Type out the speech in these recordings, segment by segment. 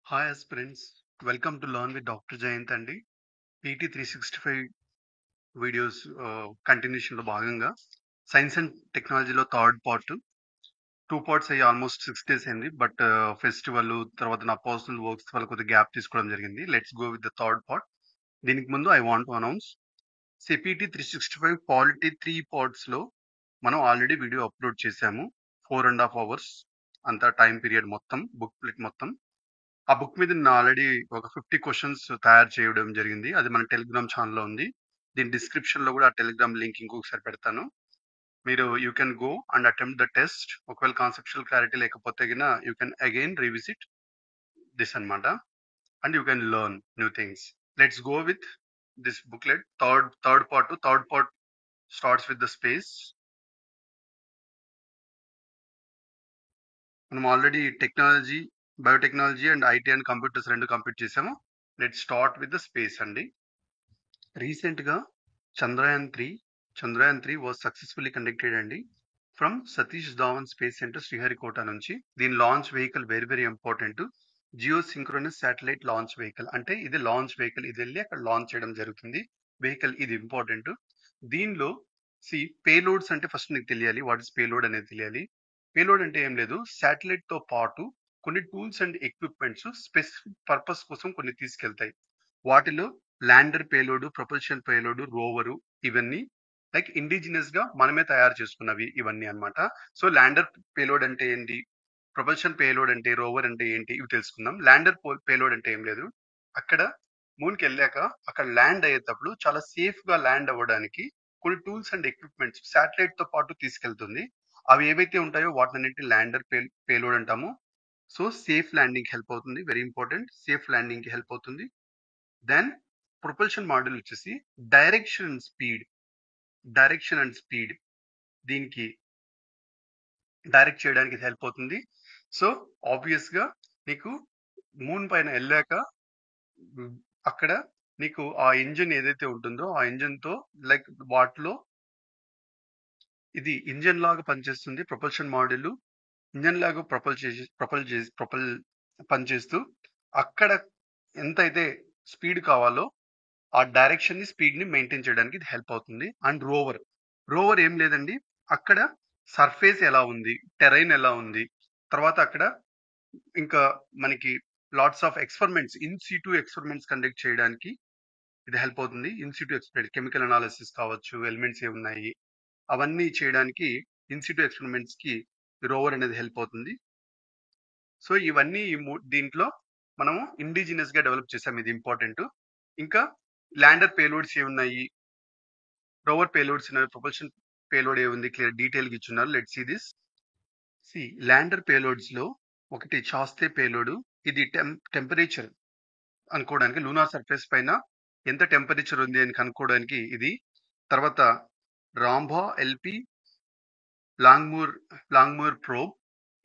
Hi aspirants, welcome to learn with doctor Jayanth అండి. PT 365 videos కంటిన్యూషన్లో భాగంగా సైన్స్ అండ్ టెక్నాలజీలో థర్డ్ పార్ట్ 2 పార్ట్స్ అయ్యి ఆల్మోస్ట్ 6 days అయింది. బట్ ఫెస్టివల్ తర్వాత నా పర్సనల్ వర్క్స్ వల్ల కొద్దిగా గ్యాప్ తీసుకోవడం జరిగింది. Let's go with the third part. దీనికి ముందు I want to announce CPT 365 polity 3 parts లో మనం ఆల్రెడీ వీడియో అప్లోడ్ చేశాము. 4.5 hours అంతా టైం పీరియడ్ మొత్తం బుక్ ప్లేట్ మొత్తం. ఆ బుక్ మీద నేను ఆల్రెడీ ఒక 50 క్వశ్చన్స్ తయారు చేయడం జరిగింది. అది మన టెలిగ్రామ్ ఛానల్లో ఉంది. దీని డిస్క్రిప్షన్లో కూడా ఆ టెలిగ్రామ్ లింక్ ఇంకొకసారి పెడతాను. మీరు you can go and attempt the test. ఒకవేళ కాన్సెప్చువల్ క్లారిటీ లేకపోతే గిన you can again revisit this అన్నమాట. And you can learn new things. Let's go with this booklet. Third part starts with the space. మనం already technology, biotechnology and IT and computers రెండు complete చేసాము. Let's start with the space అండి. రీసెంట్గా Chandrayaan 3 was successfully conducted అండి from Satish Dhawan space centre Sriharikota నుంచి. దీని launch vehicle very very important. Jio synchronous satellite launch vehicle అంటే ఇది లాంచ్ వెహికల్. ఇది వెళ్ళి అక్కడ లాంచ్ చేయడం జరుగుతుంది. వెహికల్ ఇది ఇంపార్టెంట్. దీనిలో పేలోడ్స్ అంటే ఫస్ట్ నీకు తెలియాలి. వాట్ ఇస్ పేలోడ్ అనేది తెలియాలి. పేలోడ్ అంటే ఏం లేదు, శాటిలైట్ తో పాటు కొన్ని tools and equipments specific purpose కోసం కొన్ని తీసుకెళ్తాయి. వాటిలో lander payload, propulsion payload, rover, ఇవన్నీ లైక్ ఇండిజినస్ గా మనమే తయారు చేసుకున్నవి ఇవన్నీ అన్నమాట. సో ల్యాండర్ పేలోడ్ అంటే ఏంటి, ప్రొపల్షన్ పేలోడ్ అంటే, రోవర్ అంటే ఏంటి, ఇవి తెలుసుకుందాం. ల్యాండర్ పేలోడ్ అంటే ఏం లేదు, అక్కడ మూన్కి వెళ్ళాక అక్కడ ల్యాండ్ అయ్యేటప్పుడు చాలా సేఫ్ గా ల్యాండ్ అవ్వడానికి కొన్ని టూల్స్ అండ్ ఎక్విప్మెంట్స్ శాటిలైట్ తో పాటు తీసుకెళ్తుంది. అవి ఏవైతే ఉంటాయో వాటినన్నింటి ల్యాండర్ పేలోడ్ అంటాము. సో సేఫ్ ల్యాండింగ్ హెల్ప్ అవుతుంది, వెరీ ఇంపార్టెంట్. సేఫ్ ల్యాండింగ్ కి హెల్ప్ అవుతుంది. దెన్ ప్రొపల్షన్ మాడ్యూల్ వచ్చేసి డైరెక్షన్ అండ్ స్పీడ్ దీనికి డైరెక్ట్ చేయడానికి హెల్ప్ అవుతుంది. సో ఆబ్వియస్ గా నీకు మూన్ పైన వెళ్ళాక అక్కడ నీకు ఆ ఇంజిన్ ఏదైతే ఉంటుందో ఆ ఇంజిన్ తో లైక్ వాటిలో ఇది ఇంజిన్ లాగా పనిచేస్తుంది. ప్రొపల్షన్ మాడ్యూల్ ఇంజన్ లాగా ప్రొపల్ పనిచేస్తూ అక్కడ ఎంతైతే స్పీడ్ కావాలో ఆ డైరెక్షన్ ని, స్పీడ్ ని మెయింటైన్ చేయడానికి ఇది హెల్ప్ అవుతుంది. అండ్ రోవర్ ఏం లేదండి, అక్కడ సర్ఫేస్ ఎలా ఉంది, టెరైన్ ఎలా ఉంది, తర్వాత అక్కడ ఇంకా మనకి lots of experiments, in situ experiments conduct చేయడానికి ఇది హెల్ప్ అవుతుంది. ఇన్సిటూ ఎక్స్పెరిమెంట్, కెమికల్ అనాలిసిస్ కావచ్చు, ఎలిమెంట్స్ ఏ ఉన్నాయి అవన్నీ చేయడానికి ఇన్సిటూ ఎక్స్పెరిమెంట్స్ కి రోవర్ అనేది హెల్ప్ అవుతుంది. సో ఇవన్నీ దీంట్లో మనము ఇండిజినస్ గా డెవలప్ చేసాం, ఇది ఇంపార్టెంట్. ఇంకా ల్యాండర్ పేలోడ్స్ ఏమున్నాయి, రోవర్ పేలోడ్స్ ఉన్నాయి, ప్రొపల్షన్ పేలోడ్ ఏముంది, క్లియర్ డీటెయిల్ గా ఇచ్చున్నారు. Let see this. Lander payloads లో ఒకటి చాస్తే పేలోడ్. ఇది టెంపరేచర్ అనుకోవడానికి, లూనార్ సర్ఫేస్ పైన ఎంత టెంపరేచర్ ఉంది అని కనుక్కోవడానికి ఇది. తర్వాత రాంబా ఎల్పి లాంగ్మూర్ ప్రోబ్.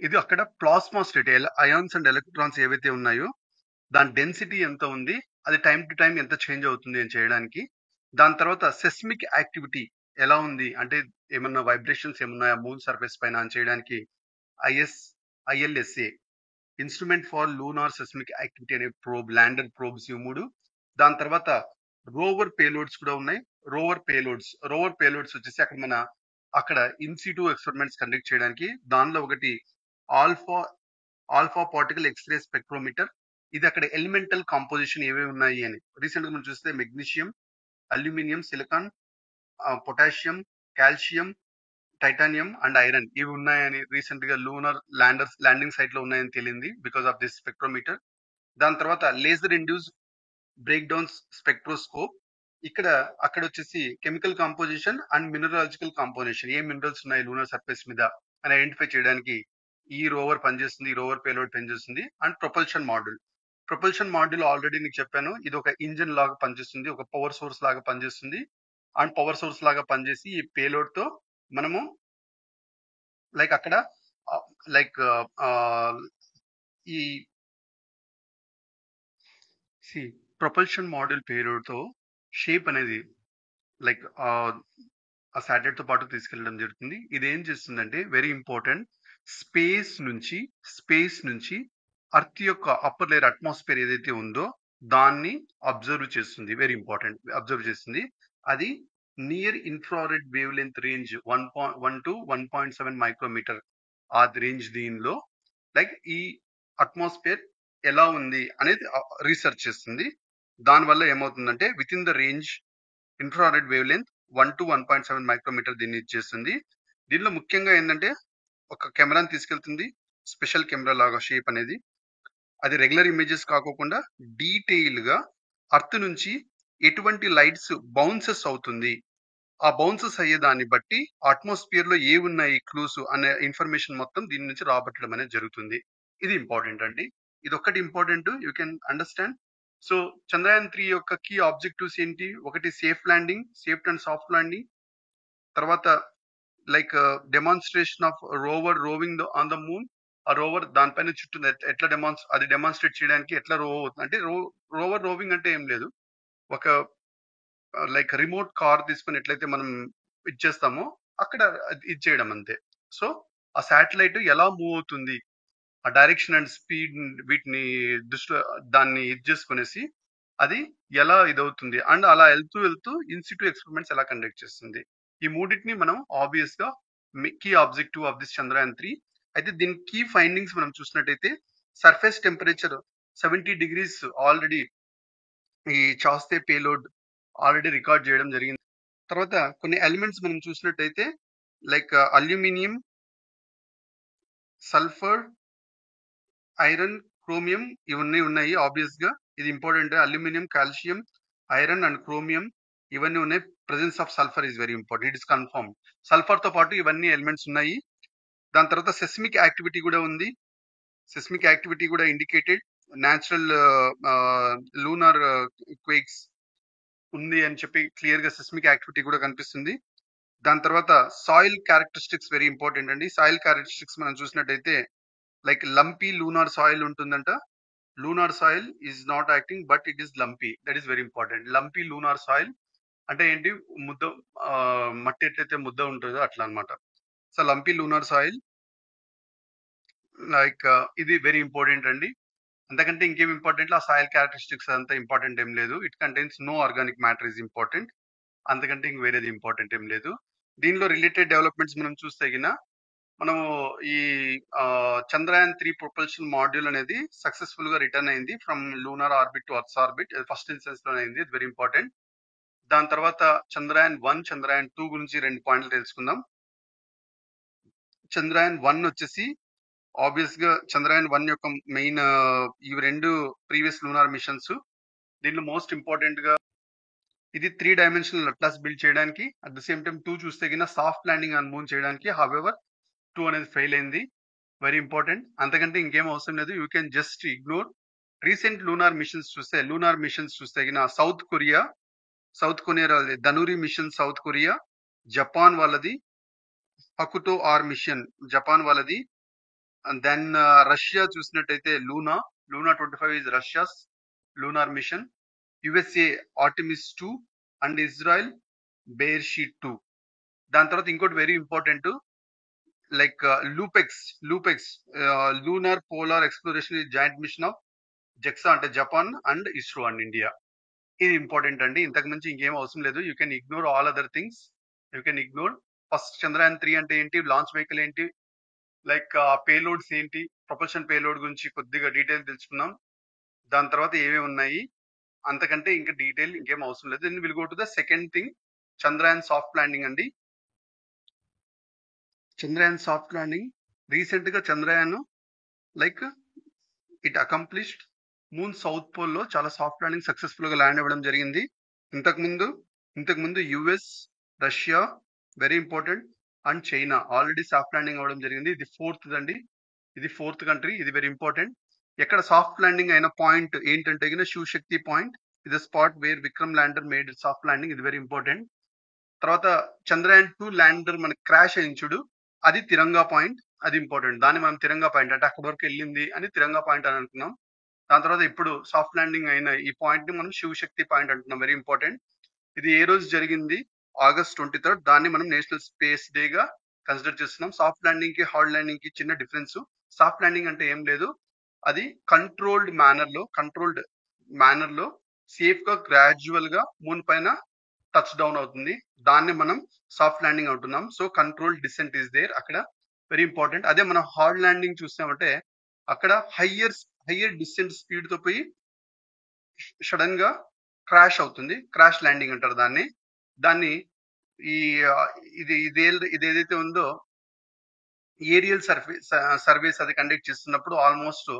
ఇది అక్కడ plasma state, ions and electrons ఏవైతే ఉన్నాయో దాని డెన్సిటీ ఎంత ఉంది, అది టైం టు టైం ఎంత చేంజ్ అవుతుంది అని చేయడానికి. దాని తర్వాత సెస్మిక్ యాక్టివిటీ ఎలా ఉంది అంటే ఏమన్నా వైబ్రేషన్స్ ఏమున్నాయా మూన్ సర్ఫేస్ పైన అని చేయడానికి ILSA, instrument for lunar seismic activity అనే ప్రోబ్, ల్యాండర్ ప్రోబ్స్ ఇవి 3. దాని తర్వాత రోవర్ పేలోడ్స్ కూడా ఉన్నాయి. రోవర్ పేలోడ్స్ వచ్చేసి అక్కడ ఇన్సిటూ ఎక్స్పెరిమెంట్స్ కండక్ట్ చేయడానికి. దానిలో ఒకటి ఆల్ఫా పార్టికల్ ఎక్స్రే స్పెక్ట్రోమీటర్. ఇది అక్కడ ఎలిమెంటల్ కాంపోజిషన్ ఏవేవి ఉన్నాయి అని. రీసెంట్ గా మనం చూస్తే magnesium, aluminium, silicon, potassium, calcium, titanium and iron ఇవి ఉన్నాయని, రీసెంట్ గా లూనర్ ల్యాండింగ్ సైట్ లో ఉన్నాయని తెలియంది బికాస్ ఆఫ్ దిస్ స్పెక్ట్రోమీటర్. దాని తర్వాత laser induce break down spectroscope. అక్కడ వచ్చేసి chemical composition and mineralogical composition, ఏ మినరల్స్ ఉన్నాయి లూనర్ సర్ఫేస్ మీద అని ఐడెంటిఫై చేయడానికి ఈ రోవర్ పనిచేస్తుంది, ఈ రోవర్ పేలోడ్ పనిచేస్తుంది. అండ్ ప్రొపల్షన్ మాడ్యూల్ ఆల్రెడీ నీకు చెప్పాను, ఇది ఒక ఇంజిన్ లాగా పనిచేస్తుంది, ఒక పవర్ సోర్స్ లాగా పనిచేస్తుంది. అండ్ పవర్ సోర్స్ లాగా పనిచేసి ఈ పేలోడ్ తో మనము లైక్ అక్కడ లైక్ ఈ ప్రొపల్షన్ మాడ్యూల్ పేలోడ్ తో షేప్ అనేది లైక్ ఆ శాటిలైట్ తో పాటు తీసుకెళ్ళడం జరుగుతుంది. ఇది ఏం చేస్తుందంటే వెరీ ఇంపార్టెంట్, స్పేస్ నుంచి అర్త్ యొక్క అప్పర్ లేయర్ అట్మాస్ఫియర్ ఏదైతే ఉందో దాన్ని అబ్జర్వ్ చేస్తుంది. Very important. అబ్జర్వ్ చేస్తుంది. అది near infrared wavelength range 1 to 1.7 micrometre ఆ రేంజ్ దీనిలో లైక్ ఈ అట్మాస్ఫియర్ ఎలా ఉంది అనేది రీసెర్చ్ చేస్తుంది. దానివల్ల ఏమవుతుందంటే within the range infrared wavelength 1 to 1.7 micrometre దీన్ని ఇచ్చేస్తుంది. దీనిలో ముఖ్యంగా ఏంటంటే ఒక కెమెరాని తీసుకెళ్తుంది, స్పెషల్ కెమెరా లాగా షేప్ అనేది. అది రెగ్యులర్ ఇమేజెస్ కాకోకుండా డీటెయిల్ గా అర్త్ నుంచి ఎటువంటి లైట్స్ బౌన్సెస్ అవుతుంది, ఆ బౌన్సెస్ అయ్యే దాన్ని బట్టి అట్మాస్ఫియర్ లో ఏ ఉన్నాయి క్లూస్ అనే ఇన్ఫర్మేషన్ మొత్తం దీని నుంచి రాబట్టడం అనేది జరుగుతుంది. ఇది ఇంపార్టెంట్ అండి. ఇది ఒక్కటి important, you can understand. So Chandrayaan 3 యొక్క కీ ఆబ్జెక్టివ్స్ ఏంటి? ఒకటి safe landing, safe and soft landing. తర్వాత like demonstration of rover roving on the moon. ఆ రోవర్ దానిపైన చుట్టూ ఎట్లా అది డెమాన్స్ట్రేట్ చేయడానికి ఎట్లా రోవ్ అవుతుంది అంటే రోవర్ రోవింగ్ అంటే ఏం లేదు, ఒక లైక్ రిమోట్ కార్ తీసుకుని ఎట్లయితే మనం ఇచ్చేస్తామో అక్కడ ఇది చేయడం అంతే. సో ఆ శాటిలైట్ ఎలా మూవ్ అవుతుంది, ఆ డైరెక్షన్ అండ్ స్పీడ్ వీటిని దృష్టిలో దాన్ని ఇది చేసుకునేసి అది ఎలా ఇదవుతుంది అండ్ అలా వెళ్తూ వెళ్తూ ఇన్సిట్యూ ఎక్స్పెరిమెంట్స్ ఎలా కండక్ట్ చేస్తుంది. ఈ మూడింటిని మనం ఆబ్వియస్ గా key objective of this Chandrayaan 3. అయితే దీని కీ ఫైండింగ్స్ మనం చూసినట్టయితే సర్ఫేస్ టెంపరేచర్ 70 degrees ఆల్రెడీ ఈ చాస్తే పేలోడ్ ఆల్రెడీ రికార్డ్ చేయడం జరిగింది. తర్వాత కొన్ని ఎలిమెంట్స్ మనం చూసినట్టయితే like aluminium, sulphur, iron, chromium ఇవన్నీ ఉన్నాయి. ఆబ్వియస్ గా ఇది important. Aluminium, calcium, iron and chromium ఇవన్నీ ఉన్నాయి. Presence of sulphur is very important, it is confirm. Sulphur తో పాటు ఇవన్నీ ఎలిమెంట్స్ ఉన్నాయి. దాని తర్వాత సెస్మిక్ యాక్టివిటీ కూడా ఉంది. సెస్మిక్ యాక్టివిటీ కూడా ఇండికేటెడ్ న్యాచురల్ లూనార్ క్వేక్స్ ఉంది అని చెప్పి క్లియర్ గా సెస్మిక్ యాక్టివిటీ కూడా కనిపిస్తుంది. దాని తర్వాత సాయిల్ క్యారెక్టరిస్టిక్స్ వెరీ ఇంపార్టెంట్ అండి. సాయిల్ క్యారెక్టరిస్టిక్స్ మనం చూసినట్టయితే లైక్ లంపీ లూనార్ సాయిల్ ఉంటుందంట. Lunar soil is not acting but it is lumpy, that is very important. Lumpy lunar soil అంటే ఏంటి, ముద్ద మట్టి ఎట్లయితే ముద్ద ఉంటుందో అట్లా అనమాట. So lumpy lunar soil like ఇది వెరీ ఇంపార్టెంట్ అండి. అంతకంటే ఇంకేం ఇంపార్టెంట్, ఆ సాయిల్ క్యారెక్టరిస్టిక్స్ అంతా ఇంపార్టెంట్ ఏం లేదు. It contains no organic matter is important, అంతకంటే ఇంక వేరేది ఇంపార్టెంట్ ఏం లేదు. దీనిలో రిలేటెడ్ డెవలప్మెంట్స్ మనం చూస్తే గిన మనము ఈ చంద్రయాన్ 3 ప్రొపల్షన్ మాడ్యూల్ అనేది సక్సెస్ఫుల్ గా రిటర్న్ అయింది from lunar orbit to earth orbit. First instance లో అయింది, వెరీ ఇంపార్టెంట్. దాని తర్వాత చంద్రయాన్ 1, చంద్రయాన్ 2 గురించి 2 పాయింట్లు తెలుసుకుందాం. చంద్రయాన్ 1 వచ్చేసి ఆబ్వియస్ గా చంద్రయాన్ 1 యొక్క మెయిన్ ఇవి 2 ప్రీవియస్ లూనార్ మిషన్స్. దీనిలో మోస్ట్ ఇంపార్టెంట్ గా ఇది 3 డైమెన్షనల్ అట్లాస్ బిల్డ్ చేయడానికి, అట్ ద సేమ్ టైం 2 చూస్తే కింద సాఫ్ట్ ల్యాండింగ్ ఆన్ మూన్ చేయడానికి. హౌవెవర్ 2 అనేది ఫెయిల్ అయింది, వెరీ ఇంపార్టెంట్. అంతకంటే ఇంకేం అవసరం లేదు, you can just ignore. Recent lunar missions చూస్తే కింద South Korea Danuri mission South Korea, Japan వాళ్ళది హకుటో ఆర్ మిషన్ జపాన్ వాళ్ళది. దెన్ రష్యా చూసినట్టయితే Luna 25 is Russia's lunar mission. USA Artemis 2 and Israel Beresheet 2. దాని తర్వాత ఇంకోటి very important like LUPEX lunar polar exploration joint mission of JAXA అంటే Japan and ISRO and India. ఇది important అండి, ఇంతకు మించి ఇంకేం అవసరం లేదు. You can ignore all other things, you can ignore. First Chandrayaan 3 అంటే ఏంటి, లాంచ్ వెహికల్ ఏంటి, లైక్ పేలోడ్స్ ఏంటి, ప్రొపల్షన్ పేలోడ్ గురించి కొద్దిగా డీటెయిల్ తెలుసుకున్నాం. దాని తర్వాత ఏమేమి ఉన్నాయి, అంతకంటే ఇంకా డీటెయిల్ ఇంకేం అవసరం లేదు. Then will go to the second thing, Chandrayaan soft landing అండి. చంద్రయాన్ సాఫ్ట్ ల్యాండింగ్ రీసెంట్ గా Chandrayaan like it accomplished moon south pole లో చాలా సాఫ్ట్ ల్యాండింగ్ సక్సెస్ఫుల్ గా ల్యాండ్ అవ్వడం జరిగింది. ఇంతకుముందు US, Russia very important and China already soft landing అవ్వడం జరిగింది. ఇది ఫోర్త్ కంట్రీ, ఇది వెరీ ఇంపార్టెంట్. ఎక్కడ సాఫ్ట్ ల్యాండింగ్ అయిన పాయింట్ ఏంటంటే శివశక్తి పాయింట్, ఇది spot where Vikram lander made soft landing, ఇది వెరీ ఇంపార్టెంట్. తర్వాత చంద్రయాన్ 2 ల్యాండర్ మనకి క్రాష్ అయింది చూడు, అది తిరంగా పాయింట్, అది ఇంపార్టెంట్. దాన్ని మనం తిరంగా పాయింట్ అంటే అక్కడి వరకు వెళ్ళింది అని తిరంగా పాయింట్ అని అనుకున్నాం. దాని తర్వాత ఇప్పుడు సాఫ్ట్ ల్యాండింగ్ అయిన ఈ పాయింట్ ని మనం శివశక్తి పాయింట్ అంటున్నాం, వెరీ ఇంపార్టెంట్. ఇది ఏ రోజు జరిగింది, August 23rd. దాన్ని మనం నేషనల్ స్పేస్ డే గా కన్సిడర్ చేస్తున్నాం. సాఫ్ట్ ల్యాండింగ్ కి హార్డ్ ల్యాండింగ్ కి చిన్న డిఫరెన్స్. సాఫ్ట్ ల్యాండింగ్ అంటే ఏం లేదు, అది కంట్రోల్డ్ మేనర్ లో సేఫ్ గా గ్రాడ్యువల్ గా మూన్ పైన టచ్ డౌన్ అవుతుంది. దాన్ని మనం సాఫ్ట్ ల్యాండింగ్ అంటున్నాం. So control descent is there అక్కడ, వెరీ ఇంపార్టెంట్. అదే మనం హార్డ్ ల్యాండింగ్ చూసామంటే అక్కడ హయ్యర్ డిస్టెన్స్ స్పీడ్ తో పోయి సడన్ గా క్రాష్ అవుతుంది. క్రాష్ ల్యాండింగ్ అంటారు దాన్ని ఈ ఇది ఏదైతే ఉందో ఏరియల్ సర్వీస్ అది కండక్ట్ చేస్తున్నప్పుడు ఆల్మోస్ట్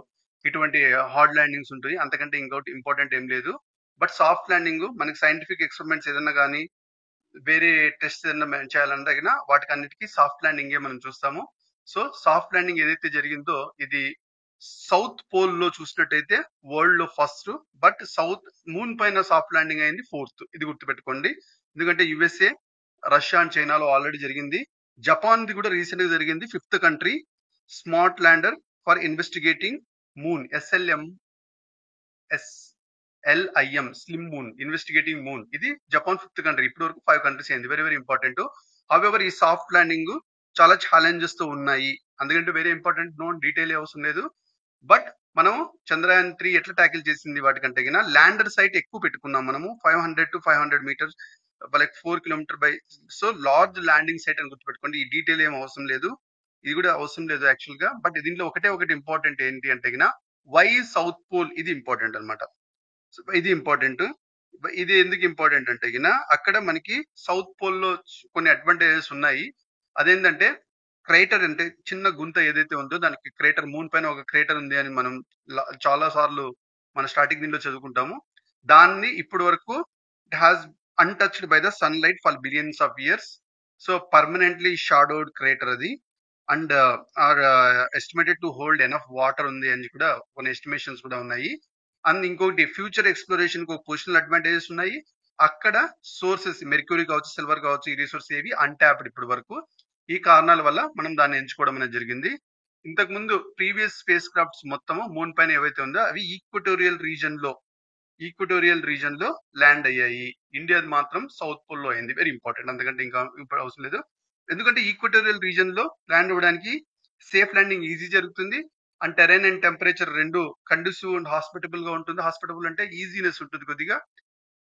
ఇటువంటి హార్డ్ ల్యాండింగ్స్ ఉంటాయి. అంతకంటే ఇంకోటి ఇంపార్టెంట్ ఏం లేదు. బట్ సాఫ్ట్ ల్యాండింగ్ మనకి సైంటిఫిక్ ఎక్స్పెరిమెంట్స్ ఏదన్నా కానీ వేరే టెస్ట్ ఏదన్నా చేయాలంటే వాటికి అన్నిటికీ సాఫ్ట్ ల్యాండింగే మనం చూస్తాము. సో సాఫ్ట్ ల్యాండింగ్ ఏదైతే జరిగిందో ఇది సౌత్ పోల్ లో చూసినట్టయితే వరల్డ్ లో ఫస్ట్, బట్ మూన్ పైన సాఫ్ట్ ల్యాండింగ్ అయింది 4th. ఇది గుర్తుపెట్టుకోండి. ఎందుకంటే యుఎస్ఏ, రష్యా అండ్ చైనాలో ఆల్రెడీ జరిగింది. జపాన్ ది కూడా రీసెంట్ గా జరిగింది. 5th country smart lander for investigating moon, SLIM slim moon, investigating moon. ఇది జపాన్ 5th కంట్రీ. ఇప్పటి వరకు 5 కంట్రీస్ అయింది. Very very important. హౌఎవర్ ఈ సాఫ్ట్ ల్యాండింగ్ చాలా ఛాలెంజెస్ తో ఉన్నాయి. అందుకంటే వెరీ ఇంపార్టెంట్, నో డీటెయిల్ అవసరం లేదు. బట్ మనం చంద్రయాన్ 3 ఎట్లా ట్యాకిల్ చేసింది వాటికంటే ల్యాండర్ సైట్ ఎక్కువ పెట్టుకున్నాం మనము. 500 to 500 meters, like 4 kilometer by. So large landing site అని గుర్తుపెట్టుకోండి. ఈ డీటెయిల్ ఏం అవసరం లేదు, ఇది కూడా అవసరం లేదు యాక్చువల్ గా. బట్ దీంట్లో ఒకటి ఇంపార్టెంట్ ఏంటి అంటే వై సౌత్ పోల్, ఇది ఇంపార్టెంట్ అనమాట. ఇది ఇంపార్టెంట్. ఇది ఎందుకు ఇంపార్టెంట్ అంటే అక్కడ మనకి సౌత్ పోల్ లో కొన్ని అడ్వాంటేజెస్ ఉన్నాయి. అదేంటంటే క్రేటర్, అంటే చిన్న గుంత ఏదైతే ఉందో దానికి క్రేటర్, మూన్ పైన ఒక క్రేటర్ ఉంది అని మనం చాలా సార్లు మన స్టార్టింగ్ దీనిలో చదువుకుంటాము. దాన్ని ఇప్పటి వరకు it has untouched by the sunlight for billions of years. So permanently shadowed crater అది. And are estimated to hold enough water ఉంది అని కూడా కొన్ని ఎస్టిమేషన్స్ కూడా ఉన్నాయి. అండ్ ఇంకొకటి ఫ్యూచర్ ఎక్స్ప్లోరేషన్ కు పొజిషనల్ అడ్వాంటేజెస్ ఉన్నాయి. అక్కడ సోర్సెస్ మెర్క్యూరీ కావచ్చు, సిల్వర్ కావచ్చు, ఈ రిసోర్స్ ఏవి అన్టాప్డ్ ఇప్పటి వరకు. ఈ కారణాల వల్ల మనం దాన్ని ఎంచుకోవడం అనేది జరిగింది. ఇంతకు ముందు ప్రీవియస్ స్పేస్ క్రాఫ్ట్స్ మొత్తము మూన్ పైన ఏవైతే ఉందో అవి ఈక్వటోరియల్ రీజన్ లో ల్యాండ్ అయ్యాయి. ఇండియా మాత్రం సౌత్ పోల్ లో అయింది. వెరీ ఇంపార్టెంట్, అందుకంటే ఇంకా ఇప్పుడు అవసరం లేదు. ఎందుకంటే ఈక్వటోరియల్ రీజన్ లో ల్యాండ్ అవ్వడానికి సేఫ్ ల్యాండింగ్ ఈజీ జరుగుతుంది. అండ్ టెరైన్ అండ్ టెంపరేచర్ రెండు కండ్యూసివ్ అండ్ హాస్పిటబుల్ గా ఉంటుంది. హాస్పిటబుల్ అంటే ఈజీనెస్ ఉంటుంది కొద్దిగా.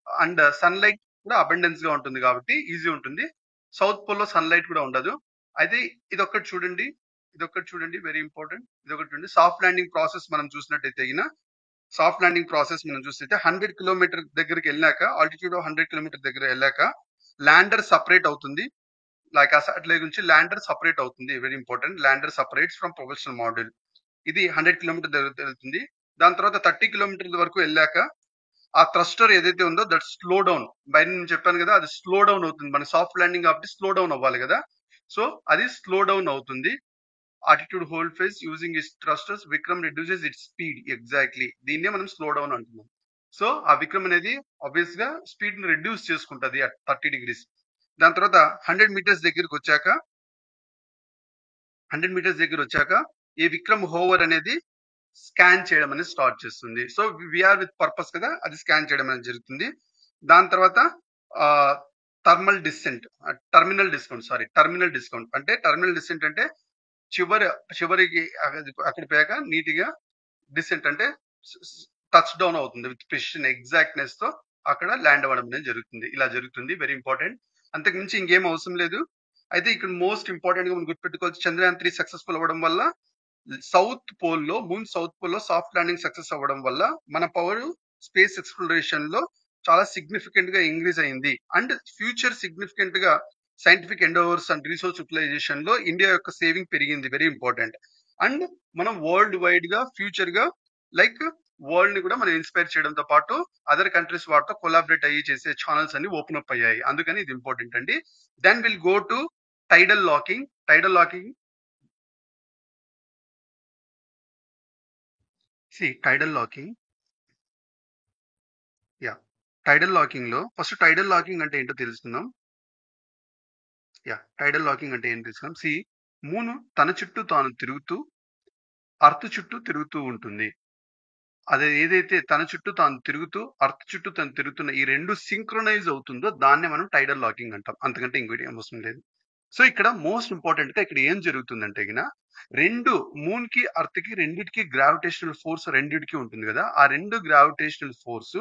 అండ్ సన్లైట్ కూడా అబండెన్స్ గా ఉంటుంది కాబట్టి ఈజీ ఉంటుంది. సౌత్ పోల్ లో సన్లైట్ కూడా ఉండదు. అయితే ఇదొక్కటి చూడండి, వెరీ ఇంపార్టెంట్. ఇదొకటి చూడండి. సాఫ్ట్ ల్యాండింగ్ ప్రాసెస్ మనం చూసినట్టయితే 100 kilometer దగ్గరికి వెళ్ళాక, ఆల్టిట్యూడ్ 100 kilometer దగ్గర వెళ్ళాక ల్యాండర్ సపరేట్ అవుతుంది. లైక్ ఆ సాటిలైట్ నుంచి ల్యాండర్ సపరేట్ అవుతుంది. Very important. Lander separates from propulsion module. ఇది 100 kilometer దగ్గర వెళ్తుంది. దాని తర్వాత 30 kilometer వరకు వెళ్ళాక ఆ థ్రస్టర్ ఏదైతే ఉందో దట్ స్లో డౌన్, బయట నేను చెప్పాను కదా, అది స్లో డౌన్ అవుతుంది. మన సాఫ్ట్ ల్యాండింగ్ కాబట్టి స్లో డౌన్ అవ్వాలి కదా. సో అది స్లో డౌన్ అవుతుంది. Attitude hold phase using it's thrusters, Vikram reduces it's speed. Exactly దీన్నే మనం స్లో డౌన్ అంటున్నాం. సో ఆ విక్రమ్ అనేది ఆబ్వియస్ గా స్పీడ్ ని రెడ్యూస్ చేసుకుంటది అట్ 30 degrees. దాని తర్వాత 100 meters దగ్గరికి వచ్చాక ఈ విక్రమ్ హోవర్ అనేది స్కాన్ చేయడం అనేది స్టార్ట్ చేస్తుంది. సో వీఆర్ విత్ పర్పస్ కదా, అది స్కాన్ చేయడం అనేది జరుగుతుంది. దాని తర్వాత టర్మినల్ డిస్కౌంట్ అంటే చివరికి అక్కడ పోయాక నీట్ గా డిసెంట్ అంటే టచ్ డౌన్ అవుతుంది విత్ ప్రిసిషన్, ఎగ్జాక్ట్నెస్ తో అక్కడ ల్యాండ్ అవ్వడం అనేది జరుగుతుంది. ఇలా జరుగుతుంది. Very important. అంతకు మించి ఇంకేం అవసరం లేదు. అయితే ఇక్కడ మోస్ట్ ఇంపార్టెంట్ గా మనం గుర్తుపెట్టుకోవచ్చు, చంద్రయాన్ 3 సక్సెస్ఫుల్ అవ్వడం వల్ల మూన్ సౌత్ పోల్ లో సాఫ్ట్ ల్యాండింగ్ సక్సెస్ అవ్వడం వల్ల మన పవర్ స్పేస్ ఎక్స్ప్లోరేషన్ లో చాలా సిగ్నిఫికెంట్ గా ఇంక్రీజ్ అయింది. అండ్ ఫ్యూచర్ సిగ్నిఫికెంట్ గా సైంటిఫిక్ ఎండోవర్స్ అండ్ రీసోర్స్ యూటిలైజేషన్ లో ఇండియా యొక్క సేవింగ్ పెరిగింది. Very important. అండ్ మనం వరల్డ్ వైడ్ గా ఫ్యూచర్ గా లైక్ వరల్డ్ ని కూడా మనం ఇన్స్పైర్ చేయడంతో పాటు అదర్ కంట్రీస్ వాటితో కొలాబరేట్ అయ్యి చేసే ఛానల్స్ అన్ని ఓపెన్ అప్ అయ్యాయి. అందుకని ఇది ఇంపార్టెంట్ అండి. Then will go to tidal locking. Tidal locking లో ఫస్ట్ టైడల్ లాకింగ్ అంటే ఏంటో తెలుసుకుందాం. మూన్ తన చుట్టూ తాను తిరుగుతూ అర్త్ చుట్టూ తిరుగుతూ ఉంటుంది. అదే ఏదైతే తన చుట్టూ తాను తిరుగుతూ అర్త్ చుట్టూ తను తిరుగుతున్న ఈ రెండు సింక్రొనైజ్ అవుతుందో దాన్నే మనం టైడల్ లాకింగ్ అంటాం. అంతకంటే ఇంకోటి ఏం అవసరం లేదు. సో ఇక్కడ మోస్ట్ ఇంపార్టెంట్ గా ఇక్కడ ఏం జరుగుతుందంటే గిన రెండు మూన్ కి అర్త్ కి రెండిటికి గ్రావిటేషనల్ ఫోర్స్ రెండిటికి ఉంటుంది కదా, ఆ రెండు గ్రావిటేషనల్ ఫోర్స్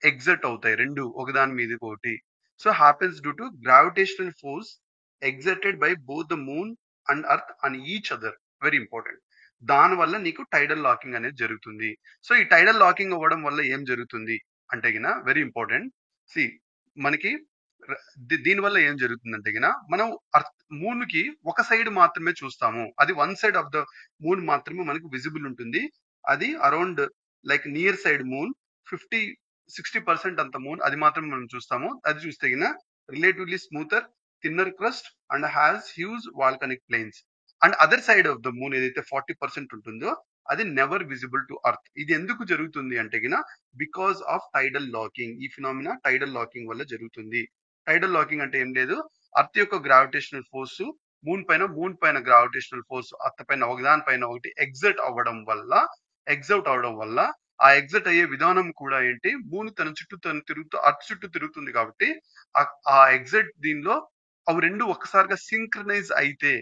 ఎగ్జర్ట్ అవుతాయి రెండు ఒకదాని మీద ఒకటి. So happens due to gravitational force exerted by both the moon and earth and each other. Very important. దాని వల్ల నీకు టైడల్ లాకింగ్ అనేది జరుగుతుంది. సో ఈ టైడల్ లాకింగ్ అవ్వడం వల్ల ఏం జరుగుతుంది అంటే గిన వెరీ ఇంపార్టెంట్. సి మనకి దీని వల్ల ఏం జరుగుతుందంటే గిన మనం మూన్ కి ఒక సైడ్ మాత్రమే చూస్తాము. అది one side of the moon మాత్రమే మనకు విజిబుల్ ఉంటుంది. అది around like near side moon 50-60% అంత మూన్ అది మాత్రమే మనం చూస్తాము. అది చూస్తే గిన relatively smoother thinner crust and has huge volcanic plains. And other side of the moon ఏదైతే 40% ఉంటుందో అది నెవర్ విజిబుల్ టు అర్త్. ఇది ఎందుకు జరుగుతుంది అంటే గిన బికాస్ ఆఫ్ టైడల్ లాకింగ్. ఈ ఫినామినా టైడల్ లాకింగ్ వల్ల జరుగుతుంది. టైడల్ లాకింగ్ అంటే ఏం లేదు, అర్త్ యొక్క గ్రావిటేషనల్ ఫోర్స్ మూన్ పైన గ్రావిటేషనల్ ఫోర్స్ అర్త్ పైన ఒకదాని పైన ఒకటి ఎగ్జర్ట్ అవ్వడం వల్ల ఆ ఎగ్జర్ట్ అయ్యే విధానం కూడా ఏంటి, మూన్ తన చుట్టూ తను తిరుగుతూ అర్త్ చుట్టూ తిరుగుతుంది కాబట్టి ఆ ఎగ్జర్ట్ దీనిలో అవి రెండు ఒక్కసారిగా సింక్రనైజ్ అయితే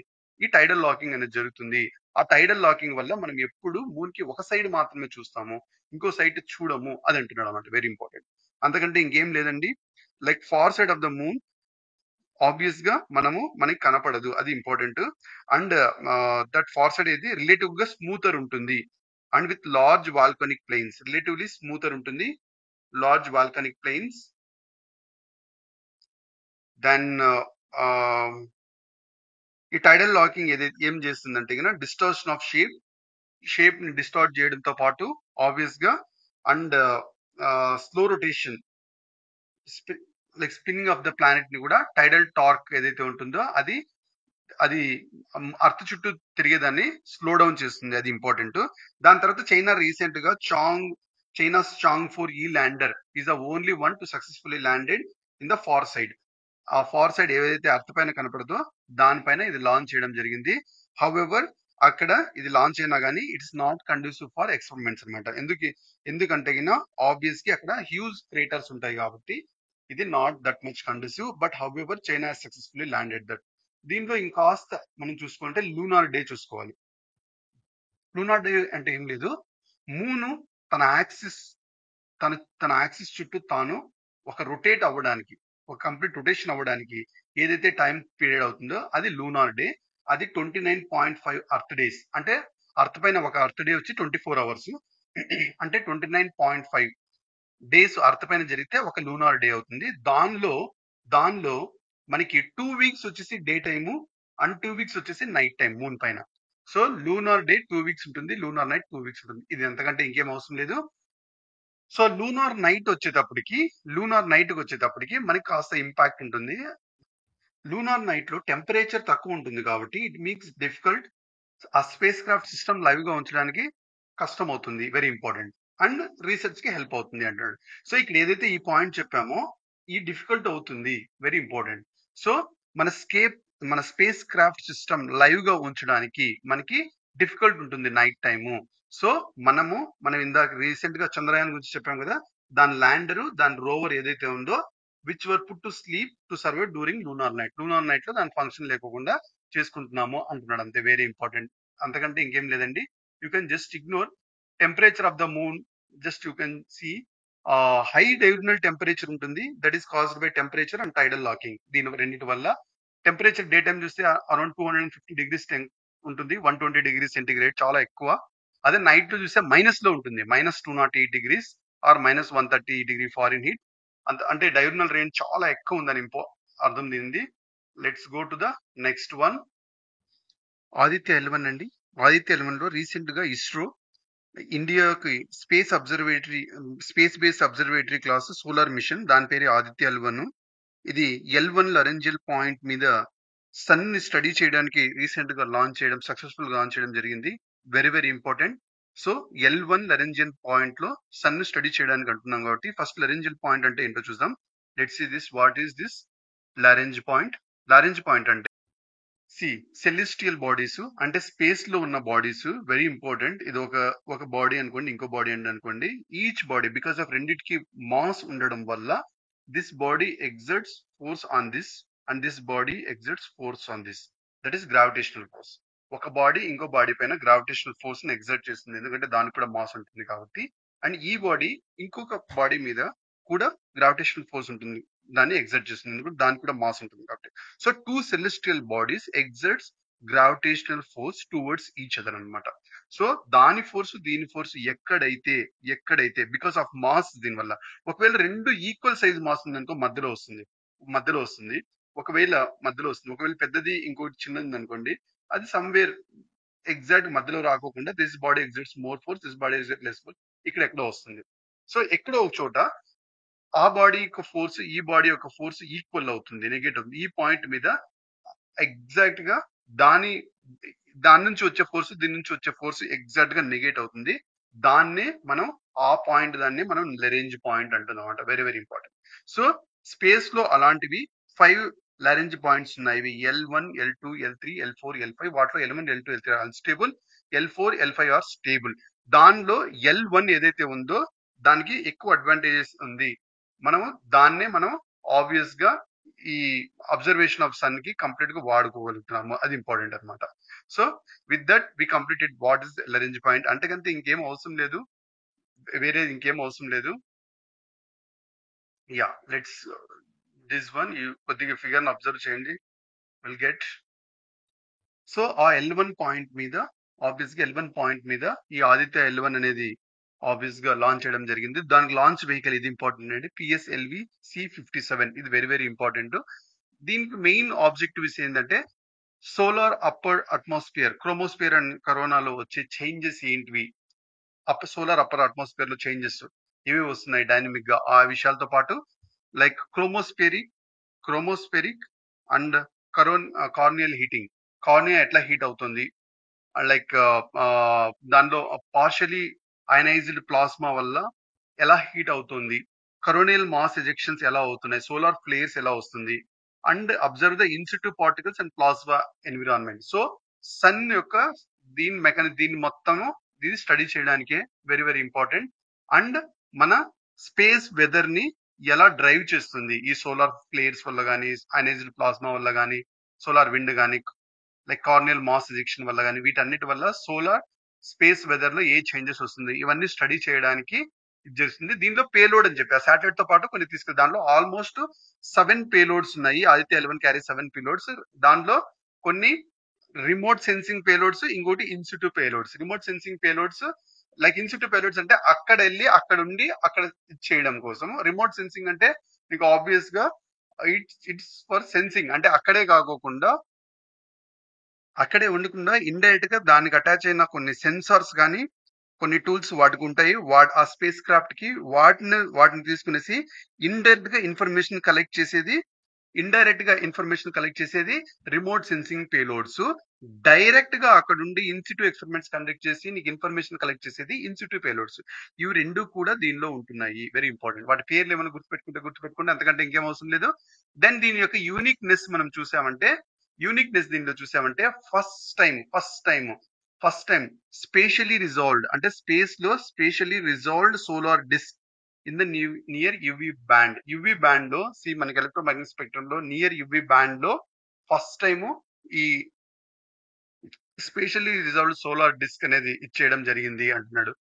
ఈ టైడల్ లాకింగ్ అనేది జరుగుతుంది. ఆ టైడల్ లాకింగ్ వల్ల మనం ఎప్పుడు మూన్ కి ఒక సైడ్ మాత్రమే చూస్తాము, ఇంకో సైడ్ చూడము అది అంటున్నాడు అనమాట. Very important. అంతకంటే ఇంకేం లేదండి. Like far side of the moon obvious గా మనకి కనపడదు, అది important. And that far side ఏది రిలేటివ్ గా స్మూతర్ ఉంటుంది and with large volcanic plains. Relatively smoother ఉంటుంది, లార్జ్ వాల్కనిక్ ప్లెయిన్స్. దెన్ ఈ టైడల్ లాకింగ్ ఏం చేస్తుందంటే గిన డిస్టార్షన్ ఆఫ్ షేప్ ని డిస్టార్ట్ చేయడంతో పాటు ఆబ్వియస్ గా and slow rotation like spinning of the planet ని కూడా టైడల్ టార్క్ ఏదైతే ఉంటుందో అది అర్త్ చుట్టూ తిరిగేదాన్ని స్లో డౌన్ చేస్తుంది, అది ఇంపార్టెంట్. దాని తర్వాత చైనా రీసెంట్ గా China's Chang'e four lander is the only one to successfully landed in the far side. ఆ ఫార్ సైడ్ ఏదైతే అర్త్ పైన కనపడదో దానిపైన ఇది లాంచ్ చేయడం జరిగింది. హౌఎవర్ అక్కడ ఇది లాంచ్ అయినా కానీ it's not conducive for experiments అనమాట. ఎందుకంటే ఆబ్వియస్ గా అక్కడ హ్యూజ్ క్రేటర్స్ ఉంటాయి కాబట్టి ఇది not that much conducive. But however China successfully landed that. దీంట్లో ఇంకాస్త మనం చూసుకుంటే లూనార్ డే చూసుకోవాలి. లూనార్ డే అంటే ఏం లేదు, మూను తన యాక్సిస్ చుట్టూ తాను ఒక రొటేట్ అవ్వడానికి, ఒక కంప్లీట్ రొటేషన్ అవ్వడానికి ఏదైతే టైం పీరియడ్ అవుతుందో అది లూనార్ డే. అది 29.5 అర్త్ డేస్. అంటే అర్త్ పైన ఒక అర్త్ డే వచ్చి 24 అవర్స్ అంటే 29.5 డేస్ అర్త్ పైన జరిగితే ఒక లూనార్ డే అవుతుంది. దానిలో మనకి 2 వీక్స్ వచ్చేసి డే టైము అండ్ 2 వీక్స్ వచ్చేసి నైట్ టైం మూన్ పైన. సో లూనార్ డే 2 వీక్స్ ఉంటుంది, లూనార్ నైట్ 2 వీక్స్ ఉంటుంది. ఇది ఎంతకంటే ఇంకేం అవసరం లేదు. సో లూనార్ నైట్ వచ్చేటప్పటికి మనకి కాస్త ఇంపాక్ట్ ఉంటుంది. లూనార్ నైట్ లో టెంపరేచర్ తక్కువ ఉంటుంది కాబట్టి ఇట్ మేక్స్ డిఫికల్ట్ ఆ స్పేస్ క్రాఫ్ట్ సిస్టమ్ లైవ్ గా ఉంచడానికి కష్టం అవుతుంది. Very important. అండ్ రీసెర్చ్ కి హెల్ప్ అవుతుంది అంటాడు. సో ఇక్కడ ఏదైతే ఈ పాయింట్ చెప్పామో ఈ డిఫికల్ట్ అవుతుంది, వెరీ ఇంపార్టెంట్. సో మన స్పేస్ క్రాఫ్ట్ సిస్టమ్ లైవ్ గా ఉంచడానికి మనకి డిఫికల్ట్ ఉంటుంది నైట్ టైము. సో మనం ఇందాక రీసెంట్ గా చంద్రయాన్ గురించి చెప్పాం కదా, దాని ల్యాండరు దాని రోవర్ ఏదైతే ఉందో which were put to sleep to survey during lunar night లో దాని ఫంక్షన్ లేకుండా చేసుకుంటున్నాము అంటున్నాడు. అంతే, వెరీ ఇంపార్టెంట్. అంతకంటే ఇంకేం లేదండి. You can just ignore temperature of the moon. Just you can see high diurnal temperature ఉంటుంది, that is caused by temperature and tidal locking. దీని రెండింటి వల్ల టెంపరేచర్ డే టైం చూస్తే అరౌండ్ 250 degrees ఉంటుంది, 120 degrees సెంటిగ్రేడ్, చాలా ఎక్కువ. అదే నైట్ లో చూస్తే మైనస్ లో ఉంటుంది, -208 degrees ఆర్ -130 Fahrenheit. అంటే డైవర్నల్ రేంజ్ చాలా ఎక్కువ ఉందని అర్థం దీనిది. Let's go to the next one. Aditya 11 అండి. ఆదిత్య 11 లో రీసెంట్ గా ఇస్రో ఇండియాకి space based observatory class solar mission, దాని పేరు ఆదిత్య 11. ఇది L1 లరెంజియల్ పాయింట్ మీద సన్ ని స్టడీ చేయడానికి రీసెంట్ గా సక్సెస్ఫుల్ లాంచ్ చేయడం జరిగింది. Very very important. So L1 Lagrangian point లో సన్ ని స్టడీ చేయడానికి అంటున్నాం కాబట్టి ఫస్ట్ లరెంజియల్ పాయింట్ అంటే ఏంటో చూద్దాం. Let's see this. What is this Lorenz point? Lorenz point అంటే సెలెస్టియల్ బాడీస్, అంటే స్పేస్ లో ఉన్న బాడీస్. Very important. ఇది ఒక బాడీ అనుకోండి, ఇంకో బాడీ అనుకోండి. ఈచ్ బాడీ బికాస్ ఆఫ్ రెండిటికి మాస్ ఉండడం వల్ల this body exerts force on this and this body exits force on this, that is gravitational force. ఒక బాడీ ఇంకో బాడీ పైన గ్రావిటేషనల్ ఫోర్స్ ని ఎగ్జర్ట్ చేస్తుంది, ఎందుకంటే దానికి కూడా మాస్ ఉంటుంది కాబట్టి. అండ్ ఈ బాడీ ఇంకొక బాడీ మీద కూడా గ్రావిటేషనల్ ఫోర్స్ ఉంటుంది, దాన్ని ఎగ్జర్ట్ చేస్తుంది, ఎందుకంటే దానికి కూడా మాస్ ఉంటుంది కాబట్టి. So two celestial bodies exerts gravitational force towards each other అనమాట. సో దాని ఫోర్స్ దీని ఫోర్స్ ఎక్కడైతే బికాస్ ఆఫ్ మాస్, దీనివల్ల ఒకవేళ రెండు ఈక్వల్ సైజ్ మాస్ ఉందనుకో మధ్యలో వస్తుంది. ఒకవేళ పెద్దది ఇంకోటి చిన్నది అనుకోండి, అది సమ్వేర్ ఎగ్జాక్ట్ మధ్యలో రాకోకుండా this body exits more force, this body exit less force, ఇక్కడ ఎక్కడో వస్తుంది. సో ఎక్కడో ఒక చోట ఆ బాడీ యొక్క ఫోర్స్ ఈ బాడీ యొక్క ఫోర్స్ ఈక్వల్ అవుతుంది, నెగేట్ అవుతుంది. ఈ పాయింట్ మీద ఎగ్జాక్ట్ గా దాని నుంచి వచ్చే ఫోర్స్ దీని నుంచి వచ్చే ఫోర్స్ ఎగ్జాక్ట్ గా నెగేట్ అవుతుంది. ఆ పాయింట్ దాన్ని మనం లెరెంజ్ పాయింట్ అంటున్నాం అనమాట. Very very important. So space లో అలాంటివి 5 లారెంజ్ పాయింట్స్ ఉన్నాయి. ఇవి L1, L2, L3, L4, L5. వాటిలో L1, L2, L3 unstable, L4, L5 are stable. దానిలో L1 ఏదైతే ఉందో దానికి ఎక్కువ అడ్వాంటేజెస్ ఉంది. మనం ఆబ్వియస్ గా ఈ అబ్జర్వేషన్ ఆఫ్ సన్ కి కంప్లీట్ గా వాడుకోగలుగుతున్నాము, అది ఇంపార్టెంట్ అనమాట. So with that we completed what is Lagrange point. అంతకంటే ఇంకేం అవసరం లేదు, యా లెట్స్ దిస్ వన్. కొద్దిగా ఫిగర్ అబ్జర్వ్ చేయండి, విల్ గెట్. సో ఆ L1 పాయింట్ మీద ఈ ఆదిత్య L1 అనేది ఆబ్వియస్ గా లాంచ్ చేయడం జరిగింది. దానికి లాంచ్ వెహికల్ ఇది ఇంపార్టెంట్ అండి, PSLV C-57. ఇది వెరీ వెరీ ఇంపార్టెంట్. దీనికి మెయిన్ ఆబ్జెక్టివ్స్ ఏంటంటే solar upper atmosphere, chromosphere and కరోనాలో వచ్చే చేంజెస్ ఏంటివి, సోలార్ అప్పర్ అట్మాస్ఫియర్ లో చేంజెస్ ఏవి వస్తున్నాయి డైనమిక్ గా, ఆ విషయాలతో పాటు like chromospheric and coronal heating, corona ఎట్లా హీట్ అవుతుంది, లైక్ దానిలో పార్షియలీ అయనైజ్డ్ ప్లాస్మా వల్ల ఎలా హీట్ అవుతుంది, కరోనియల్ మాస్ ఎజెక్షన్స్ ఎలా అవుతున్నాయి, సోలార్ ఫ్లేర్స్ ఎలా వస్తుంది, and observe the in situ particles and plasma environment. So sun యొక్క దీని మొత్తము ఇది స్టడీ చేయడానికే వెరీ వెరీ ఇంపార్టెంట్. అండ్ మన స్పేస్ వెదర్ ని ఎలా డ్రైవ్ చేస్తుంది ఈ సోలార్ ఫ్లేర్స్ వల్ల కానీ, అయనైజ్డ్ ప్లాస్మా వల్ల కానీ, సోలార్ విండ్ కానీ, లైక్ కార్నియల్ మాస్ ఎజెక్షన్ వల్ల కానీ, వీటన్నిటి వల్ల సోలార్ స్పేస్ వెదర్ లో ఏ చేంజెస్ వస్తుంది, ఇవన్నీ స్టడీ చేయడానికి ఇది చేస్తుంది. దీనిలో పేలోడ్ అని చెప్పి ఆ శాటిలైట్ తో పాటు కొన్ని తీసుకెళ్ళి దానిలో ఆల్మోస్ట్ 7 పేలోడ్స్ ఉన్నాయి. Aditya L1 carry 7 payloads. దానిలో కొన్ని రిమోట్ సెన్సింగ్ పేలోడ్స్, ఇంకోటి in situ payloads. Remote sensing payloads like in situ payloads అంటే అక్కడ వెళ్ళి అక్కడ ఉండి అక్కడ చేయడం కోసం. రిమోట్ సెన్సింగ్ అంటే మీకు ఆబ్వియస్ గా ఇట్స్ ఫర్ సెన్సింగ్, అంటే అక్కడే ఉండకుండా ఇండైరెక్ట్ గా దానికి అటాచ్ అయిన కొన్ని సెన్సార్స్ కానీ కొన్ని టూల్స్ వాటికి ఉంటాయి. ఆ స్పేస్ క్రాఫ్ట్ కి వాటిని తీసుకునేసి ఇండైరెక్ట్ గా ఇన్ఫర్మేషన్ కలెక్ట్ చేసేది రిమోట్ సెన్సింగ్ పేలోడ్స్. డైరెక్ట్ గా అక్కడ ఉండి ఇన్సిటు ఎక్స్పెరిమెంట్స్ కండక్ట్ చేసి నీకు ఇన్ఫర్మేషన్ కలెక్ట్ చేసేది ఇన్సిటు పేలోడ్స్. ఇవి రెండు కూడా దీనిలో ఉంటున్నాయి, వెరీ ఇంపార్టెంట్. వాటి పేర్లు ఏమైనా గుర్తుపెట్టుకుంటే అంతకంటే ఇంకేం అవసరం లేదు. దెన్ దీని యొక్క యూనిక్నెస్ మనం చూసామంటే ఫస్ట్ టైం స్పేషియలీ రిజాల్వ్డ్, అంటే స్పేస్ లో spatially resolved solar disc in the near UV band లో మనకి ఎలక్ట్రోమాగ్నెటిక్ స్పెక్ట్రమ్ లో నియర్ యువి బ్యాండ్ లో ఫస్ట్ టైం ఈ స్పేషియలీ రిజాల్వ్డ్ సోలార్ డిస్క్ అనేది ఇచ్చేయడం జరిగింది అంటున్నాడు.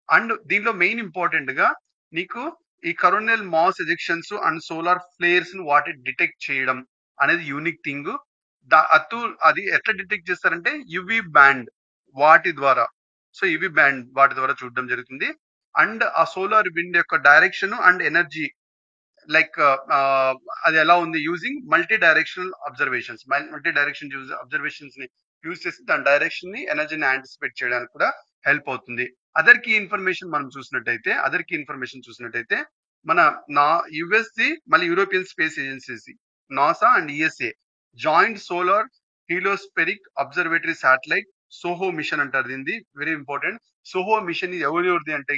అండ్ దీనిలో మెయిన్ ఇంపార్టెంట్ గా నీకు ఈ coronal mass ejections and solar flares ను వాటి డిటెక్ట్ చేయడం అనేది యూనిక్ థింగ్. అది ఎట్లా డిటెక్ట్ చేస్తారంటే యువి బ్యాండ్ వాటి ద్వారా చూడడం జరుగుతుంది. అండ్ ఆ సోలార్ విండ్ యొక్క డైరెక్షన్ అండ్ ఎనర్జీ లైక్ అది ఎలా ఉంది యూజింగ్ మల్టీ డైరెక్షనల్ అబ్జర్వేషన్స్ ని యూజ్ చేసి దాని డైరెక్షన్ ని ఎనర్జీని యాంటిసిపేట్ చేయడానికి కూడా హెల్ప్ అవుతుంది. అదర్ కీ ఇన్ఫర్మేషన్ చూసినట్టయితే మన యుఎస్సి మళ్ళీ European space agency NASA and ESA joint solar heliospheric observatory satellite SOHO mission అంటారు. దీనిది వెరీ ఇంపార్టెంట్. సోహో మిషన్ ఎవరిది అంటే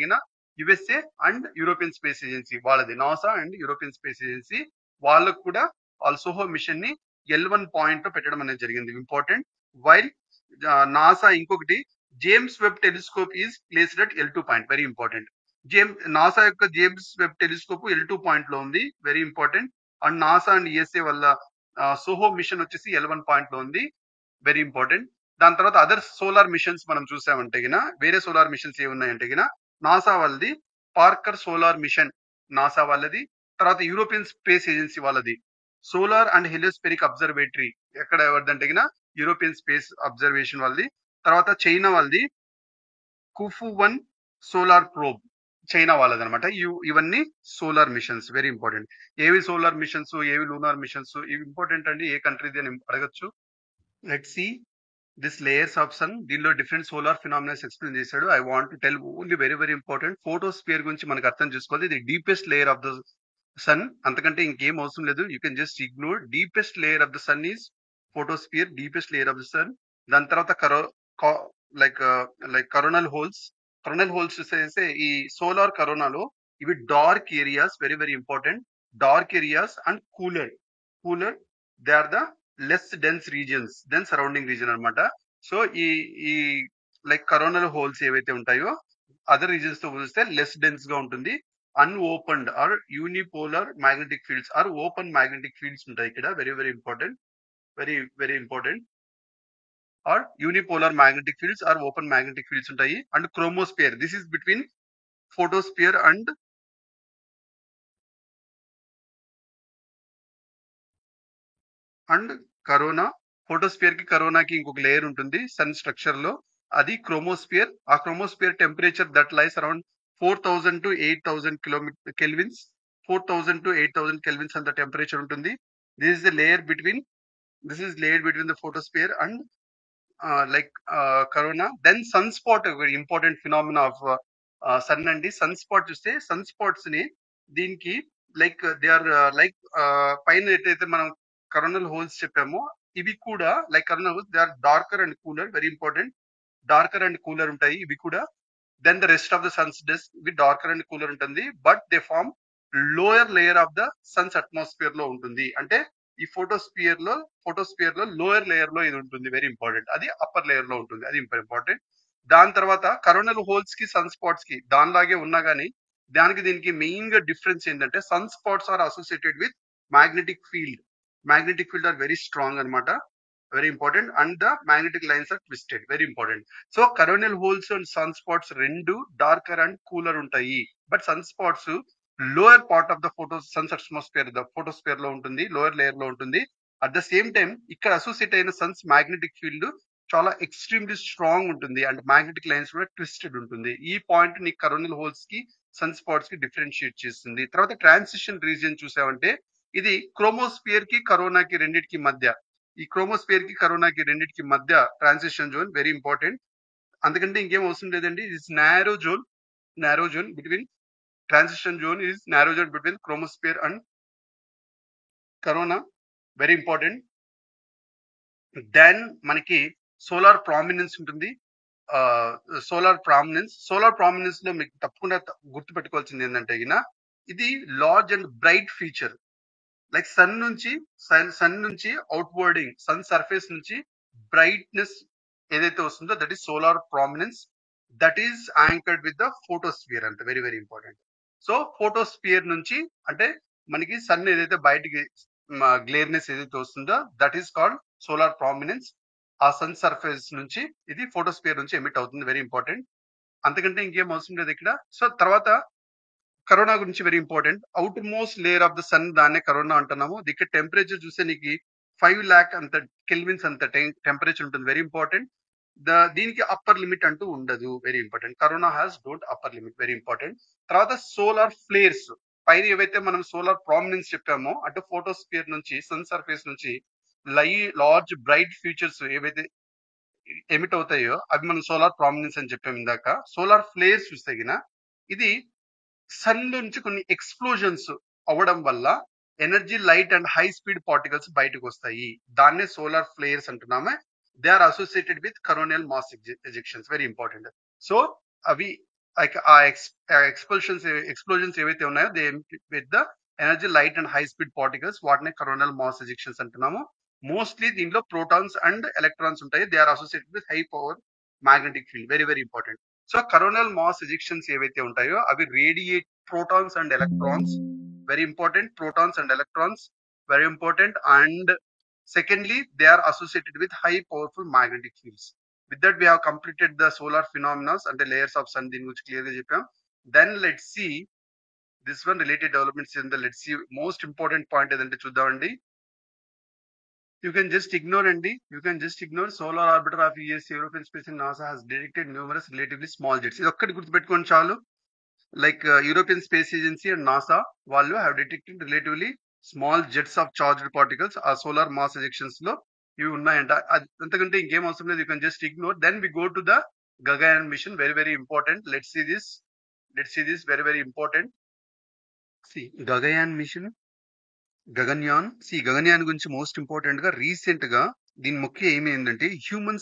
USA and European space agency వాళ్ళది. NASA and European space agency వాళ్ళకు కూడా వాళ్ళ సోహో మిషన్ ని L1 పాయింట్ లో పెట్టడం అనేది జరిగింది, ఇంపార్టెంట్. వైల్ నాసా ఇంకొకటి James Webb telescope is placed at L2 point, very important. NASA యొక్క James Webb telescope L2 point లో ఉంది, very important. And NASA and ESA వల్ల సోహో మిషన్ వచ్చేసి L1 పాయింట్ లో ఉంది, వెరీ ఇంపార్టెంట్. దాని తర్వాత అదర్ సోలార్ మిషన్స్ మనం చూసామంటే గిన వేరే సోలార్ మిషన్స్ ఏమున్నాయంటే గిన నాసా వాళ్ళది పార్కర్ సోలార్ మిషన్, నాసా వాళ్ళది. తర్వాత యూరోపియన్ స్పేస్ ఏజెన్సీ వాళ్ళది సోలార్ అండ్ హెలియోస్పెరిక్ అబ్జర్వేటరీ, ఎక్కడ ఎవరిదంటే గిన యూరోపియన్ స్పేస్ అబ్జర్వేషన్ వాళ్ళది. తర్వాత చైనా వాళ్ళది కుఫు 1 సోలార్ ప్రోబ్, చైనా వాళ్ళది అనమాట. ఇవన్నీ సోలార్ మిషన్స్, వెరీ ఇంపార్టెంట్. ఏవి సోలార్ మిషన్స్, ఏవి లూనార్ మిషన్స్, ఇవి ఇంపార్టెంట్ అండి, ఏ కంట్రీది అని అడగచ్చు. Let's see this layers of sun, దీనిలో డిఫరెంట్ సోలార్ ఫినామినాస్ ఎక్స్ప్లెయిన్ చేశాడు. I want to tell only very very important photosphere గురించి మనకు అర్థం చేసుకోవాలి. ఇది deepest layer of the sun, అంతకంటే ఇంకేం అవసరం లేదు. You can just ignore. Deepest layer of the sun is photosphere, deepest layer of the sun. దాని తర్వాత like coronal holes. Coronal holes చూసేస్తే ఈ సోలార్ కరోనాలో ఇవి dark areas, very very important. Dark areas and cooler they are the less dense regions then surrounding region అనమాట. So ఈ like coronal holes ఏవైతే ఉంటాయో అదర్ రీజియన్స్ తో పోలిస్తే లెస్ డెన్స్ గా ఉంటుంది. Unopened or unipolar magnetic fields or open magnetic fields ఉంటాయి ఇక్కడ, very very important, very very important. Or unipolar magnetic fields or open magnetic fields ఉంటాయి. And chromosphere, this is between photosphere and corona. Photosphere కి కరోనాకి ఇంకొక layer ఉంటుంది sun structure లో, అది chromosphere. ఆ chromosphere temperature that lies around 4000 to 8000 kelvins, 4000 to 8000 kelvins అంత temperature ఉంటుంది. This is the layer between, this is layer between the photosphere and corona. Then sun spot, important phenomena of sun అండి. Sun spot చూస్తే sun spots ని దీనికి like they are like పైన ఎట్టయితే మనం coronal holes చెప్పామో ఇవి కూడా like coronal holes, they are darker and cooler, very important. Darker and cooler ఉంటాయి ఇవి కూడా. Then the rest of the sun's disc, ఇవి డార్కర్ అండ్ కూలర్ ఉంటుంది. But they form lower layer of the sun's atmosphere లో ఉంటుంది. అంటే ఈ photosphere లో లోయర్ లేయర్ లో ఇది ఉంటుంది, వెరీ ఇంపార్టెంట్. అది అప్పర్ లేయర్ లో ఉంటుంది, అది ఇంపార్టెంట్. దాని తర్వాత కరోనల్ హోల్స్ కి సన్ స్పాట్స్ కి దానిలాగే ఉన్నా గానీ దానికి దీనికి మెయిన్ గా డిఫరెన్స్ ఏంటంటే sun spots are associated with magnetic field are very strong అనమాట, very important. And the magnetic lines are twisted, very important. So coronal holes and sun spots రెండు డార్కర్ అండ్ కూలర్ ఉంటాయి. But sun spots lower part of the sun's atmosphere, the photosphere లో ఉంటుంది, lower layer లో ఉంటుంది. At the same time ఇక్కడ associate అయిన sun's magnetic field చాలా extremely strong ఉంటుంది అండ్ మ్యాగ్నెటిక్ లైన్స్ కూడా ట్విస్టెడ్ ఉంటుంది. ఈ పాయింట్ ని కరోనల్ హోల్స్ కి సన్ స్పాట్స్ కి డిఫరెన్షియేట్ చేస్తుంది. తర్వాత ట్రాన్సిషన్ రీజియన్ చూసామంటే ఇది క్రోమోస్పియర్ కి కరోనాకి రెండింటికి మధ్య, ఈ క్రోమోస్పియర్ కి కరోనాకి రెండింటికి మధ్య ట్రాన్సిషన్ జోన్, వెరీ ఇంపార్టెంట్. అందుకంటే ఇంకేం అవసరం లేదండి. It's narrow zone between transition zone is narrow zone between chromosphere and corona, very important. Then మనకి సోలార్ ప్రామినెన్స్ ఉంటుంది. సోలార్ ప్రామినెన్స్ లో మీకు తప్పకుండా గుర్తు పెట్టుకోవాల్సింది ఏంటంటే ఇది large and bright feature. Like sun నుంచి అవుట్వర్డింగ్, సన్ సర్ఫేస్ నుంచి బ్రైట్నెస్ ఏదైతే వస్తుందో that is solar prominence, that is anchored with the photosphere అంటే, very very important. So photosphere నుంచి అంటే మనకి సన్ ఏదైతే బయటికి గ్లేర్నెస్ ఏదైతే వస్తుందో that is called solar prominence. ఆ సన్ సర్ఫేస్ నుంచి ఇది ఫోటోస్పియర్ నుంచి ఎమిట్ అవుతుంది, వెరీ ఇంపార్టెంట్. అంతకంటే ఇంకేం అవసరం లేదు ఇక్కడ. సో తర్వాత కరోనా గురించి very important. Outer most layer of the sun, దాన్నే కరోనా అంటున్నాము. ఇక్కడ టెంపరేచర్ చూస్తే నీకు 5 lakh అంత కెల్విన్స్ అంత టెంపరేచర్ ఉంటుంది, వెరీ ఇంపార్టెంట్. దీనికి అప్పర్ లిమిట్ అంటూ ఉండదు, very important. Corona has don't upper limit, very important. తర్వాత సోలార్ ఫ్లేర్స్, పైన ఏవైతే మనం సోలార్ ప్రామినెన్స్ చెప్పామో అటు ఫోటోస్పియర్ నుంచి సన్ సర్ఫేస్ నుంచి లార్జ్ బ్రైట్ ఫీచర్స్ ఏవైతే ఎమిట్ అవుతాయో అవి మనం సోలార్ ప్రామినెన్స్ అని చెప్పాము ఇందాక. సోలార్ ఫ్లేర్స్ చూస్తే ఇది సన్ నుంచి కొన్ని ఎక్స్ప్లోజన్స్ అవ్వడం వల్ల energy, light and high speed particles బయటకు వస్తాయి, దాన్నే సోలార్ ఫ్లేర్స్ అంటున్నామే. They are associated with coronal mass ejections, very important. So అవి ఆ ఎక్స్ప్లోజన్స్ ఏవైతే ఉన్నాయో they with the energy, light and high speed particles, వాటిని కరోనల్ మాస్ ఎజెక్షన్స్ అంటున్నాము. మోస్ట్లీ దీనిలో ప్రోటాన్స్ అండ్ ఎలక్ట్రాన్స్ ఉంటాయి. They are associated with high power magnetic field, very very important. So coronal mass ejections ఏవైతే ఉంటాయో అవి radiate protons and electrons, very important. Protons and electrons, very important. And Secondly, they are associated with high powerful magnetic fields. With that, we have completed the solar phenomena and the layers of sun. దీని గురించి clear గా చెప్పాం. Then let's see this one related developments in the, let's see most important point ఏదంటే చూద్దామండి. You can just ignore అండి. You can just ignore solar orbiter of US, European Space and NASA has detected numerous relatively small jets. ఇది ఒక్కటి గుర్తుపెట్టుకోండి చాలు. Like European Space Agency and NASA వాళ్ళు have detected relatively small jets of charged particles ఆ solar mass ejections లో ఇవి ఉన్నాయంట. అంతకంటే ఇంకేం అవసరం లేదు. You can just ignore. Then we go to the Gaganyaan mission. Very very important. Let's see this very very important. See Gaganyaan mission, Gaganyaan గురించి most important గా రీసెంట్ గా దీని ముఖ్య ఏమి ఏంటంటే హ్యూమన్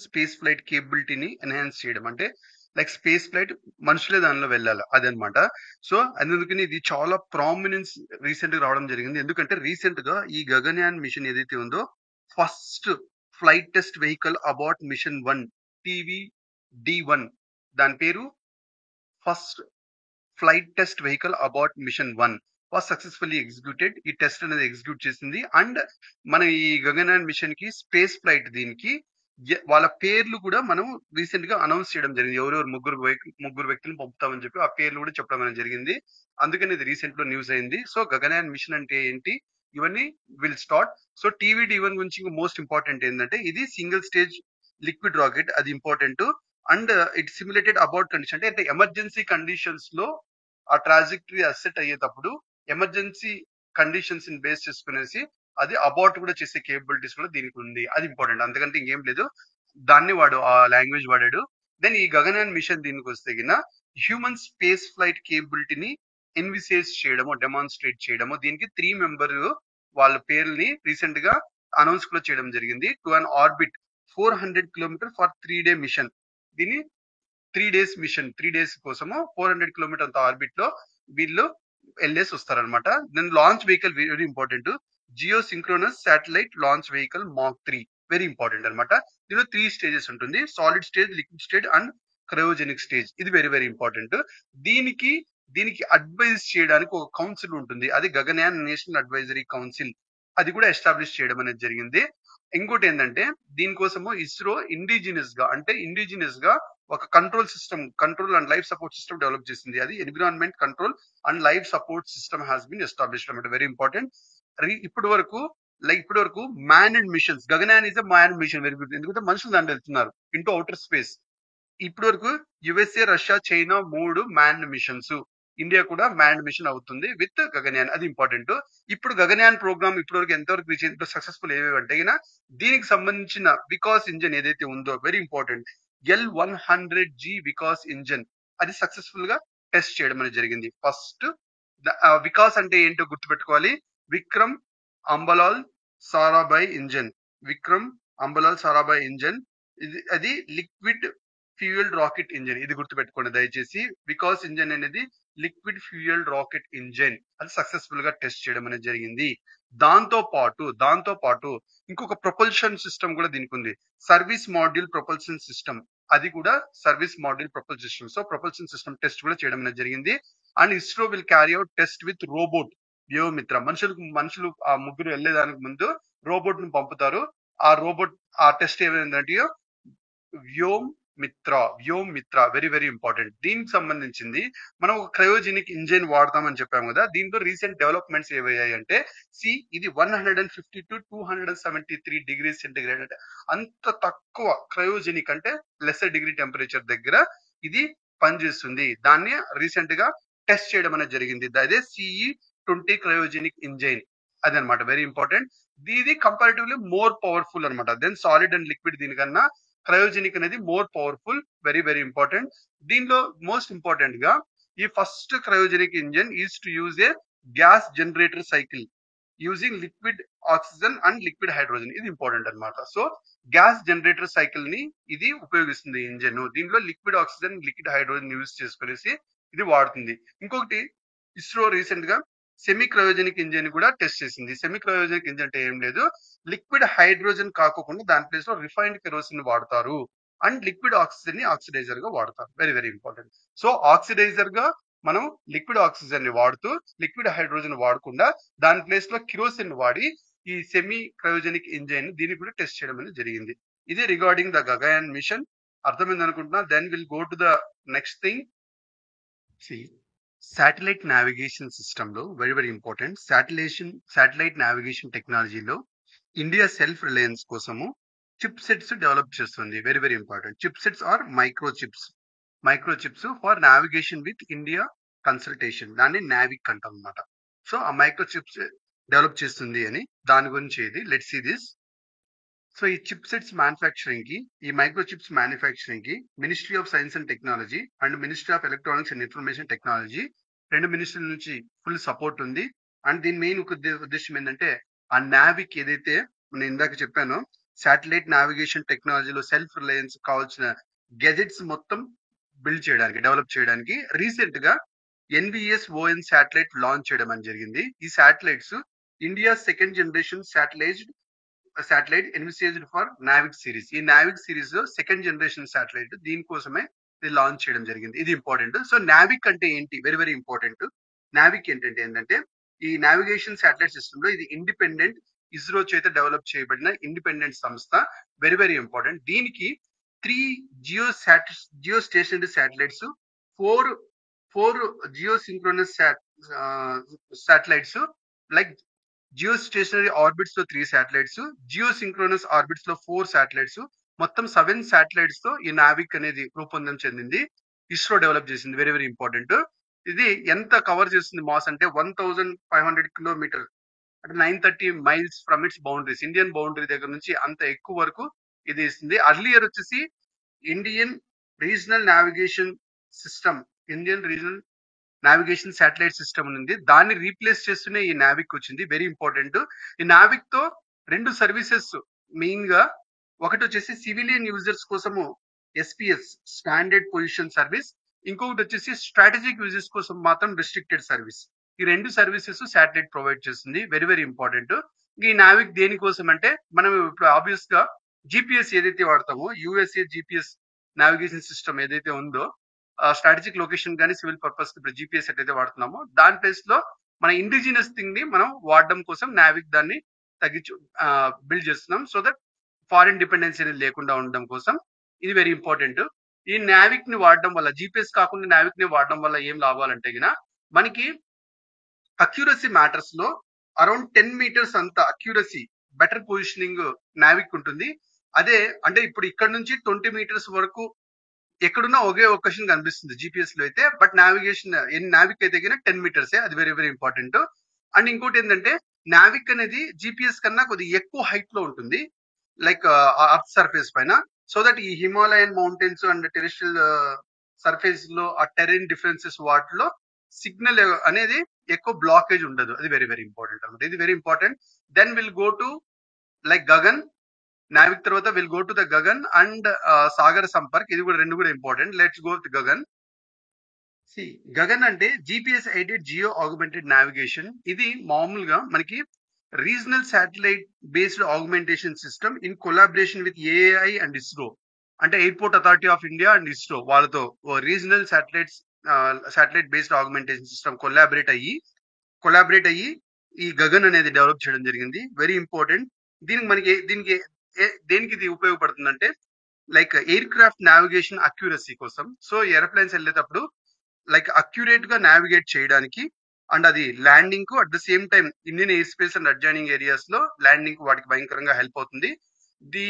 స్పేస్ ఫ్లైట్ కేపబిలిటీని ఎన్హాన్స్ చేయడం. అంటే లైక్ స్పేస్ ఫ్లైట్ మనుషులే దానిలో వెళ్ళాలి అదనమాట. సో అందుకని ఇది చాలా ప్రామినెన్స్ రీసెంట్ గా రావడం జరిగింది. ఎందుకంటే రీసెంట్ గా ఈ గగన్యాన్ మిషన్ ఏదైతే ఉందో first flight test vehicle about mission 1 TVD1 దాని పేరు first flight test vehicle about mission 1 was successfully executed. ఈ టెస్ట్ అనేది ఎగ్జిక్యూట్ చేసింది. అండ్ మన ఈ గగన్యాన్ మిషన్ కి స్పేస్ ఫ్లైట్ దీనికి వాళ్ళ పేర్లు కూడా మనం రీసెంట్ గా అనౌన్స్ చేయడం జరిగింది. ఎవరెవరు ముగ్గురు వ్యక్తులను పంపుతామని చెప్పి ఆ పేర్లు కూడా చెప్పడం అనేది జరిగింది. అందుకని ఇది రీసెంట్ లో న్యూస్ అయింది. సో గగన్యాన్ మిషన్ అంటే ఏంటి, ఇవన్నీ విల్ స్టార్ట్. సో TVD1 గురించి మోస్ట్ ఇంపార్టెంట్ ఏంటంటే ఇది సింగిల్ స్టేజ్ లిక్విడ్ రాకెట్, అది important. And it simulated about condition అంటే ఎమర్జెన్సీ కండిషన్స్ లో ఆ ట్రాజెక్టరీ అసెట్ అయ్యేటప్పుడు ఎమర్జెన్సీ కండిషన్స్ ని బేస్ చేసుకునేసి అది అబార్ట్ కూడా చేసే కేపబిలిటీస్ కూడా దీనికి ఉంది. అది ఇంపార్టెంట్. అంతకంటే ఇంకేం లేదు. దాన్ని వాడు ఆ లాంగ్వేజ్ వాడాడు. దెన్ ఈ గగన్యాన్ మిషన్ దీనికి వస్తే గిన హ్యూమన్ స్పేస్ ఫ్లైట్ కేపబిలిటీని ఎన్విసేజ్ చేయడము, డెమాన్స్ట్రేట్ చేయడము. దీనికి 3 మెంబర్ వాళ్ళ పేర్లని రీసెంట్ గా అనౌన్స్ కూడా చేయడం జరిగింది. To an orbit 400 kilometer for 3 day mission. దీని 3 డేస్ మిషన్, 3 డేస్ కోసము 400 కిలోమీటర్ అంత ఆర్బిట్ లో వీళ్ళు వెళ్ళేసి వస్తారనమాట. Then launch vehicle very important. Jio synchronous satellite launch vehicle Mach 3 very important అనమాట. దీనిలో 3 స్టేజెస్ ఉంటుంది. Solid stage, liquid stage and cryogenic stage. ఇది వెరీ వెరీ ఇంపార్టెంట్. దీనికి అడ్వైజ్ చేయడానికి ఒక కౌన్సిల్ ఉంటుంది. అది గగన్యాన్ నేషనల్ అడ్వైజరీ కౌన్సిల్. అది కూడా ఎస్టాబ్లిష్ చేయడం అనేది జరిగింది. ఇంకోటి ఏంటంటే దీనికోసము ఇస్రో ఇండిజినియస్ గా ఒక control and life support system develop చేసింది. అది environment control and life support system has been established అనమాట. Very important. ఇప్పటి వరకు manned missions, Gaganyaan is manned mission very good. ఎందుకంటే మనుషులు దాంట్లో వెళ్తున్నారు ఇంటూ అవుటర్ స్పేస్. ఇప్పటి వరకు USA, Russia, China 3 manned machines. India కూడా మ్యాన్డ్ మిషన్ అవుతుంది విత్ గగన్యాన్. అది ఇంపార్టెంట్. ఇప్పుడు గగన్యాన్ ప్రోగ్రామ్ ఇప్పటివరకు ఎంతవరకు రీచ్ అయింది, సక్సెస్ఫుల్ ఏవేవంటే దీనికి సంబంధించిన వికాస్ ఇంజన్ ఏదైతే ఉందో very important L100G Vikas engine అది సక్సెస్ఫుల్ గా టెస్ట్ చేయడం అనేది జరిగింది. ఫస్ట్ వికాస్ అంటే ఏంటో గుర్తుపెట్టుకోవాలి. విక్రమ్ అంబలాల్ సారాభాయ్ ఇంజన్. అది లిక్విడ్ ఫ్యూయల్ రాకెట్ ఇంజన్. ఇది గుర్తుపెట్టుకోండి దయచేసి. వికాస్ ఇంజన్ అనేది లిక్విడ్ ఫ్యూయల్ రాకెట్ ఇంజన్. అది సక్సెస్ఫుల్ గా టెస్ట్ చేయడం అనేది జరిగింది. దాంతో పాటు ఇంకొక ప్రొపల్షన్ సిస్టమ్ కూడా దీనికి ఉంది. Service module propulsion system. అది కూడా service module propulsion system. So propulsion system test కూడా చేయడం అనేది జరిగింది. And ISRO will carry out test with robot Vyommitra. మనుషులు ఆ ముగ్గురు వెళ్లేదానికి ముందు రోబోట్ ను పంపుతారు. ఆ టెస్ట్ ఏమైందంటే వ్యోమిత్ర వెరీ వెరీ ఇంపార్టెంట్. దీనికి సంబంధించింది మనం ఒక క్రయోజెనిక్ ఇంజిన్ వాడతామని చెప్పాము కదా. దీంట్లో రీసెంట్ డెవలప్మెంట్స్ ఏవయ్యాయి అంటే ఇది 150 to 273 డిగ్రీ సెంటిగ్రేడ్. అంటే అంత తక్కువ క్రయోజెనిక్ అంటే లెసర్ డిగ్రీ టెంపరేచర్ దగ్గర ఇది పనిచేస్తుంది. దాన్ని రీసెంట్ గా టెస్ట్ చేయడం అనేది జరిగింది. అదే CE-20 క్రయోజెనిక్ ఇంజిన్. అదనమాట వెరీ ఇంపార్టెంట్. ఇది కంపారిటివ్లీ మోర్ పవర్ఫుల్ అనమాట. దెన్ సాలిడ్ అండ్ లిక్విడ్ దీనికన్నా క్రయోజెనిక్ అనేది more powerful. Very very important. దీనిలో మోస్ట్ ఇంపార్టెంట్ గా ఈ first cryogenic engine is to use a gas generator cycle using liquid oxygen and liquid hydrogen. ఇది important అనమాట. So gas generator cycle ని ఇది ఉపయోగిస్తుంది ఇంజిన్. దీనిలో liquid oxygen, liquid hydrogen use చేసుకునేసి ఇది వాడుతుంది. ఇంకొకటి ఇస్రో రీసెంట్ గా సెమీ క్రయోజెనిక్ ఇంజిన్ కూడా టెస్ట్ చేసింది. సెమీ క్రయోజెనిక్ ఇంజిన్ అంటే ఏం లేదు, లిక్విడ్ హైడ్రోజన్ కాకుండా దాని ప్లేస్ లో రిఫైన్డ్ కెరోసిన్ వాడతారు అండ్ లిక్విడ్ ఆక్సిజన్ ని ఆక్సిడైజర్ గా వాడతారు. Very very important. So oxidiser గా మనం లిక్విడ్ ఆక్సిజన్ ని వాడుతూ లిక్విడ్ హైడ్రోజన్ వాడకుండా దాని ప్లేస్ లో కిరోసిన్ వాడి ఈ సెమీ క్రయోజెనిక్ ఇంజన్ దీన్ని కూడా టెస్ట్ చేయడం అనేది జరిగింది. ఇది రిగార్డింగ్ ద గగయాన్ మిషన్. అర్థమైంది అనుకుంటున్నా. Then will go to the next thing. Satellite navigation system లో వెరీ ఇంపార్టెంట్. శాటిలైట్ నావిగేషన్ టెక్నాలజీలో ఇండియా సెల్ఫ్ రిలయన్స్ కోసము చిప్ సెట్స్ డెవలప్ చేస్తుంది. Very important. Chip sets are micro chips for navigation with India consultation, దాన్ని నావిక్ అంటాం అన్నమాట. So ఆ micro chips develop చేస్తుంది అని దాని గురించి ఇది. Let's see this. సో ఈ చిప్ సెట్స్ మ్యానుఫ్యాక్చరింగ్ కి, ఈ మైక్రో చిప్స్ మ్యానుఫ్యాక్చరింగ్ కి ministry of science and technology and ministry of electronics and information technology 2 మినిస్ట్రీల నుంచి ఫుల్ సపోర్ట్ ఉంది. అండ్ దీని మెయిన్ ఉద్దేశం ఏంటంటే ఆ నావిక్ ఏదైతే నేను ఇందాక చెప్పానో శాటిలైట్ నావిగేషన్ టెక్నాలజీలో సెల్ఫ్ రిలయన్స్ కావాల్సిన గెజెట్స్ మొత్తం బిల్డ్ చేయడానికి, డెవలప్ చేయడానికి రీసెంట్ గా NVS ON శాటిలైట్ లాంచ్ చేయడం అని జరిగింది. ఈ satellites India second generation satellite envisaged for NavIC series. ఈ నావిక్ సిరీస్ లో సెకండ్ జనరేషన్ శాటిలైట్, దీనికోసమే ఇది లాంచ్ చేయడం జరిగింది. ఇది ఇంపార్టెంట్. సో నావిక్ అంటే ఏంటి? Very important. నావిక్ ఏంటంటే ఈ నావిగేషన్ శాటిలైట్ సిస్టమ్ లో ఇది ఇండిపెండెంట్, ఇస్రో చేత డెవలప్ చేయబడిన ఇండిపెండెంట్ సంస్థ. Very important. దీనికి 3 geo stationary satellites, 4 geo synchronous satellites, like geo stationary orbits లో 3 శాటిలైట్స్, జియో సింక్రోనస్ ఆర్బిట్స్ లో 4 శాటిలైట్స్, మొత్తం 7 శాటిలైట్స్ తో ఈ నావిక్ అనేది రూపొందం చెందింది. ఇస్రో డెవలప్ చేసింది. Very important. ఇది ఎంత కవర్ చేస్తుంది మాస్ అంటే 1500 కిలోమీటర్, అంటే 930 miles from it's boundaries. Indian boundary దగ్గర నుంచి అంత ఎక్కువ వరకు ఇది ఇస్తుంది. అర్లియర్ వచ్చేసి Indian regional navigation satellite system ఉంది. దాన్ని రీప్లేస్ చేస్తూనే ఈ నావిక్ వచ్చింది. Very important. ఈ నావిక్ తో 2 సర్వీసెస్ మెయిన్ గా, ఒకటి వచ్చేసి సివిలియన్ యూజర్స్ కోసము SPS స్టాండర్డ్ పొజిషన్ సర్వీస్, ఇంకొకటి వచ్చేసి స్ట్రాటజిక్ యూజర్స్ కోసం మాత్రం రిస్ట్రిక్టెడ్ సర్వీస్. ఈ 2 సర్వీసెస్ శాటిలైట్ ప్రొవైడ్ చేస్తుంది. Very important. ఈ నావిక్ దేనికోసం అంటే మనం ఇప్పుడు ఆబ్వియస్ గా GPS ఏదైతే వాడతామో, USA GPS నావిగేషన్ సిస్టమ్ ఏదైతే ఉందో, స్ట్రాటజిక్ లొకేషన్ కానీ సివిల్ పర్పస్ ఇప్పుడు GPS ఎట్లయితే వాడుతున్నామో దాని ప్లేస్ లో మన ఇండిజినస్ థింగ్ ని మనం వాడడం కోసం నావిక్ దాన్ని తగ్గించు బిల్డ్ చేస్తున్నాం. సో దట్ ఫారిన్ డిపెండెన్సీ అనేది లేకుండా ఉండడం కోసం ఇది వెరీ ఇంపార్టెంట్. ఈ నావిక్ ని వాడడం వల్ల, GPS కాకుండా నావిక్ ని వాడడం వల్ల ఏం లాభాలంటే గిన మనకి అక్యూరసీ మ్యాటర్స్ లో అరౌండ్ 10 మీటర్స్ అంత అక్యూరసీ, బెటర్ పొజిషనింగ్ నావిక్ ఉంటుంది. అదే అంటే ఇప్పుడు ఇక్కడ నుంచి 20 మీటర్స్ వరకు ఎక్కడున్నా ఒకే లొకేషన్ కనిపిస్తుంది GPS లో అయితే. బట్ నావిక్ అయితే 10 మీటర్సే. అది వెరీ ఇంపార్టెంట్. అండ్ ఇంకోటి ఏంటంటే నావిక్ అనేది GPS కన్నా కొద్దిగా ఎక్కువ హైట్ లో ఉంటుంది, లైక్ అర్త్ సర్ఫేస్ పైన. సో దట్ ఈ Himalayan mountains and terrestrial surface లో ఆ టెరెన్ డిఫరెన్సెస్ వాటిలో సిగ్నల్ అనేది ఎక్కువ బ్లాకేజ్ ఉండదు. అది వెరీ ఇంపార్టెంట్ అనమాట. ఇది very important. Then will go to like GAGAN. NavIC తర్వాత will go to the GAGAN and Sagar Sampark. ఇది కూడా 2 కూడా important. Let's go with GAGAN. GAGAN అంటే GPS aided geo augmented navigation. ఇది మామూలుగా మనకి regional satellite based augmentation system in collaboration with AAI and ISRO. అంటే airport authority of India and ISRO వాళ్ళతో regional satellite based augmentation system collaborate అయ్యి ఈ గగన్ అనేది డెవలప్ చేయడం జరిగింది. Very important. దీనికి దేనికి ఇది ఉపయోగపడుతుందంటే like aircraft navigation accuracy కోసం. సో ఏరోప్లేన్స్ వెళ్ళేటప్పుడు లైక్ అక్యురేట్ గా నావిగేట్ చేయడానికి, అండ్ అది ల్యాండింగ్ కు at the same time Indian airspace and adjoining areas లో ల్యాండింగ్ కు వాటికి భయంకరంగా హెల్ప్ అవుతుంది. The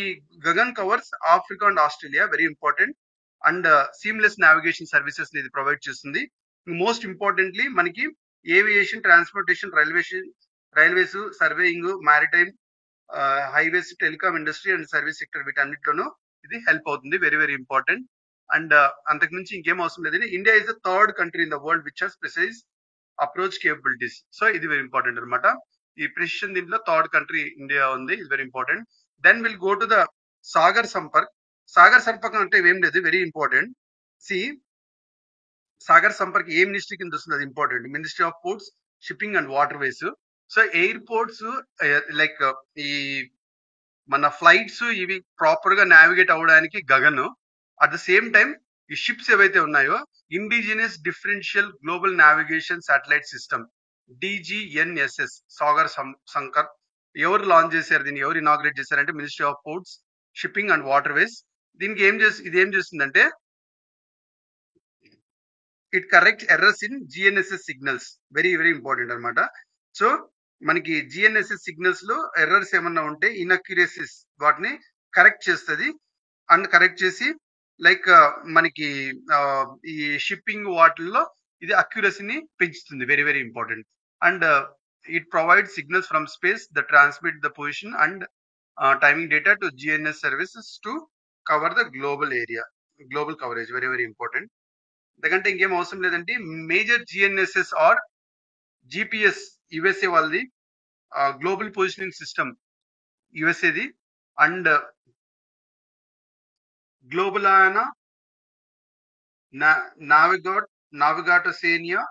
GAGAN covers Africa and Australia. Very important. And seamless navigation services ఇది ప్రొవైడ్ చేస్తుంది. మోస్ట్ ఇంపార్టెంట్లీ మనకి aviation, transportation, railways, surveying, maritime, highways, telecom industry and service sector, వీటన్నిటిలోనూ ఇది help అవుతుంది. Very important. అండ్ అంతకు మించి ఇంకేం అవసరం లేదు. India is the 3rd country in the world which has precise approach capabilities. So ఇది very important అనమాట. ఈ ప్రెసిషన్ దీంట్లో 3rd కంట్రీ ఇండియా ఉంది. ఇది very important. Then will go to the Sagar Sampark. Sagar Sampark అంటే ఏం లేదు, వెరీ ఇంపార్టెంట్. సాగర్ సంపర్క్ ఏ మినిస్ట్రీ కింద వస్తుంది? అది important. Ministry of ports, shipping and waterways. So airports like ఈ మన ఫ్లైట్స్ ఇవి ప్రాపర్ గా నావిగేట్ అవ్వడానికి Gagan, at the same time ఈ షిప్స్ ఏవైతే ఉన్నాయో indigenous differential global navigation satellite system DGNSS Sagar ఎవరు లాంచ్ చేశారు దీన్ని, ఎవరు ఇనాగ్రేట్ చేశారంటే ministry of ports, shipping and water ways. దీనికి ఇది ఏం చేస్తుందంటే it correct errors in GNSS signals. Very very important అనమాట. సో మనకి జిఎన్ఎస్ఎస్ సిగ్నల్స్ లో ఎర్రర్స్ ఏమన్నా ఉంటే ఇన్అక్యురసీస్ వాటిని కరెక్ట్ చేస్తుంది. అండ్ కరెక్ట్ చేసి లైక్ మనకి ఈ షిప్పింగ్ వాటిల్లో ఇది అక్యురసీని పెంచుతుంది. Very very important. And it provide signals from space the transmit the position and timing data to GNS services to cover the global area. Global coverage very very important. ఎందుకంటే ఇంకేం అవసరం లేదంటే major GNSS or GPS USA వాళ్ళది, global positioning system యుఎస్ఏది, and global నావిగాటోసేనియా,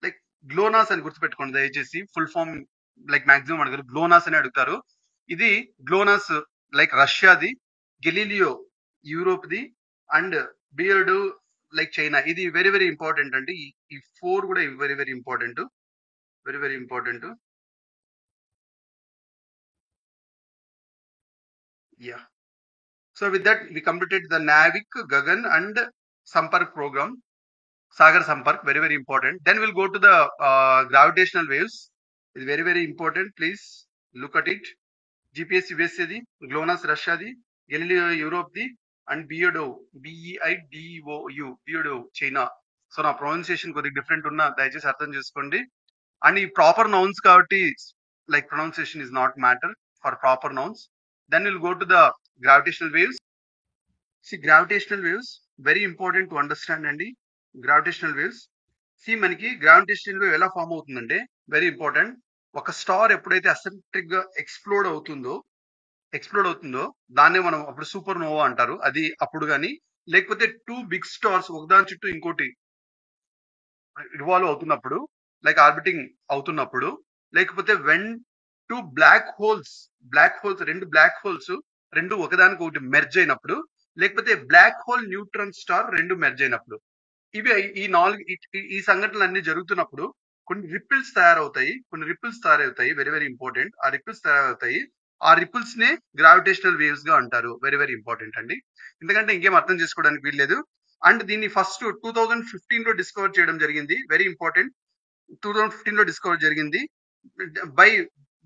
like GLONASS అని గుర్తుపెట్టుకోండి దయచేసి. ఫుల్ ఫామ్ లైక్ మాక్సిమం అడగారు, గ్లోనాస్ అని అడుగుతారు. ఇది గ్లోనాస్ లైక్ రష్యాది, గెలీలియో యూరోప్ది, అండ్ బియర్డు లైక్ చైనా. ఇది వెరీ వెరీ ఇంపార్టెంట్ అండి. ఈ 4 కూడా very very important. Very very important. Yeah. So with that, we completed the Navik, Gagan and Sampark program, Sagar Sampark, very very important. Then we'll go to the gravitational waves. It's very very important. Please look at it. GPS USA di, GLONASS Russia di, Galileo Europe di, and Beidou, BEIDOU, Beidou China. So na pronunciation కొద్దిగా different ఉన్నా దయచేసి అర్థం చేసుకోండి. And ఈ proper nouns కాబట్టి like pronunciation is not matter for proper nouns. Then we'll go to the gravitational waves. See, gravitational waves very important to understand అండి. Gravitational waves, see మనకి gravitational wave ఎలా form అవుతుందంటే very important. ఒక star ఎప్పుడైతే asymmetric గా explode అవుతుందో దాన్నే మనం అప్పుడు సూపర్ నోవా అంటారు. అది అప్పుడు కానీ, లేకపోతే 2 బిగ్ స్టార్స్ ఒకదాని చుట్టూ ఇంకోటి రివాల్వ్ అవుతున్నప్పుడు, లైక్ ఆర్బిటింగ్ అవుతున్నప్పుడు, లేకపోతే when 2 black holes 2 black holes రెండు ఒకదానికి ఒకటి మెర్జ్ అయినప్పుడు, లేకపోతే బ్లాక్ హోల్ న్యూట్రాన్ స్టార్ రెండు మెర్జ్ అయినప్పుడు, ఇవి ఈ సంఘటనలు అన్ని జరుగుతున్నప్పుడు కొన్ని రిపిల్స్ తయారవుతాయి. Very very important. ఆ రిపిల్స్ తయారవుతాయి. ఆ రిపిల్స్ నే గ్రావిటేషనల్ వేవ్స్ గా అంటారు. వెరీ వెరీ ఇంపార్టెంట్ అండి. ఎందుకంటే ఇంకేం అర్థం చేసుకోవడానికి వీల్లేదు. అండ్ దీన్ని ఫస్ట్ 2015 లో డిస్కవర్ చేయడం జరిగింది. Very important. 2015 లో డిస్కవర్ జరిగింది.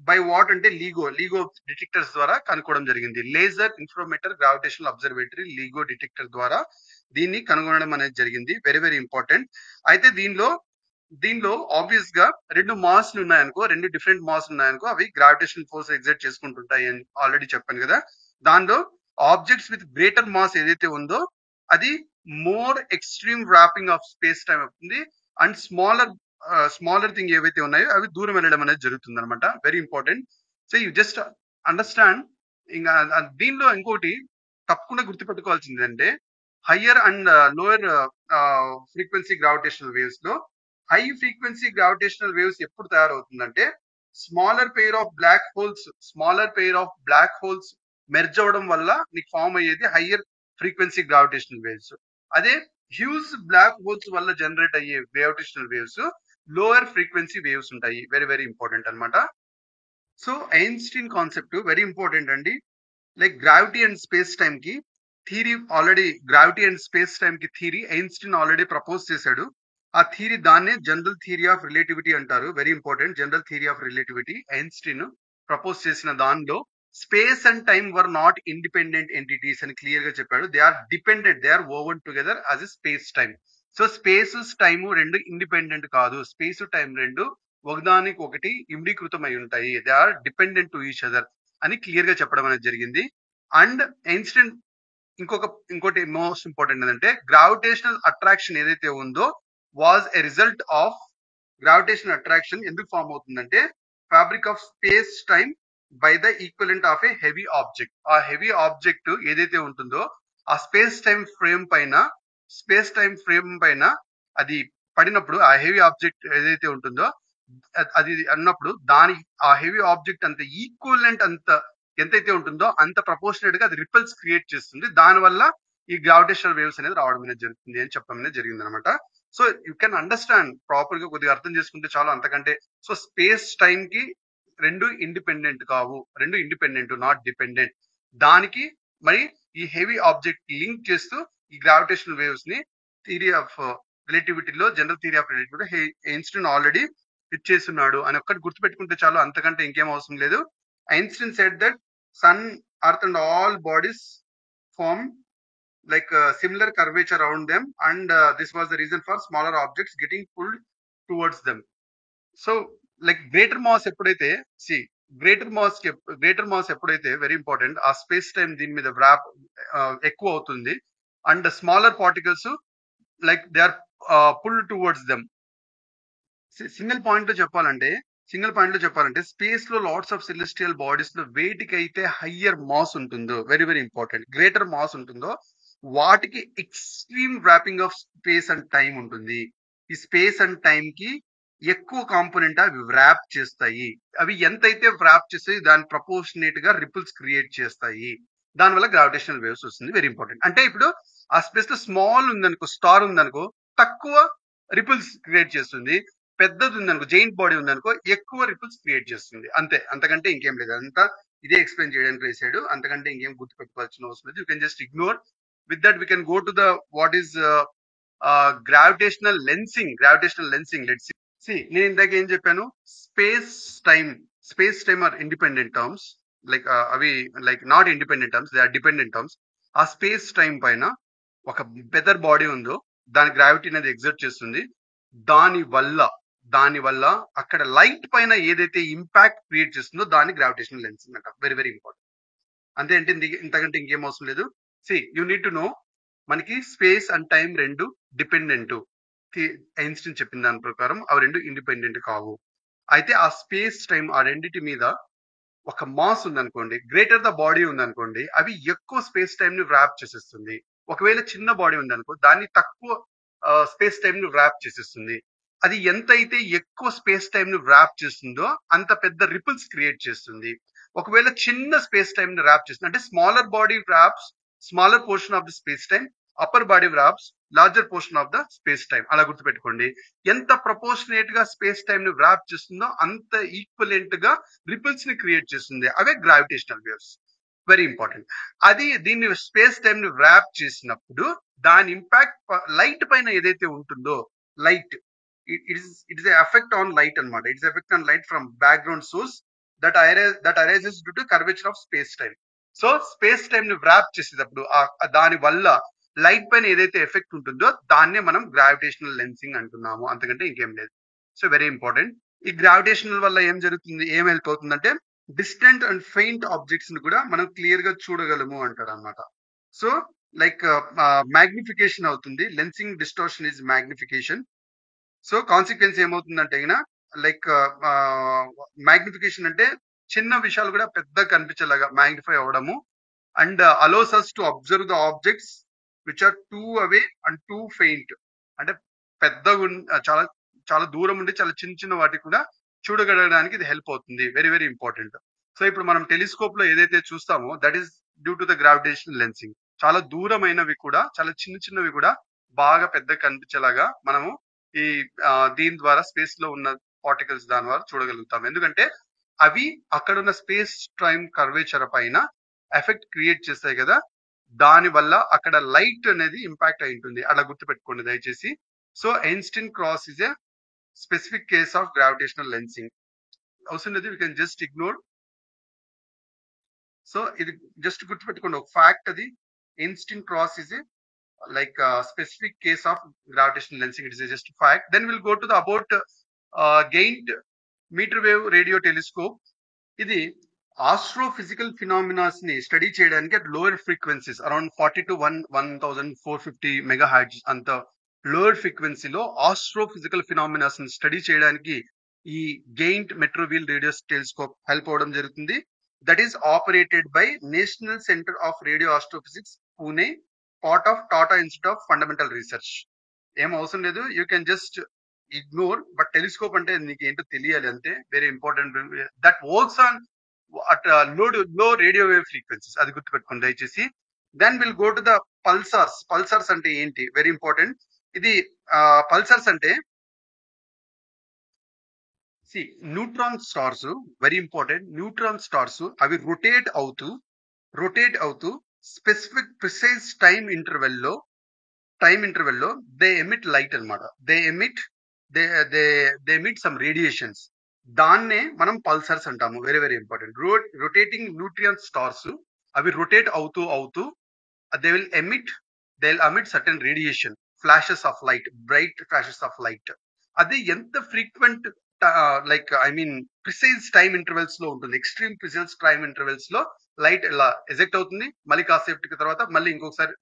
బై వాట్ అంటే లీగో డిటెక్టర్స్ ద్వారా కనుక్కోవడం జరిగింది. Laser interferometer gravitational observatory LIGO detector ద్వారా దీన్ని కనుగొనడం అనేది జరిగింది. Very very important. అయితే దీనిలో ఆబ్వియస్ గా 2 మాస్లు ఉన్నాయనుకో, 2 డిఫరెంట్ మాస్ ఉన్నాయనుకో, అవి గ్రావిటేషనల్ ఫోర్స్ ఎగ్జర్ట్ చేసుకుంటుంటాయి అని ఆల్రెడీ చెప్పాను కదా. దానిలో ఆబ్జెక్ట్స్ విత్ గ్రేటర్ మాస్ ఏదైతే ఉందో అది more extreme wrapping of space time అవుతుంది. అండ్ స్మాలర్ థింగ్ ఏవైతే ఉన్నాయో అవి దూరం వెళ్ళడం అనేది జరుగుతుంది అనమాట. Very important. So you just understand. ఇంకా దీనిలో ఇంకోటి తప్పకుండా గుర్తుపెట్టుకోవాల్సింది అంటే higher and lower frequency gravitational waves లో హై ఫ్రీక్వెన్సీ గ్రావిటేషనల్ వేవ్స్ ఎప్పుడు తయారవుతుందంటే smaller pair of black holes merge అవ్వడం వల్ల నీకు ఫామ్ అయ్యేది హయ్యర్ ఫ్రీక్వెన్సీ గ్రావిటేషనల్ వేవ్స్. అదే హ్యూజ్ బ్లాక్ హోల్స్ వల్ల జనరేట్ అయ్యే gravitational waves lower frequency waves ఉంటాయి. వెరీ వెరీ ఇంపార్టెంట్ అనమాట. So Einstein concept very important అండి. Like gravity and space time కి థియరీ ఐన్స్టీన్ ఆల్రెడీ ప్రపోజ్ చేశాడు. ఆ థియరీ దాన్నే జనరల్ థియరీ ఆఫ్ రిలేటివిటీ అంటారు. Very important. General theory of relativity Einstein propose చేసిన దానిలో space and time were not independent entities అని clear గా చెప్పాడు. They are dependent, they are woven together as a space time. So space time రెండు independent కాదు. Space time రెండు ఒకదానికి ఒకటి ఇమిడీకృతం అయి ఉంటాయి. They are dependent to each other అని క్లియర్ గా చెప్పడం అనేది జరిగింది. అండ్ ఐన్స్టీన్ ఇంకోటి మోస్ట్ ఇంపార్టెంట్ ఏంటంటే గ్రావిటేషనల్ అట్రాక్షన్ ఏదైతే ఉందో was a result of gravitational attraction ఎందుకు ఫామ్ అవుతుందంటే fabric of space time by the equivalent of a heavy object. ఆ హెవీ ఆబ్జెక్ట్ ఏదైతే ఉంటుందో ఆ స్పేస్ టైం ఫ్రేమ్ పైన అది పడినప్పుడు, ఆ హెవీ ఆబ్జెక్ట్ ఏదైతే ఉంటుందో అది అన్నప్పుడు ఆ హెవీ ఆబ్జెక్ట్ అంత ఈక్వలెంట్ అంత ఎంతైతే ఉంటుందో అంత ప్రపోర్షనేట్ గా అది రిపల్స్ క్రియేట్ చేస్తుంది. దానివల్ల ఈ గ్రావిటేషనల్ వేవ్స్ అనేది రావడం అనేది జరుగుతుంది అని చెప్పడం అనేది జరిగింది అనమాట. So you can understand proper గా కొద్దిగా అర్థం చేసుకుంటే చాలా అంతకంటే. సో స్పేస్ టైం కి రెండు ఇండిపెండెంట్ కావు, రెండు ఇండిపెండెంట్ నాట్ డిపెండెంట్. దానికి మరి ఈ హెవీ ఆబ్జెక్ట్ లింక్ చేస్తూ ఈ గ్రావిటేషనల్ వేవ్స్ ని థియరీ ఆఫ్ రిలేటివిటీలో, general theory of relativity Einstein already ఇచ్చేస్తున్నాడు అని ఒక్కటి గుర్తుపెట్టుకుంటే చాలు, అంతకంటే ఇంకేం అవసరం లేదు. Einstein said that sun, earth and all bodies form like similar curvature around them, and this was the reason for smaller objects getting pulled towards them. So like greater mass ఎప్పుడైతే greater mass ఎప్పుడైతే very important, ఆ space time దీని మీద warp ఎక్కువ అవుతుంది, and smaller particles like they are pulled towards them. Single point లో చెప్పాలంటే space లో లాట్స్ ఆఫ్ సెలెస్టియల్ బాడీస్ లో వేటికైతే హయ్యర్ మాస్ ఉంటుందో, very very important, greater mass ఉంటుందో వాటికి extreme warping of space and time ఉంటుంది. ఈ స్పేస్ అండ్ టైం కి ఎక్కువ కాంపోనెంట్ అవి వ్రాప్ చేస్తాయి. అవి ఎంతైతే వ్రాప్ చేస్తాయి దాని ప్రపోర్షనేట్ గా రిపుల్స్ క్రియేట్ చేస్తాయి. దానివల్ల గ్రావిటేషనల్ వేవ్స్ వస్తుంది. Very important. అంటే ఇప్పుడు ఆ స్పేస్ లో స్మాల్ ఉందనుకో, స్టార్ ఉందనుకో, తక్కువ రిపుల్స్ క్రియేట్ చేస్తుంది. పెద్దది ఉందనుకో, జైంట్ బాడీ ఉందనుకో, ఎక్కువ రిపుల్స్ క్రియేట్ చేస్తుంది. అంతే, అంతకంటే ఇంకేం లేదు. అంతా ఇదే ఎక్స్ప్లెయిన్ చేయడానికి వేసాడు, అంతకంటే ఇంకేం గుర్తుపెట్టుకోవాల్సిన అవసరం లేదు. You can just ignore. With that we can go to the what is gravitational lensing. Let's see నేను ఇందాక ఏం చెప్పాను, space time are independent terms, like అవి like not independent terms, they are dependent terms. ఆ space time పైన ఒక పెద్దర్ body ఉందో దాని గ్రావిటీ అనేది ఎగ్జర్ట్ చేస్తుంది. దాని వల్ల అక్కడ లైట్ పైన ఏదైతే ఇంపాక్ట్ క్రియేట్ చేస్తుందో దాన్ని గ్రావిటేషనల్ లెన్సింగ్ అంట. Very very important. అంతే, అంటే ఇంతకంటే ఇంకేం అవసరం లేదు. యూ నీడ్ టు నో, మనకి స్పేస్ అండ్ టైం రెండు డిపెండెంట్. ఐన్స్టీన్ చెప్పిన దాని ప్రకారం అవి రెండు ఇండిపెండెంట్ కావు. అయితే ఆ స్పేస్ టైం ఆ రెండింటి మీద ఒక మాస్ ఉందనుకోండి, గ్రేటర్ ద బాడీ ఉందనుకోండి, అవి ఎక్కువ స్పేస్ టైం ని వ్రాప్ చేసేస్తుంది. ఒకవేళ చిన్న బాడీ ఉందనుకో, దాన్ని తక్కువ స్పేస్ టైం ని వ్రాప్ చేసేస్తుంది. అది ఎంతైతే ఎక్కువ స్పేస్ టైం ని వ్రాప్ చేస్తుందో అంత పెద్ద రిపుల్స్ క్రియేట్ చేస్తుంది. ఒకవేళ చిన్న స్పేస్ టైం ని వ్రాప్ చేస్తుంది, అంటే smaller body wraps smaller portion of the space time, upper body wraps larger portion of the space time. అలా గుర్తుపెట్టుకోండి. ఎంత ప్రపోర్షనేట్ గా స్పేస్ టైం ని వ్రాప్ చేస్తుందో అంత ఈక్వలెంట్ గా రిపుల్స్ ని క్రియేట్ చేస్తుంది. అవే గ్రావిటేషనల్ వేవ్స్. Very important. అది దీన్ని స్పేస్ టైం ని వ్రాప్ చేసినప్పుడు దాని ఇంపాక్ట్ లైట్ పైన ఏదైతే ఉంటుందో, light it is effect on light అనమాట. It's effect on light from background source that arises due to curvature of space time. So space time ని వ్రాప్ చేసేటప్పుడు దాని వల్ల లైట్ పైన ఏదైతే ఎఫెక్ట్ ఉంటుందో దాన్నే మనం గ్రావిటేషనల్ లెన్సింగ్ అంటున్నాము, అంతకంటే ఇంకేం లేదు. So very important. ఈ గ్రావిటేషనల్ వల్ల ఏం జరుగుతుంది, ఏం హెల్ప్ అవుతుందంటే డిస్టెంట్ అండ్ ఫెయింట్ ఆబ్జెక్ట్స్ ని కూడా మనం క్లియర్ గా చూడగలము అంటారు అనమాట. సో లైక్ మ్యాగ్నిఫికేషన్ అవుతుంది. Lensing distortion is magnification. So consequence ఏమవుతుందంటే లైక్ మ్యాగ్నిఫికేషన్ అంటే చిన్న విషయాలు కూడా పెద్ద కనిపించేలాగా మ్యాగ్నిఫై అవ్వడము, and allows us to observe the objects which are too away and too faint. అంటే పెద్దగా చాలా చాలా దూరం ఉండి చాలా చిన్న చిన్న వాటికి కూడా చూడగలగడానికి ఇది హెల్ప్ అవుతుంది. Very very important. సో ఇప్పుడు మనం టెలిస్కోప్ లో ఏదైతే చూస్తామో that is due to the gravitational lensing. చాలా దూరమైనవి కూడా, చాలా చిన్న చిన్నవి కూడా బాగా పెద్ద కనిపించేలాగా మనము ఈ దీని ద్వారా స్పేస్ లో ఉన్న పార్టికల్స్ దాని ద్వారా చూడగలుగుతాం. ఎందుకంటే అవి అక్కడ ఉన్న స్పేస్ టైం కర్వేచర్ పైన ఎఫెక్ట్ క్రియేట్ చేస్తాయి కదా, దాని వల్ల అక్కడ లైట్ అనేది ఇంపాక్ట్ అయి ఉంటుంది. అలా గుర్తుపెట్టుకోండి దయచేసి. So Einstein cross is a specific case of gravitational lensing. అవసరం లేదు, you can just ignore. So ఇది జస్ట్ గుర్తుపెట్టుకోండి ఒక ఫ్యాక్ట్. అది Einstein cross is a like a specific case of gravitational lensing. It is just a fact. Then we'll go to the about gained meter wave radio telescope. ఇది astrophysical phenomenas ని study చేయడానికి at lower frequencies around 40 to 1450 megahertz అంత lower ఫ్రీక్వెన్సీలో astrophysical phenomenas ని study చేయడానికి ఈ giant మెట్రోవేవ్ radio telescope help అవడం జరుగుతుంది. That is operated by national centre of radio astrophysics, Pune, part of Tata institute of fundamental research. ఏం అవసరం లేదు, you can just ignore. But telescope అంటే నీకు ఏంటో తెలియాలి అంతే. Very important. That works on at లో రేడియో వేవ్ ఫ్రీక్వెన్సీస్, అది గుర్తుపెట్టుకోండి దయచేసి. Then will go to the pulsars. Pulsars అంటే ఏంటి, వెరీ ఇంపార్టెంట్. ఇది పల్సార్స్ అంటే see neutron stars very important. Neutron stars అవి రొటేట్ అవుతూ స్పెసిఫిక్ ప్రిసైజ్ టైం ఇంటర్వెల్ లో దే ఎమిట్ లైట్ అన్నమాట. They they they emit some radiations. దాన్నే మనం పల్సర్స్ అంటాము. Very very important. Rotating neutron stars అవి రొటేట్ అవుతూ they will emit certain radiation, flashes of light, bright flashes of light. అది ఎంత frequent, like I mean precise time intervals లో ఉంటుంది. Extreme precise time intervals లో light ఇలా eject అవుతుంది, మళ్ళీ కాసేపటికి తర్వాత మళ్ళీ ఇంకొకసారి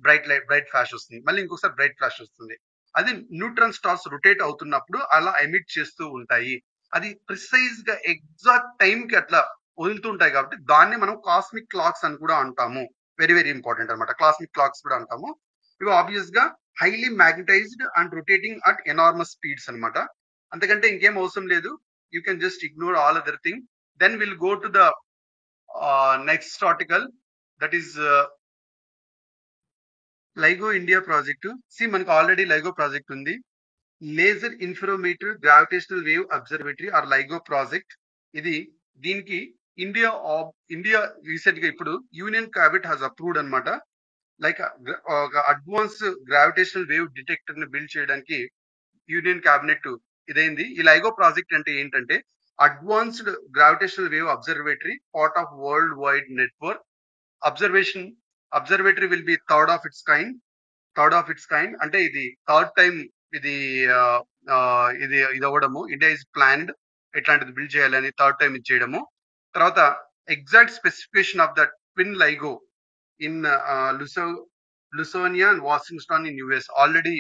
బ్రైట్ ఫ్లాష్ వస్తుంది, మళ్ళీ ఇంకొకసారి బ్రైట్ ఫ్లాష్ వస్తుంది. అది న్యూట్రాన్ స్టార్స్ రొటేట్ అవుతున్నప్పుడు అలా ఎమిట్ చేస్తూ ఉంటాయి. అది ప్రిసైజ్ గా ఎగ్జాక్ట్ టైం కి అట్లా వదులుతూ ఉంటాయి కాబట్టి దాన్ని మనం కాస్మిక్ క్లాక్స్ అని కూడా అంటాము. వెరీ వెరీ ఇంపార్టెంట్ అనమాట. కాస్మిక్ క్లాక్స్ కూడా అంటాము. ఇవి ఆబ్వియస్ గా highly magnetized and rotating at enormous speeds అనమాట. అంతకంటే ఇంకేం అవసరం లేదు. You can just ignore all other thing. Then will go to the next article, that is LIGO India project. మనకు ఆల్రెడీ లైగో ప్రాజెక్ట్ ఉంది. Laser interferometer gravitational wave observatory or LIGO project. దీనికి India recent గా ఇప్పుడు union cabinet has approved అనమాట. Like ఒక advance gravitational wave detector ని build చేయడానికి union cabinet ఇదైంది. ఈ లైగో ప్రాజెక్ట్ అంటే ఏంటంటే advanced gravitational wave observatory, part of worldwide network. Observatory will be third of its kind. అంటే ఇది థర్డ్ టైం ఇది ఇది అవ్వడము. ఇండియా ఇస్ ప్లాన్డ్ ఇట్లాంటిది బిల్డ్ చేయాలని థర్డ్ టైం ఇది చేయడము. తర్వాత exact specification of the twin LIGO in Louisiana and Washington in US. Already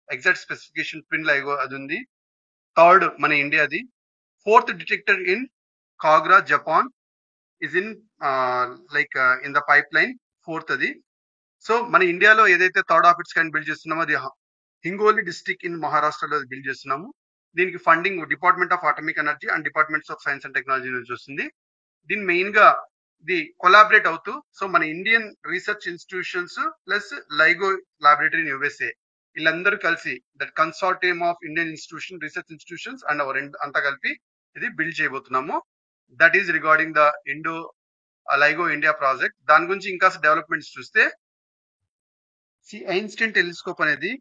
exact specification twin LIGO అది ఉంది. థర్డ్ మన ఇండియాది. Fourth detector in KAGRA Japan is in in the pipeline. Fourth అది. So మన ఇండియాలో ఏదైతే third of its kind build చేస్తున్నామో అది హింగోలి డిస్ట్రిక్ట్ ఇన్ మహారాష్ట్రలో బిల్డ్ చేస్తున్నాము. దీనికి funding department of atomic energy and departments of science and technology నుంచి వస్తుంది. దీని మెయిన్ గా ఇది కొలాబరేట్ అవుతూ, సో మన Indian research institutions plus LIGO laboratory in USA వీళ్ళందరూ కలిసి that consortium of Indian research institutions and our అంతా కలిపి ఇది బిల్డ్ చేయబోతున్నాము. That is regarding the LIGO India project. దాని గురించి ఇంకా డెవలప్మెంట్స్ చూస్తే ఐన్స్టీన్ టెలిస్కోప్ అనేది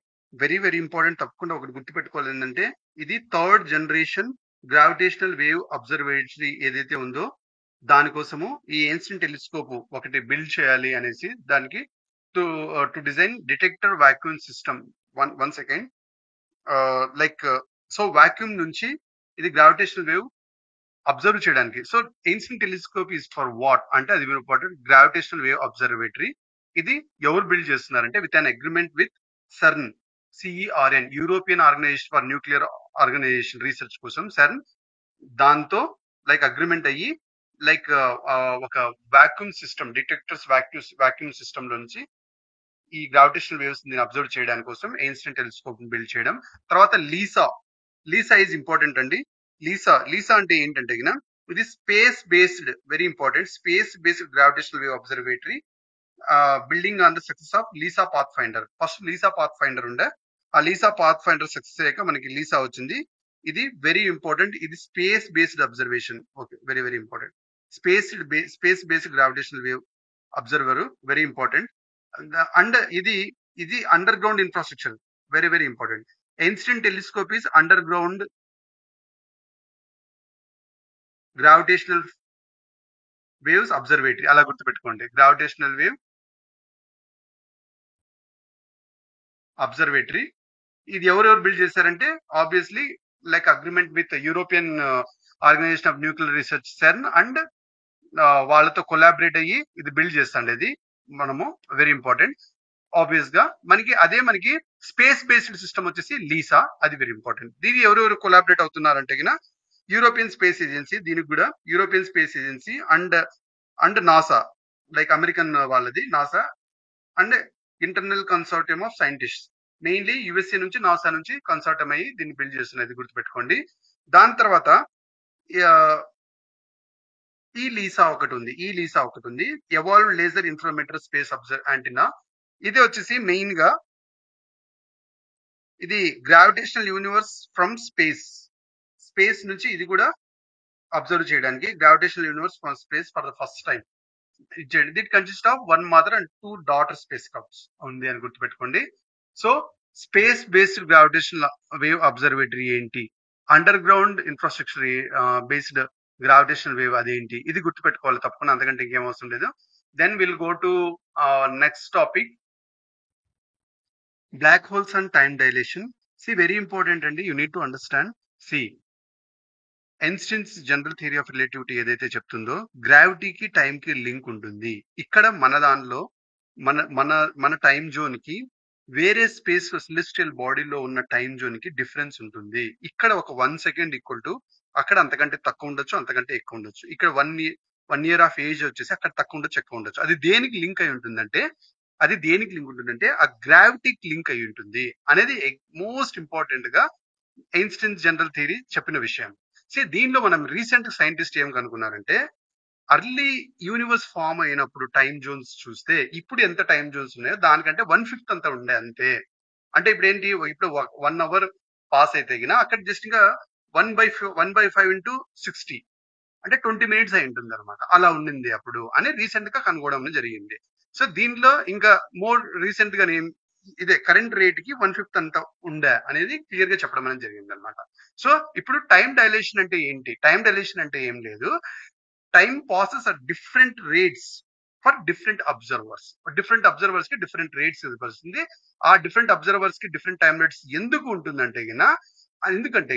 వెరీ వెరీ ఇంపార్టెంట్. తప్పకుండా ఒకటి గుర్తుపెట్టుకోవాలి ఏంటంటే ఇది third generation gravitational wave observatory ఏదైతే ఉందో దానికోసము ఈ ఐన్స్టీన్ టెలిస్కోప్ ఒకటి బిల్డ్ చేయాలి అనేసి దానికి to design detector vacuum system. One second. So vacuum నుంచి ఇది గ్రావిటేషనల్ వేవ్ అబ్జర్వ్ చేయడానికి. So Einstein telescope is for what అంటే అది ఇంపార్టెంట్. Gravitational wave observatory. ఇది ఎవరు బిల్డ్ చేస్తున్నారంటే with an agreement with CERN, CERN, European organization for nuclear organization research కోసం CERN. దాంతో అగ్రిమెంట్ అయ్యి ఒక vacuum system, detectors vacuum system నుంచి ఈ గ్రావిటేషనల్ వేవ్స్ ని అబ్జర్వ్ చేయడానికి కోసం ఐన్స్టీన్ టెలిస్కోప్ బిల్డ్ చేయడం. తర్వాత లీసా ఈజ్ ఇంపార్టెంట్ అండి. లీసా అంటే ఏంటంటే ఇది space based, very important, space based gravitational wave observatory building on the success of Lisa path finder. First Lisa path finder ఉండే, ఆ లీసా పాత్ ఫైండర్ సక్సెస్ అయ్యాక మనకి లీసా వచ్చింది. ఇది వెరీ ఇంపార్టెంట్. ఇది space based observation. Okay, very very important. Space based gravitational wave observer, very important. And ఇది underground infrastructure, very very important. Einstein telescope is underground gravitational waves observatory. అలా గుర్తుపెట్టుకోండి, gravitational wave observatory. ఇది ఎవరెవరు build చేశారంటే obviously agreement with European organization of nuclear research CERN and వాళ్ళతో collaborate అయ్యి ఇది build చేస్తాండి. ఇది మనము వెరీ ఇంపార్టెంట్. ఆబ్వియస్ గా మనకి స్పేస్ బేస్డ్ సిస్టమ్ వచ్చేసి లీసా, అది వెరీ ఇంపార్టెంట్. దీని ఎవరెవరు కొలాబరేట్ అవుతున్నారంటే యూరోపియన్ స్పేస్ ఏజెన్సీ, దీనికి కూడా European space agency and NASA, American వాళ్ళది NASA, and internal consortium of scientist, mainly USA నుంచి నాసా నుంచి కన్సార్టియం అయ్యి దీన్ని బిల్డ్ చేస్తున్నది, గుర్తుపెట్టుకోండి. దాని తర్వాత ఈ లీసా ఒకటి ఉంది, evolve laser interferometer space antenna. ఇది వచ్చేసి మెయిన్ గా ఇది gravitational universe from space space నుంచి ఇది కూడా అబ్జర్వ్ చేయడానికి gravitational universe from space for the first time ఇచ్చేయండి. It consist of 1 mother and 2 daughter spacecrafts ఉంది అని గుర్తుపెట్టుకోండి. So space based gravitational wave observatory ఏంటి, underground infrastructure based gravitational wave అదేంటి, ఇది గుర్తుపెట్టుకోవాలి తప్పకుండా, అంతకంటే ఇంకేం అవసరం లేదు. Then will go to next topic, black holes and time dilation. See very important అండి, you need to understand. See Einstein's general theory of relativity ఏదైతే చెప్తుందో గ్రావిటీకి టైం కి లింక్ ఉంటుంది. ఇక్కడ మన దానిలో మన మన మన టైం జోన్ కి వేరే స్పేస్ సెలెస్టియల్ బాడీలో ఉన్న టైం జోన్ కి డిఫరెన్స్ ఉంటుంది. ఇక్కడ ఒక 1 సెకండ్ ఈక్వల్ టు అక్కడ అంతకంటే తక్కువ ఉండొచ్చు, అంతకంటే ఎక్కువ ఉండొచ్చు. ఇక్కడ 1 ఇయర్ ఆఫ్ ఏజ్ వచ్చేసి అక్కడ తక్కువ ఉండొచ్చు, ఎక్కువ ఉండొచ్చు. అది దేనికి లింక్ అయి ఉంటుందంటే ఆ గ్రావిటీకి లింక్ అయి ఉంటుంది అనేది మోస్ట్ ఇంపార్టెంట్ గా ఐన్స్టీన్ జనరల్ థియరీ చెప్పిన విషయం. దీనిలో మనం రీసెంట్ సైంటిస్ట్ ఏం కనుక్కున్నారంటే, అర్లీ యూనివర్స్ ఫామ్ అయినప్పుడు టైం జోన్స్ చూస్తే ఇప్పుడు ఎంత టైం జోన్స్ ఉన్నాయో దానికంటే 1/5 అంతా ఉండే అంతే. అంటే ఇప్పుడు ఏంటి, ఇప్పుడు 1 అవర్ పాస్ అయితే అక్కడ జస్ట్ ఇంకా 1/5 ఇంటూ 60 అంటే 20 మినిట్స్ అయి ఉంటుంది అనమాట. అలా ఉండింది అప్పుడు అని రీసెంట్ గా కనుగొనడం జరిగింది. సో దీనిలో ఇంకా మోర్ రీసెంట్ గా ఇదే కరెంట్ రేట్ కి 1/5 అంతా ఉండే అనేది క్లియర్ గా చెప్పడం అనేది జరిగింది అనమాట. సో ఇప్పుడు టైం డైలేషన్ అంటే ఏంటి? టైం డైలేషన్ అంటే ఏం లేదు, time passes at different rates for different observers. Different observers కి డిఫరెంట్ రేట్స్ ఇవ్వాల్సింది. ఆ డిఫరెంట్ అబ్జర్వర్స్ కి డిఫరెంట్ టైం రేట్స్ ఎందుకు ఉంటుందంటే ఎందుకంటే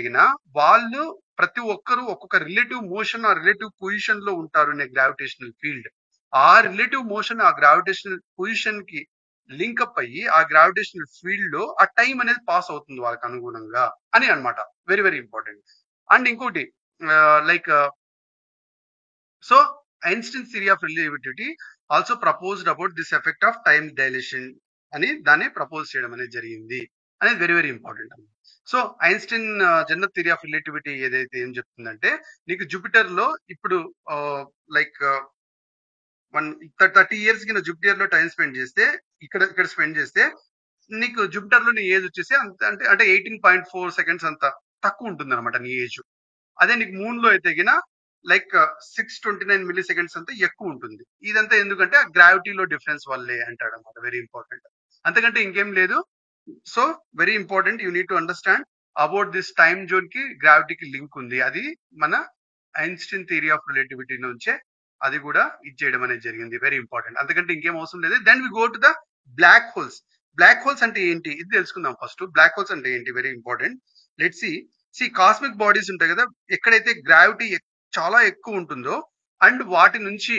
వాళ్ళు ప్రతి ఒక్కరు ఒక్కొక్క రిలేటివ్ మోషన్ ఆ రిలేటివ్ పొజిషన్ లో ఉంటారు అనే గ్రావిటేషనల్ ఫీల్డ్. ఆ రిలేటివ్ మోషన్ ఆ గ్రావిటేషనల్ పొజిషన్ కి లింకప్ అయ్యి ఆ గ్రావిటేషనల్ ఫీల్డ్ లో ఆ టైం అనేది పాస్ అవుతుంది వాళ్ళకి అనుగుణంగా అని అన్నమాట. Very very important. అండ్ ఇంకోటి like so Einstein theory of relativity also proposed about this effect of time dilation అని దాన్ని ప్రపోజ్ చేయడం అనేది జరిగింది అనేది very very important. So Einstein general theory of relativity ఏదైతే ఏం చెప్తుందంటే, నీకు జూపిటర్ లో ఇప్పుడు లైక్ 30 ఇయర్స్ కి జూపిటర్ లో టైం స్పెండ్ చేస్తే ఇక్కడ స్పెండ్ చేస్తే నీకు జూపిటర్ లో నీ ఏజ్ వచ్చేసి అంటే 18.4 సెకండ్స్ అంత తక్కువ ఉంటుంది అనమాట నీ ఏజ్. అదే నీకు మూన్ లో అయితే లైక్ 629 మిల్లీ సెకండ్స్ అంతా ఎక్కువ ఉంటుంది. ఇదంతా ఎందుకంటే ఆ గ్రావిటీలో డిఫరెన్స్ వల్లే అంటాడు అనమాట. వెరీ ఇంపార్టెంట్, అంతకంటే ఇంకేం లేదు. So very important, you need to understand about this time zone కి గ్రావిటీకి లింక్ ఉంది. అది మన ఐన్స్టీన్ థియరీ ఆఫ్ రిలేటివిటీ నుంచే అది కూడా ఇచ్చేయడం అనేది జరిగింది. వెరీ ఇంపార్టెంట్, అంతకంటే ఇంకేం అవసరం లేదు. Then we go to the black holes. Black holes అంటే ఏంటి ఇది తెలుసుకుందాం ఫస్ట్. బ్లాక్ హోల్స్ అంటే ఏంటి, very important. Let's see cosmic bodies ఉంటాయి కదా, ఎక్కడైతే గ్రావిటీ చాలా ఎక్కువ ఉంటుందో అండ్ వాటి నుంచి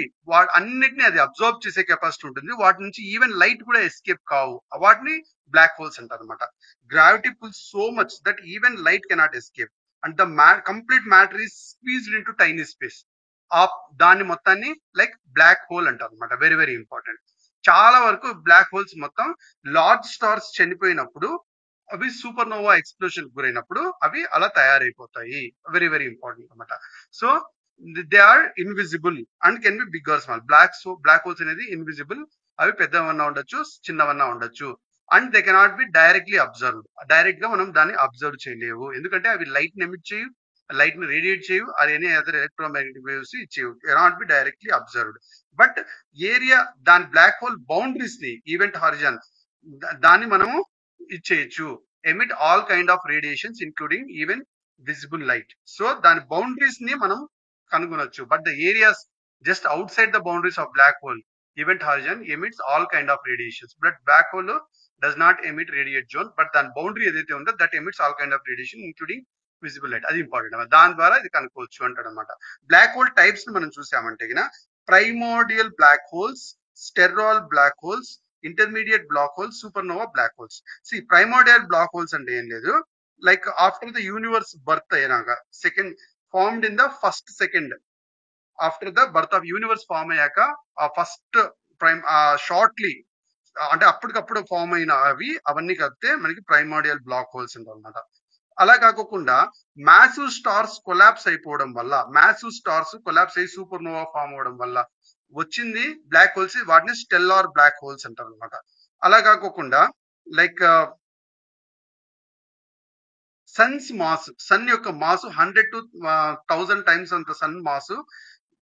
అన్నిటిని అది అబ్జర్వ్ చేసే కెపాసిటీ ఉంటుంది, వాటి నుంచి ఈవెన్ లైట్ కూడా ఎస్కేప్ కావు, వాటిని బ్లాక్ హోల్స్ అంటారు అనమాట. Gravity pulls so much that even light cannot escape and the complete matter is squeezed into tiny space. దాన్ని మొత్తాన్ని లైక్ బ్లాక్ హోల్ అంటారు అనమాట. Very very important. చాలా వరకు బ్లాక్ హోల్స్ మొత్తం లార్జ్ స్టార్స్ చనిపోయినప్పుడు అవి సూపర్ నోవా ఎక్స్ప్లోషన్ గురైనప్పుడు అవి అలా తయారైపోతాయి. వెరీ వెరీ ఇంపార్టెంట్ అనమాట. So they are invisible and can be big or small. Black holes అనేది ఇన్విజిబుల్, అవి పెద్దవన్నా ఉండొచ్చు, చిన్నవన్నా ఉండొచ్చు. And they cannot be directly observed. Direct గా మనం దాన్ని అబ్జర్వ్ చేయలేవు, ఎందుకంటే అవి లైట్ ని ఎమిట్ చేయవు, లైట్ ని రేడియేట్ చేయవు, అది ఎనీ అదర్ ఎలక్ట్రోమాగ్నెటిక్ వేవ్స్ ఇచ్చేవు, cannot be directly observed. But area దాని బ్లాక్ హోల్ బౌండరీస్ ని ఈవెంట్ హారిజన్ దాన్ని మనము ఇచ్చేయచ్చు. Emit all kind of radiations including even visible light. So దాని బౌండరీస్ ని మనం కనుగొనొచ్చు. But the areas just outside the boundaries of black hole event horizon emits all kind of radiations. But black hole does not emit radiate zone, but దాని boundary ఏదైతే ఉందో that emits all kind of radiation including visible light. అది important, దాని ద్వారా ఇది కనుక్కోవచ్చు అంటాడు అనమాట. బ్లాక్ హోల్ టైప్స్ ని మనం చూసామంటే primordial black holes, stellar black holes, intermediate black holes, supernova black holes. See primordial black holes అంటే ఏం లేదు, like after the universe birth అయినాక second formed in the first second after the birth of universe form అయ్యాక ఆ first shortly అంటే అప్పటికప్పుడు form అయిన అవన్నీ కలిపితే మనకి ప్రైమోడియల్ బ్లాక్ హోల్స్ ఉంటాయి అనమాట. అలా కాకుండా మ్యాసివ్ స్టార్స్ కొలాప్స్ అయిపోవడం వల్ల, మ్యాసివ్ స్టార్స్ కొలాప్స్ అయ్యి సూపర్ నోవా ఫామ్ అవడం వల్ల వచ్చింది బ్లాక్ హోల్స్, వాటిని స్టెల్లార్ బ్లాక్ హోల్స్ అంటారు అనమాట. అలా కాకుండా లైక్ సన్స్ మాస్, సన్ యొక్క మాస్ 100 to 1000 టైమ్స్ అంత సన్ మాస్,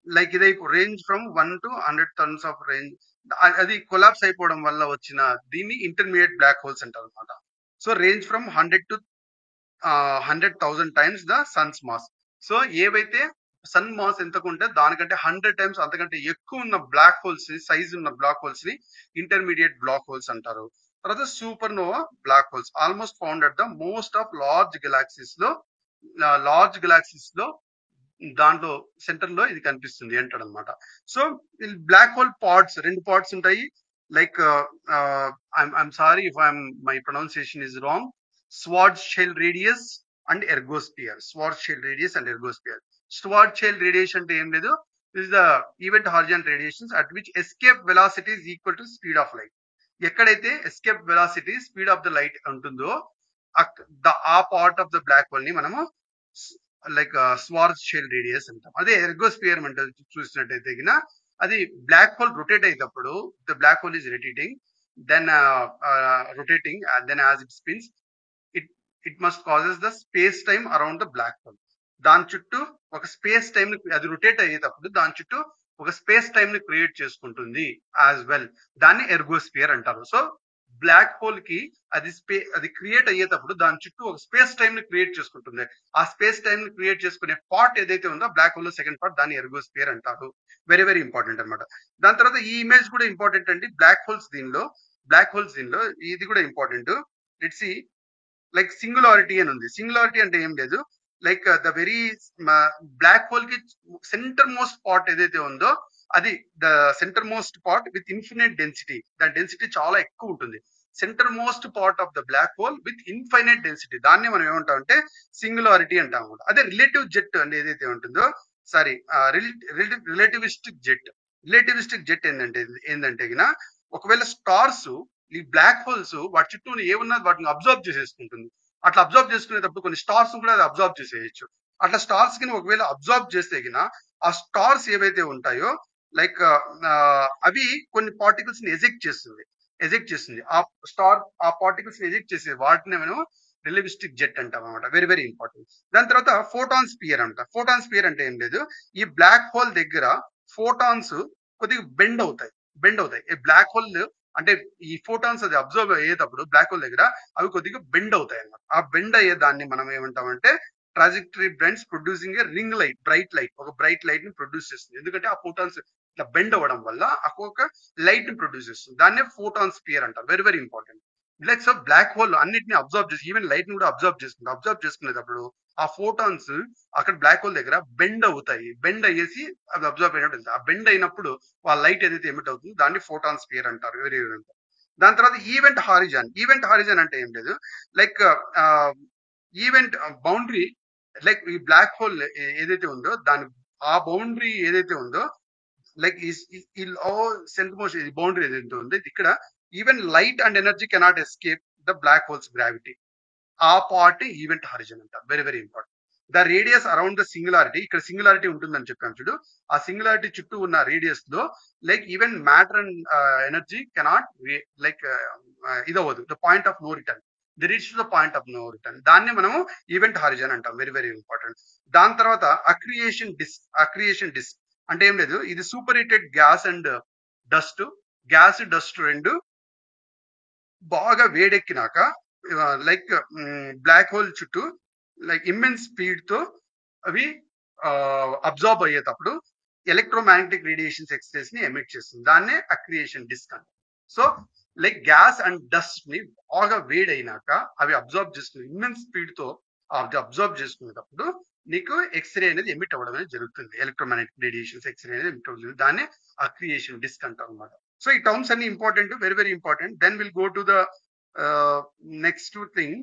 లైక్ ఇది range from 1 to 100 tons of range, అది కొలాప్స్ అయిపోవడం వల్ల వచ్చిన దీన్ని ఇంటర్మీడియట్ బ్లాక్ హోల్స్ అంటారు అనమాట. So range from 100 to 100,000 times the Sons mass. So ఏవైతే సన్ మాస్ ఎంతకుంటే దానికంటే 100 టైమ్స్ అంతకంటే ఎక్కువ ఉన్న బ్లాక్ హోల్స్, సైజ్ ఉన్న బ్లాక్ హోల్స్ ని ఇంటర్మీడియట్ బ్లాక్ హోల్స్ అంటారు. తర్వాత supernova black holes almost found at the most of large galaxies లో దాంట్లో సెంటర్ లో ఇది కనిపిస్తుంది అంటాడు అనమాట. So black hole parts, 2 parts ఉంటాయి. Like I'm sorry if my pronunciation is wrong. Schwarzschild radius and ergosphere. Schwarzschild radiation అంటే ఏం లేదు, is the event Horizon radiations at which escape velocity is equal to speed of light. ఎక్కడైతే escape velocity speed of the light ఉంటుందో ఆ part of the black hole ని మనము like స్వార్జ్ shell radius అంటాం. అదే ఎర్గోస్పియర్ అంటే చూసినట్టయితే అది బ్లాక్ హోల్ రొటేట్ అయ్యేటప్పుడు the black hole is rotating, then then as it spins it must causes the space time around the black hole. దాని చుట్టూ ఒక స్పేస్ టైమ్ ని, అది రొటేట్ అయ్యేటప్పుడు దాని చుట్టూ ఒక స్పేస్ టైమ్ ని క్రియేట్ చేసుకుంటుంది యాజ్ వెల్. దాన్ని ఎర్గోస్పియర్ అంటారు. సో బ్లాక్ హోల్ కి అది క్రియేట్ అయ్యేటప్పుడు దాని చుట్టూ ఒక స్పేస్ టైమ్ ని క్రియేట్ చేసుకుంటుంది. ఆ స్పేస్ టైమ్ ని క్రియేట్ చేసుకునే పార్ట్ ఏదైతే ఉందో బ్లాక్ హోల్ లో సెకండ్ పార్ట్, దాన్ని ఎర్గోస్పియర్ అంటారు. వెరీ వెరీ ఇంపార్టెంట్ అనమాట. దాని తర్వాత ఈ ఇమేజ్ కూడా ఇంపార్టెంట్ అండి. బ్లాక్ హోల్స్ దీనిలో ఇది కూడా important. Let's see, like singularity అని ఉంది. సింగులారిటీ అంటే ఏం లేదు, like the very black hole కి సెంటర్ మోస్ట్ పార్ట్ ఏదైతే ఉందో అది the centre most part with infinite density. దాని డెన్సిటీ చాలా ఎక్కువ ఉంటుంది. Centre most part of the black hole with infinite density, దాన్ని మనం ఏమంటాం అంటే సింగులారిటీ అంటాం. అదే రిలేటివ్ జెట్ అని ఏదైతే ఉంటుందో, సారీ రిలేటివిస్టిక్ జెట్ ఏంటంటే ఒకవేళ స్టార్స్, ఈ బ్లాక్ హోల్స్ వాటి చుట్టూ ఏమున్నా వాటిని అబ్జర్వ్ చేసేసుకుంటుంది. అట్లా అబ్జర్వ్ చేసుకునేటప్పుడు కొన్ని స్టార్స్ కూడా అది అబ్జర్వ్ చేసేయచ్చు. అట్లా స్టార్స్ కి ఒకవేళ అబ్జర్వ్ చేస్తే ఆ స్టార్స్ ఏవైతే ఉంటాయో లైక్ అవి కొన్ని పార్టికల్స్ ని ఎజెక్ట్ చేస్తుంది. ఆ పార్టికల్స్ ని ఎజెక్ట్ చేసే వాటిని మనం రిలేటివిస్టిక్ జెట్ అంటాం అనమాట. Very very important. దాని తర్వాత ఫోటాన్ స్పియర్ అంట. ఫోటాన్ స్పియర్ అంటే ఏం లేదు, ఈ బ్లాక్ హోల్ దగ్గర ఫోటాన్స్ కొద్దిగా బెండ్ అవుతాయి. ఈ బ్లాక్ హోల్ అంటే ఈ ఫోటాన్స్ అది అబ్జర్వ్ అయ్యేటప్పుడు బ్లాక్ హోల్ దగ్గర అవి కొద్దిగా బెండ్ అవుతాయి అన్నమాట. ఆ బెండ్ అయ్యే దాన్ని మనం ఏమంటామంటే ట్రాజెక్టరీ బెండ్స్ ప్రొడ్యూసింగ్ ఏ రింగ్ లైట్, ఒక బ్రైట్ లైట్ ని ప్రొడ్యూస్ చేస్తుంది. ఎందుకంటే ఆ ఫోటాన్స్ ఇట్లా బెండ్ అవ్వడం వల్ల ఒక లైట్ ని ప్రొడ్యూస్ చేస్తుంది. దాన్నే ఫోటాన్ స్పియర్ అంటారు. Very very important. Like so black hole అన్నిటిని అబ్జర్వ్ చేసి ఈవెన్ లైట్ ని కూడా అబ్జర్వ్ చేసుకునేటప్పుడు ఆ ఫోటాన్స్ అక్కడ బ్లాక్ హోల్ దగ్గర బెండ్ అవుతాయి. బెండ్ అయ్యేసి అది అబ్జర్వ్ అయినట్టు, ఆ బెండ్ అయినప్పుడు ఆ లైట్ ఏదైతే ఎమిట్ అవుతుందో దాన్ని ఫోటాన్ స్పియర్ అంటారు. Very very important. దాని తర్వాత ఈవెంట్ హారిజన్ అంటే ఏం లేదు, లైక్ ఈవెంట్ బౌండరీ, లైక్ ఈ బ్లాక్ హోల్ ఏదైతే ఉందో దాని ఆ బౌండరీ ఏదైతే ఉందో లైక్ సెంటర్ బౌండరీ ఏదైతే ఉందో ఇక్కడ even light and energy cannot escape the black hole's gravity. ఆ పార్ట్ ఈవెంట్ హారిజన్ అంటారు. Very very important. The radius around the singularity, ఇక్కడ సింగులారిటీ ఉంటుందని చెప్పాను చూడు, ఆ సింగులారిటీ చుట్టూ ఉన్న రేడియస్ లో like even matter and energy cannot like ఇది అవ్వదు. The point of no return, the reach the point of no return, దాన్ని మనము ఈవెంట్ హారిజన్ అంటాం. Very very important. దాని తర్వాత అక్రియేషన్ డిస్క్ అంటే ఏం లేదు, ఇది సూపర్ హీటెడ్ గ్యాస్ డస్ట్ రెండు బాగా వేడెక్కినాక లైక్ బ్లాక్ హోల్ చుట్టూ లైక్ ఇమ్మెన్స్ స్పీడ్ తో అవి అబ్జార్బ్ అయ్యేటప్పుడు ఎలక్ట్రోమాగ్నెటిక్ రేడియేషన్స్ ఎక్స్రేస్ ని ఎమిట్ చేస్తుంది. దాన్నే అక్రియేషన్ డిస్క్ అంటారు. So like gas and dust ని బాగా వేడైనాక అవి అబ్జార్బ్ చేసుకుని ఇమ్మెన్స్ స్పీడ్ తో అబ్జార్బ్ చేసుకునేటప్పుడు నీకు ఎక్స్రే అనేది ఎమిట్ అవ్వడం అనేది జరుగుతుంది. ఎలక్ట్రోమాగ్నెటిక్ రేడియేషన్స్ ఎక్స్రే అనేది ఎమిట్ అవుతుంది. దాన్ని అక్రియేషన్ డిస్క్ అంటారు అనమాట. సో ఈ టర్మ్స్ అన్ని important, very very important. Then will go to the next thing,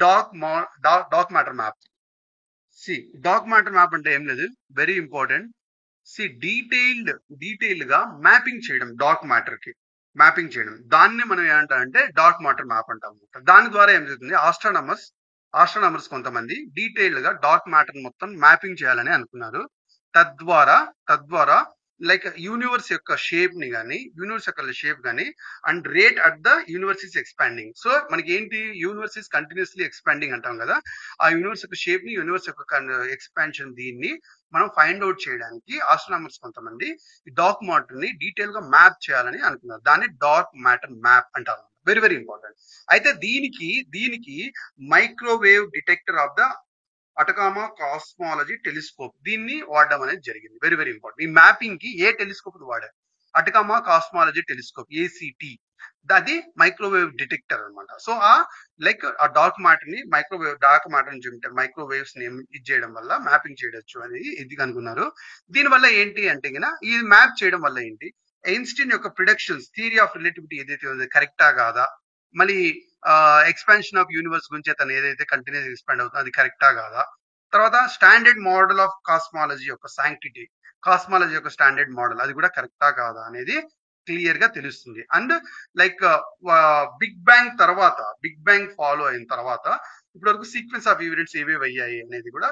dark matter map. Dark matter map అంటే ఏం లేదు, వెరీ ఇంపార్టెంట్. డీటెయిల్డ్ గా మ్యాపింగ్ చేయడం, డార్క్ మ్యాటర్ కి మ్యాపింగ్ చేయడం, దాన్ని మనం ఏమంటామంటే డార్క్ మ్యాటర్ మ్యాప్ అంటాం. దాని ద్వారా ఏం జరుగుతుంది, ఆస్ట్రానమర్స్ కొంతమంది డీటెయిల్డ్ గా డార్క్ మ్యాటర్ మొత్తం మ్యాపింగ్ చేయాలని అనుకున్నారు. తద్వారా లైక్ యూనివర్స్ యొక్క షేప్ ని కానీ యూనివర్స్ యొక్క షేప్ కానీ and rate at the universe is expanding. So మనకి ఏంటి, యూనివర్స్ ఇస్ కంటిన్యూస్లీ ఎక్స్పాండింగ్ అంటాం కదా, ఆ యూనివర్స్ యొక్క షేప్ ని, యూనివర్స్ యొక్క ఎక్స్పాన్షన్, దీన్ని మనం ఫైండ్ అవుట్ చేయడానికి ఆస్ట్రోనామర్స్ కొంతమంది ఈ డార్క్ మ్యాటర్ ని డీటెయిల్ గా మ్యాప్ చేయాలని అనుకున్నారు. దాన్ని డార్క్ మ్యాటర్ మ్యాప్ అంటారు. Very very important. అయితే దీనికి microwave detector of the Atacama cosmology telescope దీన్ని వాడడం అనేది జరిగింది. Very very important. ఈ మ్యాపింగ్ కి ఏ టెలిస్కోప్ వాడారు, అటకామా కాస్మాలజీ టెలిస్కోప్, ఏసిటి. అది మైక్రోవేవ్ డిటెక్టర్ అనమాట. సో ఆ డార్క్ మ్యాటర్ ని డార్క్ మ్యాటర్ నుంచి మైక్రోవేవ్స్ ని ఇది చేయడం వల్ల మ్యాపింగ్ చేయవచ్చు అనేది ఇది కనుక్కున్నారు. దీనివల్ల ఏంటి అంటే ఇది మ్యాప్ చేయడం వల్ల ఏంటి, ఐన్స్టీన్ యొక్క ప్రిడిక్షన్స్, థియరీ ఆఫ్ రిలేటివిటీ ఏదైతే ఉందో కరెక్టా కాదా, మళ్ళీ ఎక్స్పాన్షన్ ఆఫ్ యూనివర్స్ గురించి తను ఏదైతే కంటిన్యూస్ ఎక్స్పాండ్ అవుతుందో అది కరెక్టా కాదా, తర్వాత స్టాండర్డ్ మోడల్ ఆఫ్ కాస్మాలజీ యొక్క శాంక్టిటీ, కాస్మాలజీ యొక్క స్టాండర్డ్ మోడల్ అది కూడా కరెక్టా కాదా అనేది క్లియర్ గా తెలుస్తుంది. And like big bang follow అయిన తర్వాత ఇప్పటి వరకు సీక్వెన్స్ ఆఫ్ ఈవెంట్స్ ఏవేవి అయ్యాయి అనేది కూడా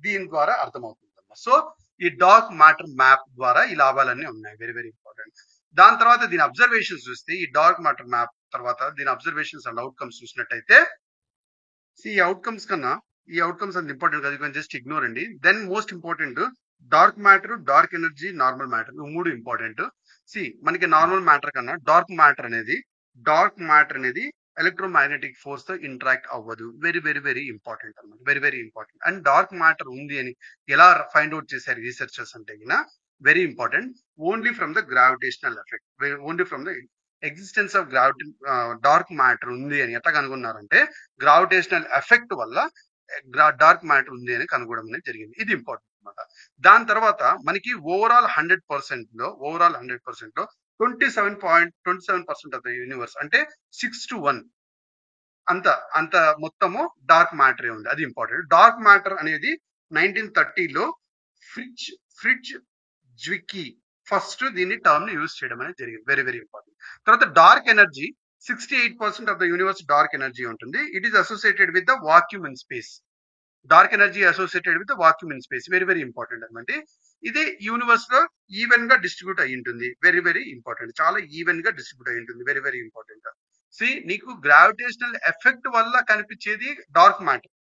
దీని ద్వారా అర్థమవుతుంది. సో ఈ డార్క్ మ్యాటర్ మ్యాప్ ద్వారా ఈ లాభాలన్నీ ఉన్నాయి. Very very important. దాని తర్వాత దీని అబ్జర్వేషన్స్ చూస్తే, ఈ డార్క్ మ్యాటర్ మ్యాప్ తర్వాత దీని అబ్జర్వేషన్స్ అండ్ అవుట్కమ్స్ చూసినట్టయితే, ఈ అవుట్కమ్స్ అంత ఇంపార్టెంట్ కాదు, జస్ట్ ఇగ్నోర్ అండి. Then most important dark matter, dark energy, normal matter, ఈ మూడు ఇంపార్టెంట్. మనకి నార్మల్ మ్యాటర్ కన్నా డార్క్ మ్యాటర్ అనేది ఎలక్ట్రోమాగ్నెటిక్ ఫోర్స్ తో ఇంటరాక్ట్ అవ్వదు. వెరీ వెరీ వెరీ ఇంపార్టెంట్ అన్నమాట. Very very important. And dark matter ఉంది అని ఎలా ఫైండ్ అవుట్ చేశారు రీసెర్చర్స్ అంటే very important, only from the gravitational effect, only from the existence of dark matter ఉంది అని ఎట్లా కనుగొన్నారంటే, గ్రావిటేషనల్ ఎఫెక్ట్ వల్ల డార్క్ మ్యాటర్ ఉంది అని కనుగొనడం అనేది జరిగింది. ఇది ఇంపార్టెంట్ అనమాట. దాని తర్వాత మనకి ఓవరాల్ 100% లో 27% ఆఫ్ ద యూనివర్స్ అంటే 6:1 అంత మొత్తము డార్క్ మ్యాటరే ఉంది. అది ఇంపార్టెంట్. డార్క్ మ్యాటర్ అనేది 1930లో ఫ్రిడ్జ్ జ్విక్కీ ఫస్ట్ దీన్ని టర్మ్ ని యూజ్ చేయడం అనేది జరిగింది. Very very important. తర్వాత dark energy, 68% of the universe dark energy ఉంటుంది. It is associated with the vacuum in space. Dark energy associated with the vacuum in space. Very very important అనమాట. ఇది universe లో even గా distribute అయి ఉంటుంది. Very very important. చాలా even గా distribute అయి ఉంటుంది. Very very important. నీకు గ్రావిటేషనల్ ఎఫెక్ట్ వల్ల కనిపించేది డార్క్ మ్యాటర్.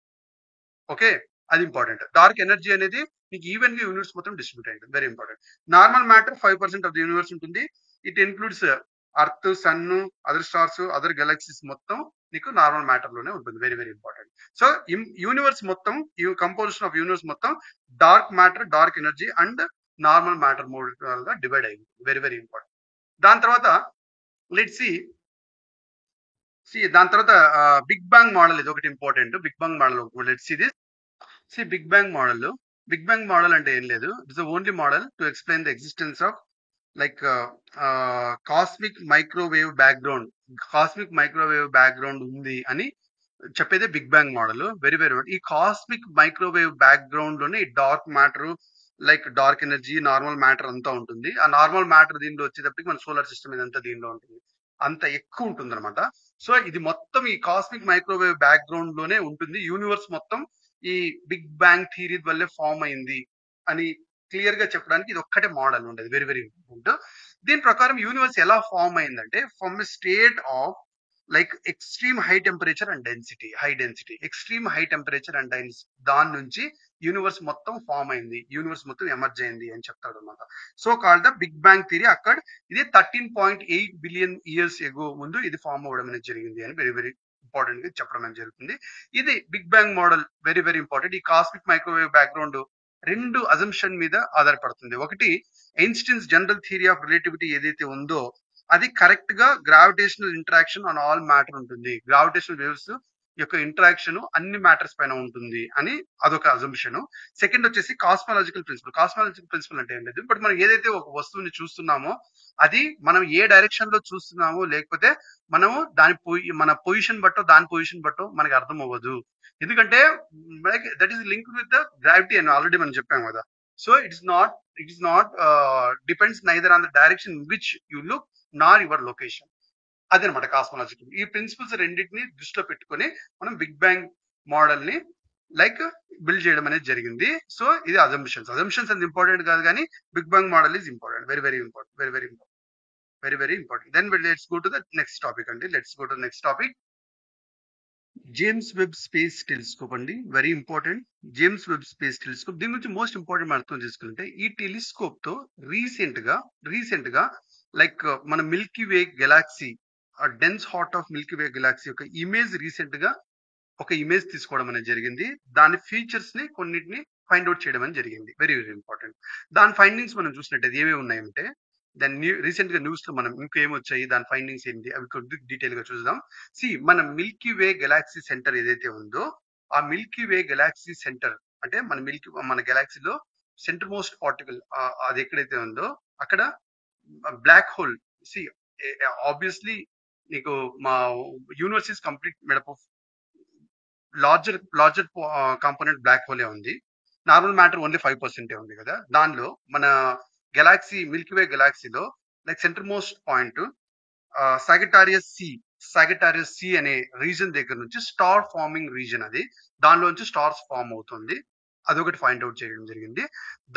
ఓకే, అది ఇంపార్టెంట్. డార్క్ ఎనర్జీ అనేది నీకు ఈవెన్ గా యూనివర్స్ మొత్తం డిస్ట్రిబ్యూట్ అయ్యింది. Very important. Normal matter 5% of the universe ఉంటుంది. It includes earth, sun, other stars, other galaxies మొత్తం నీకు నార్మల్ మ్యాటర్ లోనే ఉంటుంది. Very very important. So universe మొత్తం, కంపోజిషన్ ఆఫ్ యూనివర్స్ మొత్తం dark matter, dark energy and normal matter మూడు గా divide అయింది. Very very important. దాని తర్వాత లెట్స్ దాని తర్వాత బిగ్ బ్యాంగ్ మోడల్, ఇది ఒకటి important. Big bang model let's see this. Big bang model అంటే ఏం లేదు, it's the only model to explain the existence of like cosmic microwave background ఉంది అని చెప్పేదే big bang model. Very very ఈ cosmic microwave background లోనే ఈ dark matter, like dark energy, normal matter అంతా ఉంటుంది. ఆ నార్మల్ మ్యాటర్ దీనిలో వచ్చేటప్పటికి మన సోలార్ సిస్టమ్ ఇదంతా దీనిలో ఉంటుంది, అంత ఎక్కువ ఉంటుంది అనమాట. సో ఇది మొత్తం ఈ కాస్మిక్ మైక్రోవేవ్ బ్యాక్గ్రౌండ్ లోనే ఉంటుంది. యూనివర్స్ మొత్తం ఈ బిగ్ బ్యాంగ్ థియరీ వల్లే ఫామ్ అయింది అని క్లియర్ గా చెప్పడానికి ఇది ఒక్కటే మోడల్ ఉండేది. Very very important. దీని ప్రకారం యూనివర్స్ ఎలా ఫామ్ అయిందంటే, from a state of like extreme high temperature and density, extreme high temperature and density, దాని నుంచి యూనివర్స్ మొత్తం ఫామ్ అయింది, యూనివర్స్ మొత్తం ఎమర్జ్ అయింది అని చెప్తాడు అనమాట. So called the big bang theory. అక్కడ ఇది 13.8 బిలియన్ ఇయర్స్ ఎగో ముందు ఇది ఫామ్ అవ్వడం అనేది జరిగింది అని వెరీ వెరీ ఇంపార్టెంట్ గా చెప్పడం అనేది జరుగుతుంది. ఇది big bang model. Very very important. ఈ కాస్మిక్ మైక్రోవేవ్ బ్యాక్గ్రౌండ్ రెండు అజంప్షన్ మీద ఆధారపడుతుంది. ఒకటి Einstein's general theory of relativity ఏదైతే ఉందో అది కరెక్ట్ గా gravitational interaction on all matter ఉంటుంది, గ్రావిటేషనల్ వేవ్స్ యొక్క ఇంటరాక్షన్ అన్ని మ్యాటర్స్ పైన ఉంటుంది అని అదొక అజంప్షన్. సెకండ్ వచ్చేసి కాస్మాలజికల్ ప్రిన్సిపల్ అంటే ఏం లేదు, బట్ మనం ఏదైతే ఒక వస్తువుని చూస్తున్నామో అది మనం ఏ డైరెక్షన్ లో చూస్తున్నామో, లేకపోతే మనము మన పొజిషన్ బట్టో మనకి అర్థం అవ్వదు. ఎందుకంటే that is link with the gravity అని ఆల్రెడీ మనం చెప్పాం కదా. So it is not depends neither on the direction which you look Nar your location. అదనమాట కాస్మాలజికల్. ఈ ప్రిన్సిపల్స్ రెండింటిని దృష్టిలో పెట్టుకొని మనం బిగ్ బ్యాంగ్ మోడల్ ని లైక్ బిల్డ్ చేయడం అనేది జరిగింది. సో ఇది అజంప్షన్స్ అంత ఇంపార్టెంట్ కాదు, కానీ big bang model is important, very very important, very very important. Then let's go to the next topic అండి. జేమ్స్ వెబ్ స్పేస్ టెలిస్కోప్ అండి, very important. James Webb space telescope, దీని గురించి most important మనం అర్థం చేసుకుంటే, ఈ టెలిస్కోప్ తో recent గా లైక్ మన Milky way Galaxy, dense heart of milky way Galaxy యొక్క ఒక ఇమేజ్ తీసుకోవడం అనేది జరిగింది. దాని ఫీచర్స్ ని కొన్నిటిని ఫైండ్ అవుట్ చేయడం అనేది జరిగింది, వెరీ వెరీ ఇంపార్టెంట్. దాని ఫైండింగ్స్ మనం చూసినట్టయితే ఏమేమి ఉన్నాయంటే, దాని రీసెంట్ గా న్యూస్ లో మనం ఇంకేమొచ్చాయి, దాని ఫైండింగ్స్ ఏంటి, అవి కొద్ది డీటెయిల్ గా చూద్దాం. మన మిల్కీ వే గెలాక్సీ సెంటర్ ఏదైతే ఉందో, ఆ మిల్కీ వే గెలాక్సీ సెంటర్ అంటే మన గెలాక్సీలో సెంటర్ మోస్ట్ పార్టికల్ అది ఎక్కడైతే ఉందో అక్కడ బ్లాక్ హోల్. సి ఆబ్వియస్లీ నీకు మా universe is complete made up of larger component black హోలే ఉంది. నార్మల్ మ్యాటర్ ఓన్లీ 5% ఉంది కదా. దానిలో మన గెలాక్సీ మిల్కీ వే గెలాక్సీలో like centre most point Sagittarius C అనే రీజన్ దగ్గర నుంచి స్టార్ ఫార్మింగ్ రీజన్, అది దానిలోంచి స్టార్స్ ఫార్మ్ అవుతుంది. అదొకటి ఫైండ్ అవుట్ చేయడం జరిగింది.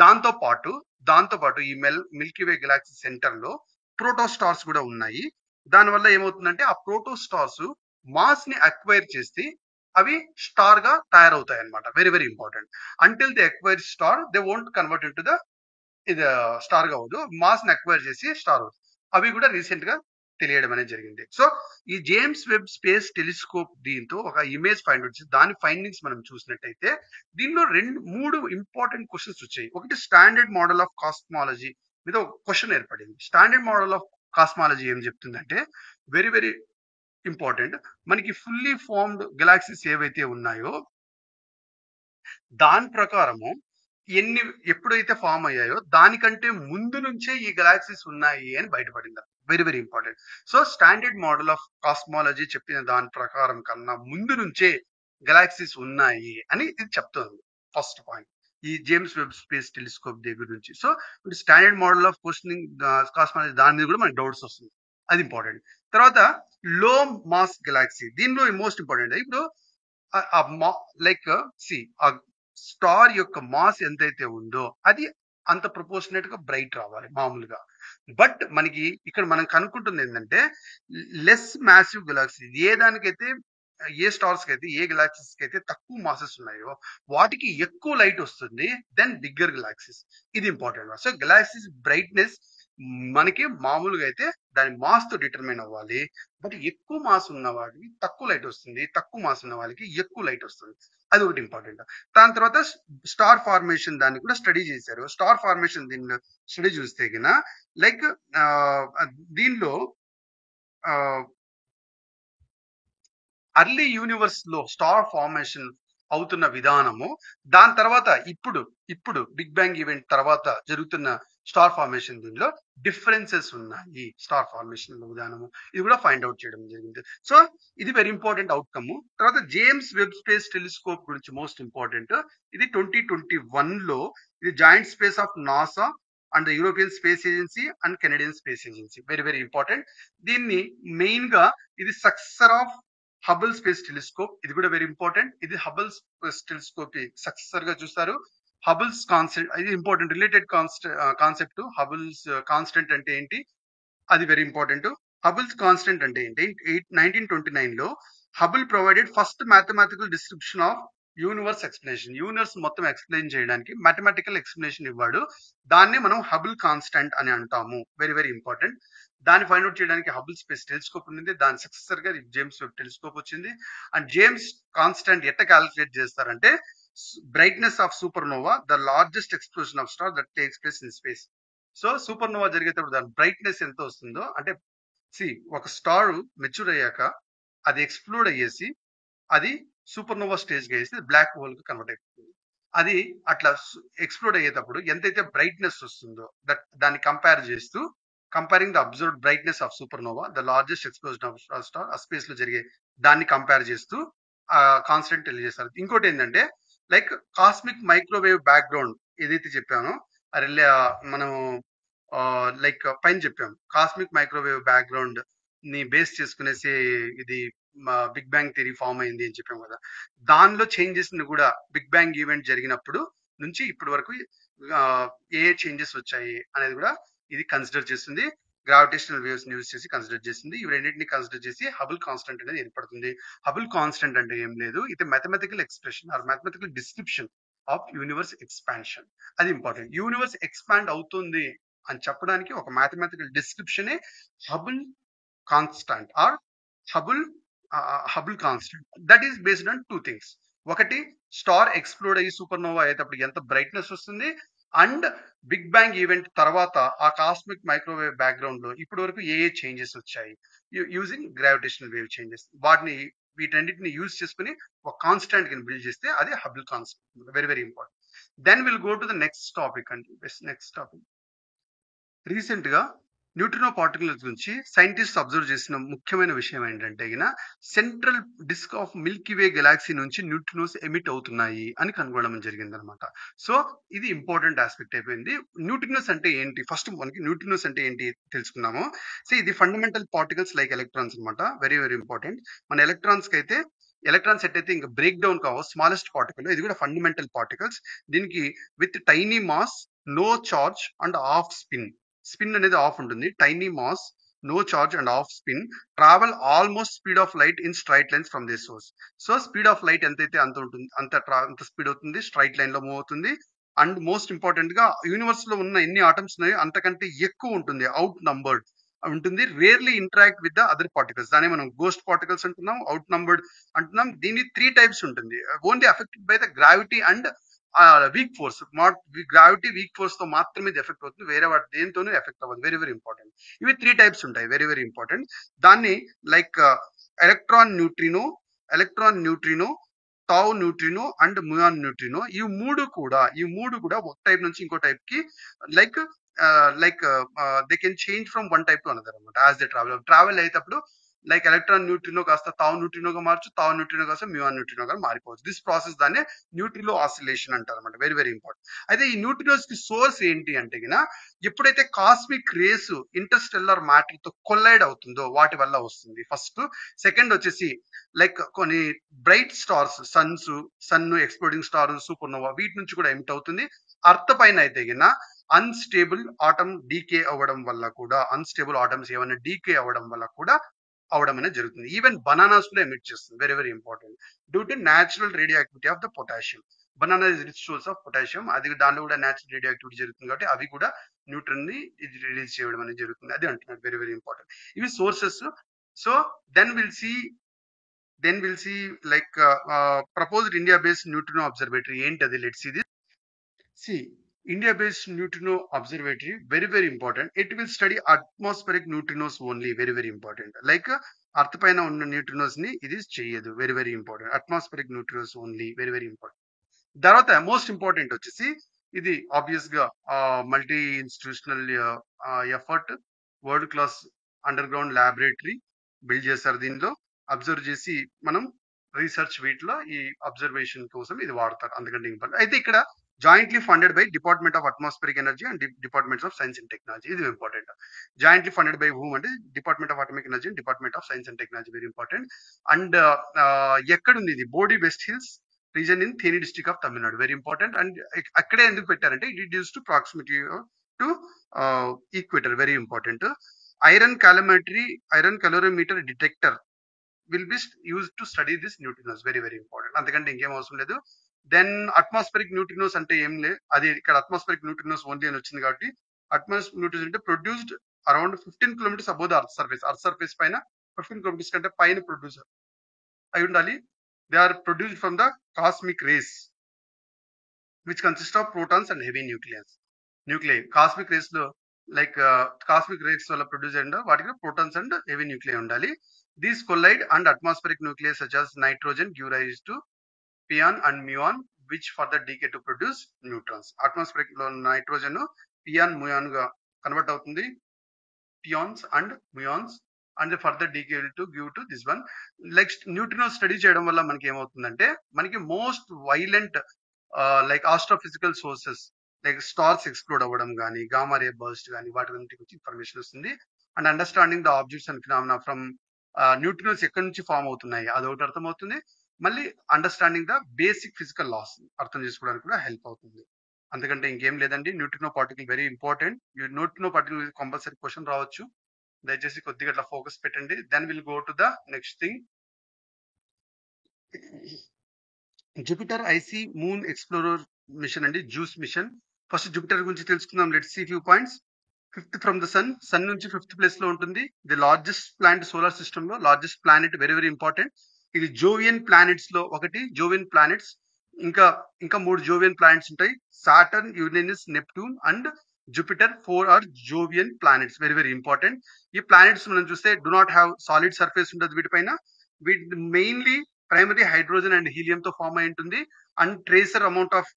దాంతో పాటు ఈ మిల్కీ వే గెలాక్సీ సెంటర్ లో ప్రోటో స్టార్స్ కూడా ఉన్నాయి. దానివల్ల ఏమవుతుందంటే ఆ ప్రోటో స్టార్స్ మాస్ ని అక్వైర్ చేసి అవి స్టార్ గా తయారవుతాయి అనమాట, very very important. Until the acquire star they won't convert in to ఇది స్టార్ గా అవ్వదు, మాస్ ని అక్వైర్ చేసి స్టార్ అవుతుంది. అవి కూడా రీసెంట్ గా తెలియడం అనేది జరిగింది. సో ఈ జేమ్స్ వెబ్ స్పేస్ టెలిస్కోప్ దీంతో ఒక ఇమేజ్ ఫైండ్ అవుట్ చేసి దాని ఫైండింగ్స్ మనం చూసినట్టయితే, దీనిలో 3 ఇంపార్టెంట్ క్వశ్చన్స్ వచ్చాయి. ఒకటి స్టాండర్డ్ మోడల్ ఆఫ్ కాస్మాలజీ మీద ఒక క్వశ్చన్ ఏర్పడింది. స్టాండర్డ్ మోడల్ ఆఫ్ కాస్మాలజీ ఏం చెప్తుందంటే, వెరీ వెరీ ఇంపార్టెంట్, మనకి ఫుల్లీ ఫార్మ్డ్ గెలాక్సీస్ ఏవైతే ఉన్నాయో దాని ప్రకారము ఎప్పుడైతే ఫామ్ అయ్యాయో దానికంటే ముందు నుంచే ఈ గెలాక్సీస్ ఉన్నాయి అని బయటపడింది. Very very important. So standard model of cosmology చెప్పిన దాని ప్రకారం కన్నా ముందు నుంచే గెలాక్సీస్ ఉన్నాయి అని ఇది చెప్తుంది. ఫస్ట్ పాయింట్ ఈ జేమ్స్ వెబ్ స్పేస్ టెలిస్కోప్ దగ్గర నుంచి. So standard model of questioning cosmology దాని మీద కూడా మనకి డౌట్స్ వస్తుంది, అది ఇంపార్టెంట్. తర్వాత లో మాస్ గెలాక్సీ, దీనిలో మోస్ట్ ఇంపార్టెంట్. ఇప్పుడు లైక్ ఆ స్టార్ యొక్క మాస్ ఎంతైతే ఉందో అది అంత ప్రపోర్షనేట్ గా బ్రైట్ రావాలి మామూలుగా. బట్ మనకి ఇక్కడ మనం కనుక్కుంటుంది ఏంటంటే, లెస్ మ్యాసివ్ గెలాక్సీ, ఏ స్టార్స్ కి అయితే ఏ గెలాక్సీస్ కి అయితే తక్కువ మాసెస్ ఉన్నాయో వాటికి ఎక్కువ లైట్ వస్తుంది దెన్ బిగ్గర్ గెలాక్సీస్. ఇది ఇంపార్టెంట్. సో గెలాక్సీస్ బ్రైట్నెస్ మనకి మామూలుగా అయితే దాని మాస్ తో డిటర్మైన్ అవ్వాలి. బట్ ఎక్కువ మాస్ ఉన్న వాటికి తక్కువ లైట్ వస్తుంది, తక్కువ మాస్ ఉన్న వాళ్ళకి ఎక్కువ లైట్ వస్తుంది, అది ఒకటి ఇంపార్టెంట్. దాని తర్వాత స్టార్ ఫార్మేషన్ దాన్ని కూడా స్టడీ చేశారు. స్టార్ ఫార్మేషన్ దీనిలో స్టడీ చూస్తే కినా లైక్ దీనిలో అర్లీ యూనివర్స్ లో స్టార్ ఫార్మేషన్ అవుతున్న విధానము, దాని తర్వాత ఇప్పుడు బిగ్ బ్యాంగ్ ఈవెంట్ తర్వాత జరుగుతున్న స్టార్ ఫార్మేషన్ దీనిలో డిఫరెన్సెస్ ఉన్నాయి. స్టార్ ఫార్మేషన్ విధానము ఇది కూడా ఫైండ్ అవుట్ చేయడం జరిగింది. సో ఇది వెరీ ఇంపార్టెంట్ అవుట్కమ్. తర్వాత జేమ్స్ వెబ్ స్పేస్ టెలిస్కోప్ గురించి మోస్ట్ ఇంపార్టెంట్, ఇది 2021 లో ఇది joint space of NASA and European space agency and Canadian space agency, very very important. దీన్ని మెయిన్ గా ఇది successor of Hubble space telescope, ఇది కూడా వెరీ ఇంపార్టెంట్. ఇది హబుల్ స్పేస్ టెలిస్కోప్ సక్సెసర్ గా చూస్తారు. హబుల్స్ కాన్స్టెంట్, ఇది ఇంపార్టెంట్ రిలేటెడ్ కాన్సెప్ట్. హబుల్స్ కాన్స్టెంట్ అంటే ఏంటి, అది వెరీ ఇంపార్టెంట్. హబుల్స్ కాన్స్టెంట్ అంటే ఏంటి, 1929 లో Hubble provided first mathematical description of universe explanation. Universe మొత్తం ఎక్స్ప్లెయిన్ చేయడానికి మ్యాథమెటికల్ ఎక్స్ప్లెనేషన్ ఇవ్వాడు. దాన్ని మనం హబుల్ కాన్స్టెంట్ అని అంటాము, వెరీ వెరీ ఇంపార్టెంట్. దాన్ని ఫైండ్ అవుట్ చేయడానికి హబుల్ స్పేస్ టెలిస్కోప్ ఉంది, దాని సక్సెసర్ గా జేమ్స్ వెబ్ టెలిస్కోప్ వచ్చింది. అండ్ జేమ్స్ కాన్స్టెంట్ ఎట్లా క్యాలిక్యులేట్ చేస్తారంటే, brightness of supernova, the largest explosion of star that takes place in space. So supernova జరిగేటప్పుడు దాని బ్రైట్నెస్ ఎంత వస్తుందో, అంటే ఒక స్టార్ మెచ్యూర్ అయ్యాక అది ఎక్స్ప్లోడ్ అయ్యేసి అది సూపర్నోవా స్టేజ్ గా వేసి బ్లాక్ హోల్ గా కన్వర్ట్ అయిపోతుంది. అది అట్లా ఎక్స్ప్లోడ్ అయ్యేటప్పుడు ఎంతైతే బ్రైట్నెస్ వస్తుందో దాన్ని comparing the observed brightness of supernova, the largest explosion of star, ఆ స్పేస్ లో జరిగే దాన్ని కంపేర్ చేస్తూ కాన్స్టెంట్ తెలియజేస్తారు. ఇంకోటి ఏంటంటే, లైక్ కాస్మిక్ మైక్రోవేవ్ బ్యాక్గ్రౌండ్ ఏదైతే చెప్పానో మనం లైక్ పైన చెప్పాము, కాస్మిక్ మైక్రోవేవ్ బ్యాక్గ్రౌండ్ ని బేస్ చేసుకునేసి ఇది బిగ్ బ్యాంగ్ థియరీ ఫామ్ అయింది అని చెప్పాం కదా, దానిలో చేంజెస్ ని కూడా బిగ్ బ్యాంగ్ ఈవెంట్ జరిగినప్పుడు నుంచి ఇప్పటి వరకు ఏ చేంజెస్ వచ్చాయి అనేది కూడా ఇది కన్సిడర్ చేస్తుంది. గ్రావిటేషనల్ వేవ్స్ యూజ్ చేసి కన్సిడర్ చేసింది. ఇవి రెండింటిని కన్సిడర్ చేసి హబుల్ కాన్స్టెంట్ అనేది ఏర్పడుతుంది. హబుల్ కాన్స్టెంట్ అంటే ఏం లేదు, ఇది mathematical expression or mathematical description of universe expansion. అది ఇంపార్టెంట్. యూనివర్స్ ఎక్స్పాండ్ అవుతుంది అని చెప్పడానికి ఒక మ్యాథమెటికల్ డిస్క్రిప్షనే Hubble constant or Hubble constant. That is based on 2 things. ఒకటి, స్టార్ ఎక్స్ప్లోడ్ అయ్యి సూపర్ నోవా అయ్యేటప్పుడు ఎంత బ్రైట్నెస్ వస్తుంది, అండ్ బిగ్ బ్యాంగ్ ఈవెంట్ తర్వాత ఆ కాస్మిక్ మైక్రోవేవ్ బ్యాక్గ్రౌండ్ లో ఇప్పటి వరకు ఏ చేంజెస్ వచ్చాయి యూజింగ్ గ్రావిటేషనల్ వేవ్ చేంజెస్. వీటన్నిటిని యూజ్ చేసుకుని ఒక కాన్స్టెంట్ ని బిల్డ్ చేస్తే అది Hubble constant. Very very important. Then will go to the next topic అండి. నెక్స్ట్ టాపిక్, రీసెంట్ గా న్యూట్రినో పార్టికల్స్ గురించి సైంటిస్ట్ అబ్జర్వ్ చేసిన ముఖ్యమైన విషయం ఏంటంటే central disk of milky way galaxy నుంచి న్యూట్రినోస్ ఎమిట్ అవుతున్నాయి అని కనుగొనడం జరిగింది అనమాట. సో ఇది ఇంపార్టెంట్ ఆస్పెక్ట్ అయిపోయింది. న్యూట్రినోస్ అంటే ఏంటి, ఫస్ట్ మనకి న్యూట్రినోస్ అంటే ఏంటి తెలుసుకుందాము. సో ఇది ఫండమెంటల్ పార్టికల్స్ లైక్ ఎలక్ట్రాన్స్ అనమాట. Very very important. మన ఎలక్ట్రాన్స్ ఎట్టయితే ఇంకా బ్రేక్ డౌన్ కావు, స్మాలెస్ట్ పార్టికల్, ఇది కూడా ఫండమెంటల్ పార్టికల్స్. దీనికి with tiny mass, no charge and half spin. Spin అనేది ఆఫ్ ఉంటుంది. Tiny mass, no charge and half spin, travel almost speed of light in straight lines from this source. So speed of light ఎంతైతే అంత ఉంటుంది, అంత speed అవుతుంది, straight line లో move అవుతుంది. And most important గా యూనివర్స్ లో ఉన్న ఎన్ని ఆటమ్స్ ఉన్నాయో అంతకంటే ఎక్కువ ఉంటుంది, అవుట్ నంబర్డ్ ఉంటుంది. Rarely interact with the other particles. దాన్ని మనం గోస్ట్ పార్టికల్స్ అంటున్నాం, అవుట్ నంబర్డ్ అంటున్నాం. దీని 3 types ఉంటుంది. Only affected by the gravity and weak force. Gravity, week force తో మాత్రమే ఇది ఎఫెక్ట్ అవుతుంది, వేరే వాటి దేనితోనూ ఎఫెక్ట్ అవ్వదు. Very very important. ఇవి 3 types ఉంటాయి. Very very important. దాన్ని like electron neutrino, టావ్ neutrino and muon neutrino, ఈ మూడు కూడా ఒక టైప్ నుంచి ఇంకో టైప్ కి like they can change from one type to another అనమాట. యాజ్ దే ట్రావెల్ అయ్యేటప్పుడు లైక్ ఎలక్ట్రాన్ న్యూట్రినో కాస్త తావ్ న్యూట్రినోగా మారచ్చు, తావ్ న్యూట్రినో కాస్త మ్యూయాన్ న్యూట్రినోగా మారిపోవచ్చు. దిస్ ప్రాసెస్ దాన్ని న్యూట్రినో ఆసిలేషన్ అంటారు అనమాట. Very very important. అయితే ఈ న్యూట్రినోస్ కి సోర్స్ ఏంటి అంటే ఎప్పుడైతే కాస్మిక్ రేస్ ఇంటర్స్టెల్లర్ మ్యాటర్ తో కొల్లైడ్ అవుతుందో వాటి వల్ల వస్తుంది ఫస్ట్. సెకండ్ వచ్చేసి లైక్ కొన్ని bright stars, sun, exploding star, supernova, వీటి నుంచి కూడా ఎమిట్ అవుతుంది. అర్త్ పైన అయితే అన్స్టేబుల్ ఆటమ్ డీకే అవ్వడం వల్ల కూడా, అన్స్టేబుల్ ఆటమ్స్ ఏమైనా డీకే అవ్వడం వల్ల కూడా అవడం అనేది జరుగుతుంది. ఈవెన్ బనానాస్ కూడా ఎమిట్ చేస్తుంది. Very very important. Due to natural radio activity of the potassium. Banana is rich source of potassium. అది దానిలో కూడా న్యాచురల్ రేడియో యాక్టివిటీ జరుగుతుంది కాబట్టి అవి కూడా న్యూట్రన్ ని రిలీజ్ చేయడం అనేది జరుగుతుంది. అది అంటున్నారు. Very very important. ఇవి sources. So then will see like proposed India based neutrino observatory. ఏంటది? Let's see this. See, India-based neutrino observatory, very very important. It will study atmospheric neutrinos only. Very very important. Like Earth paina unna neutrinos ni ఇది చేయదు. Very very important. Atmospheric neutrinos only. Very very important. తర్వాత most important వచ్చేసి ఇది obvious గా multi institutional effort, world class under ground laboratory build చేస్తారు. దీనిలో observe చేసి మనం రీసెర్చ్ వీటిలో ఈ అబ్జర్వేషన్ కోసం ఇది వాడతారు. అందుకంటే ఇంపార్టెంట్. అయితే ఇక్కడ jointly funded by department of atmospheric energy and departments of science and technology. ఇది important. Jointly funded by whom అంటే department of atomic energy and department of science and technology. Very important. And ఎక్కడుంది ఇది? Bodi west hills region in Theni district of Tamil Nadu. Very important. And అక్కడే ఎందుకు పెట్టారంటే it is to proximity to equator. Very important. Iron calorimeter detector will be used to study this neutrinos. Very very important. అంతకంటే ఇంకేం అవసరం లేదు. Then atmospheric neutrinos అంటే ఏం లేదు, అది ఇక్కడ అట్మాస్ఫిరిక్ న్యూట్రినోస్ ఓన్లీ అని వచ్చింది కాబట్టి అట్మాస్ఫిరిక్ న్యూట్రినోస్ అంటే produced around 15 kilometers above the earth surface పైన 15 kilometers కంటే పైన ప్రొడ్యూస్ అయి ఉండాలి. They are produced from the cosmic rays which consist of protons and heavy nuclei. Cosmic rays లో లైక్ కాస్మిక్ రేస్ వల్ల ప్రొడ్యూస్ అయ్యిందో వాటికి ప్రోటాన్స్ అండ్ హెవీ న్యూక్లియై ఉండాలి. These collide and atmospheric nuclei such as nitrogen give rise to pion and muon which further decay to produce neutrons. Atmospheric లో nitrogen pion muon గా convert అవుతుంది. pions and muons and further decay to give to this one. Like neutrino study చేయడం వల్ల మనకి ఏమవుతుందంటే మనకి most violent like astrophysical sources like stars explode అవ్వడం కానీ, గామా రే బర్స్ట్ కానీ వాటి గురించి ఇన్ఫర్మేషన్ వస్తుంది. And understanding the objects and phenomena from neutrinos ఎక్కడి నుంచి ఫామ్ అవుతున్నాయి అదొకటి అర్థమవుతుంది. మళ్ళీ understanding the basic physical laws అర్థం చేసుకోవడానికి కూడా హెల్ప్ అవుతుంది. అందుకంటే ఇంకేం లేదండి. Neutrino particle very important. Neutrino particle compulsory question రావచ్చు. దయచేసి కొద్దిగా అట్లా ఫోకస్ పెట్టండి. Then will go to the next thing. Jupiter icy moon explorer mission అండి, జూస్ మిషన్. ఫస్ట్ జూపిటర్ గురించి తెలుసుకుందాం. Let's see few points. 5th from the sun నుంచి 5th place లో ఉంటుంది. The largest planet solar system లో largest planet, very very important. ఇది Jovian planets లో ఒకటి. జోవియన్ ప్లానెట్స్ ఇంకా 3 జోవియన్ ప్లానెట్స్ ఉంటాయి. Saturn, Uranus, Neptune and Jupiter. 4 are Jovian planets, very very important. ఈ ప్లానెట్స్ మనం చూస్తే do not have solid surface ఉండదు వీటిపైన. వీటి mainly primary hydrogen and helium తో ఫామ్ అయి ఉంటుంది. And tracer amount of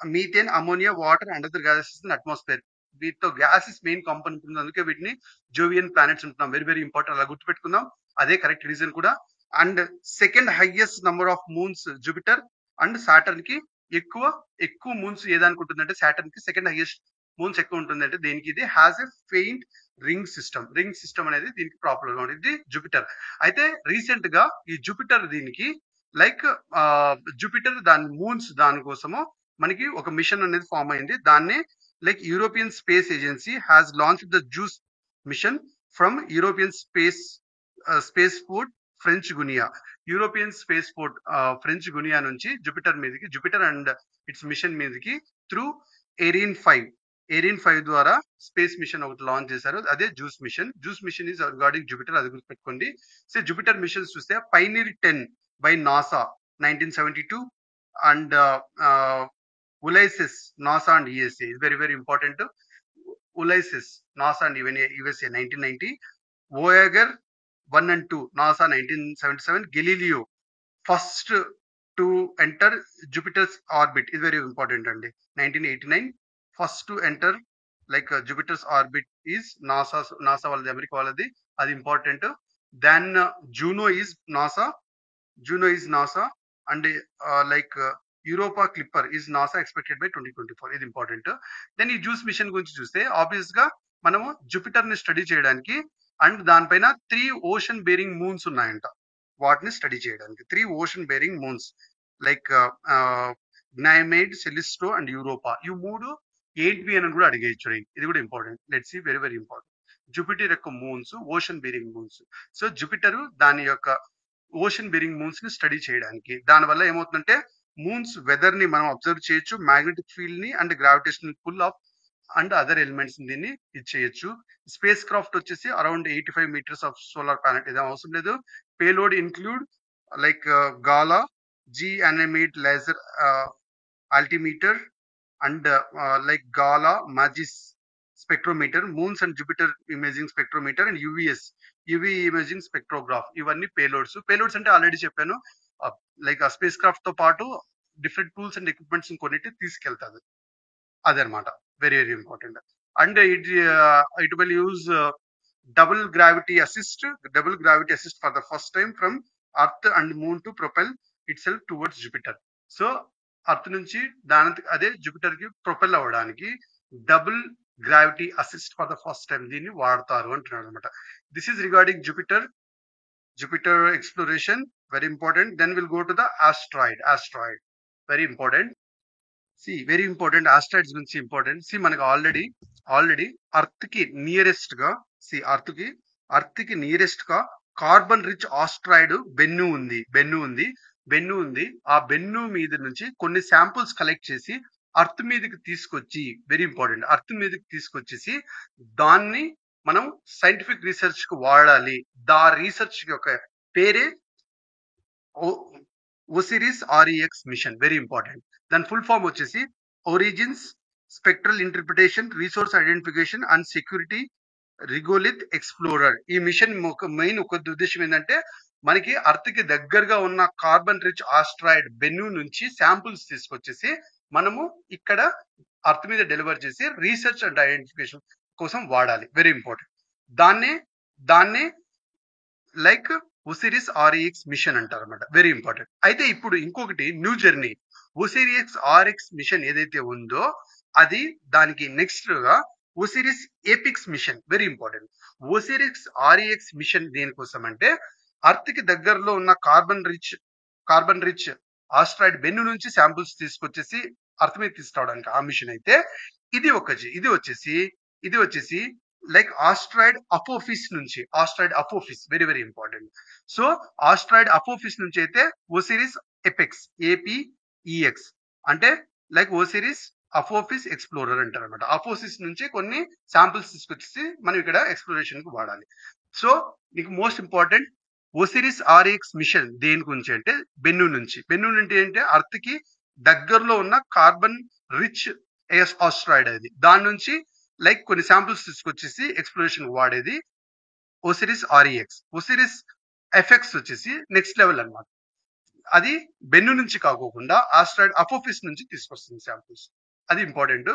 methane, ammonia, water and other gases in atmosphere. వీటితో గ్యాసెస్ మెయిన్ కాంపోనెంట్ ఉంది. అందుకే వీటిని జోవియన్ ప్లానెట్స్ ఉంటున్నాం. వెరీ వెరీ ఇంపార్టెంట్, అలా గుర్తుపెట్టుకుందాం. అదే కరెక్ట్ రీజన్ కూడా. And second highest number of moons Jupiter. And Saturn కి ఎక్కువ మూన్స్ ఏదానికి ఉంటుందంటే సాటర్న్ కి సెకండ్ హైయెస్ట్ మూన్స్ ఎక్కువ ఉంటుంది. అంటే దేనికి? ఇది has a faint ring system అనేది దీనికి ప్రాపర్ గా ఉంటుంది జూపిటర్. అయితే రీసెంట్ గా ఈ జూపిటర్ దీనికి లైక్ జూపిటర్ దాని మూన్స్ దానికోసము మనకి ఒక మిషన్ అనేది ఫామ్ అయింది. దాన్ని like European space Agency has launch the JUICE mission from European Spaceport French Guiana. European Spaceport French Guiana నుంచి జూపిటర్ అండ్ ఇట్స్ మిషన్ మీదకి త్రూ ఏరియన్ 5 ద్వారా స్పేస్ మిషన్ ఒకటి లాంచ్ చేశారు. అదే JUICE mission is regarding Jupiter, అది గుర్తుపెట్టుకోండి. So Jupiter missions చూస్తే Pioneer 10 by NASA 1972 and Ulysses NASA and USA is very very important. Ulysses NASA and USA 1990. వోయాగర్ 1 and 2 NASA 1977. Galileo first to enter Jupiter's orbit is very important అండి. 1989 first to enter like Jupiter's orbit is NASA వాళ్ళది, America వాళ్ళది, అది ఇంపార్టెంట్. Then Juno is NASA and like Europa Clipper is NASA expected by 2024, ఇది ఇంపార్టెంట్. దెన్ ఈ JUICE mission గురించి చూస్తే ఆబ్వియస్ గా మనము జూపిటర్ ని స్టడీ చేయడానికి అండ్ దానిపైన 3 ఓషన్ బేరింగ్ మూన్స్ ఉన్నాయంట. వాటిని స్టడీ చేయడానికి 3 ocean bearing moons like Ganymede, Callisto and Europa. ఈ 3 ఏంటివి అని కూడా అడిగేయచ్చు. ఇది కూడా important. Let's see, very very important. Jupiter యొక్క moons ocean bearing moons. So Jupiter దాని యొక్క ఓషన్ బేరింగ్ మూన్స్ ని స్టడీ చేయడానికి, దానివల్ల ఏమవుతుందంటే మూన్స్ వెదర్ ని మనం అబ్జర్వ్ చేయొచ్చు, మ్యాగ్నెటిక్ ఫీల్డ్ ని and gravitational pull of and other elements దీన్ని ఇచ్చేయచ్చు. స్పేస్ క్రాఫ్ట్ వచ్చేసి around 85 meters of solar planet, ఇదేం అవసరం లేదు. Payload include like GALA, Ganymede laser altimeter and like GALA MAJIS spectrometer, moons and Jupiter imaging spectrometer and UV imaging spectrograph. ఇవన్నీ payloads అంటే already చెప్పాను, like ఆ spacecraft తో పాటు different tools and equipments కొన్నిటి తీసుకెళ్తాది, అదనమాట. Very very important. And it will use double gravity assist for the first time from earth and moon to propel itself towards Jupiter. So earth నుంచి అదే Jupiter కి propel అవ్వడానికి double gravity assist for the first time దీన్ని వాడతారు అంటున్నాడు అనమాట. This is regarding Jupiter exploration, very important. Then will go to the asteroid, very important. Very important. Asteroids గురించి important. మనకు ఆల్రెడీ అర్త్ కి నియరెస్ట్ గా కార్బన్ రిచ్ ఆస్ట్రాయిడ్ బెన్ను ఉంది. ఆ బెన్ను మీద నుంచి కొన్ని శాంపుల్స్ కలెక్ట్ చేసి అర్త్ మీదకి తీసుకొచ్చి, వెరీ ఇంపార్టెంట్, అర్త్ మీదకి తీసుకొచ్చేసి దాన్ని మనం సైంటిఫిక్ రీసెర్చ్ కు వాడాలి. దా రీసెర్చ్ యొక్క పేరే OSIRIS REX mission, very important. దాని ఫుల్ ఫామ్ వచ్చేసి origins spectral interpretation resource identification and security regolith explorer. ఈ మిషన్ మెయిన్ ఒక ఉద్దేశం ఏంటంటే మనకి అర్త్ కి దగ్గరగా ఉన్న కార్బన్ రిచ్ ఆస్ట్రాయిడ్ బెన్ను నుంచి శాంపుల్స్ తీసుకొచ్చేసి మనము ఇక్కడ అర్త్ మీద డెలివర్ చేసి రీసెర్చ్ అండ్ ఐడెంటిఫికేషన్ కోసం వాడాలి, వెరీ ఇంపార్టెంట్. దాన్నే లైక్ OSIRIS REX మిషన్ అంటారు అనమాట, వెరీ ఇంపార్టెంట్. అయితే ఇప్పుడు ఇంకొకటి new journey, OSIRIS REX mission ఏదైతే ఉందో అది దానికి నెక్స్ట్ గా OSIRIS APEX mission, very important. OSIRIS REX mission దేనికోసం అంటే అర్త్ కి దగ్గరలో ఉన్న కార్బన్ రిచ్ ఆస్ట్రాయిడ్ బెన్ను నుంచి శాంపుల్స్ తీసుకొచ్చేసి అర్త్ మీద తీసుకురావడానికి ఆ మిషన్ అయితే ఇది వచ్చేసి like asteroid Apophis very very important. So asteroid Apophis నుంచి అయితే ఓసిరిస్ ఎపెక్స్ ఏపీఈఎక్స్ అంటే లైక్ ఓసిరిస్ అపోఫిస్ ఎక్స్ప్లోరర్ అంటారు అనమాట. అపోఫిస్ నుంచి కొన్ని శాంపుల్స్ తీసుకొచ్చేసి మనం ఇక్కడ ఎక్స్ప్లోరేషన్ కు వాడాలి. సో నీకు most important OSIRIS REX mission దేని గురించి అంటే బెన్ను నుంచి అంటే అర్త్ కి దగ్గరలో ఉన్న కార్బన్ రిచ్ ఆస్ట్రాయిడ్ అది, దాని నుంచి లైక్ కొన్ని శాంపుల్స్ తీసుకొచ్చేసి ఎక్స్ప్లోరేషన్ వాడేది ఓసిరిస్ ఆర్ఈఎక్స్. ఓసిరిస్ ఎఫెక్స్ వచ్చేసి నెక్స్ట్ లెవెల్ అన్నమాట. అది బెన్ను నుంచి కాకోకుండా ఆస్ట్రాయిడ్ అపోఫిస్ నుంచి తీసుకొస్తుంది శాంపుల్స్. అది important.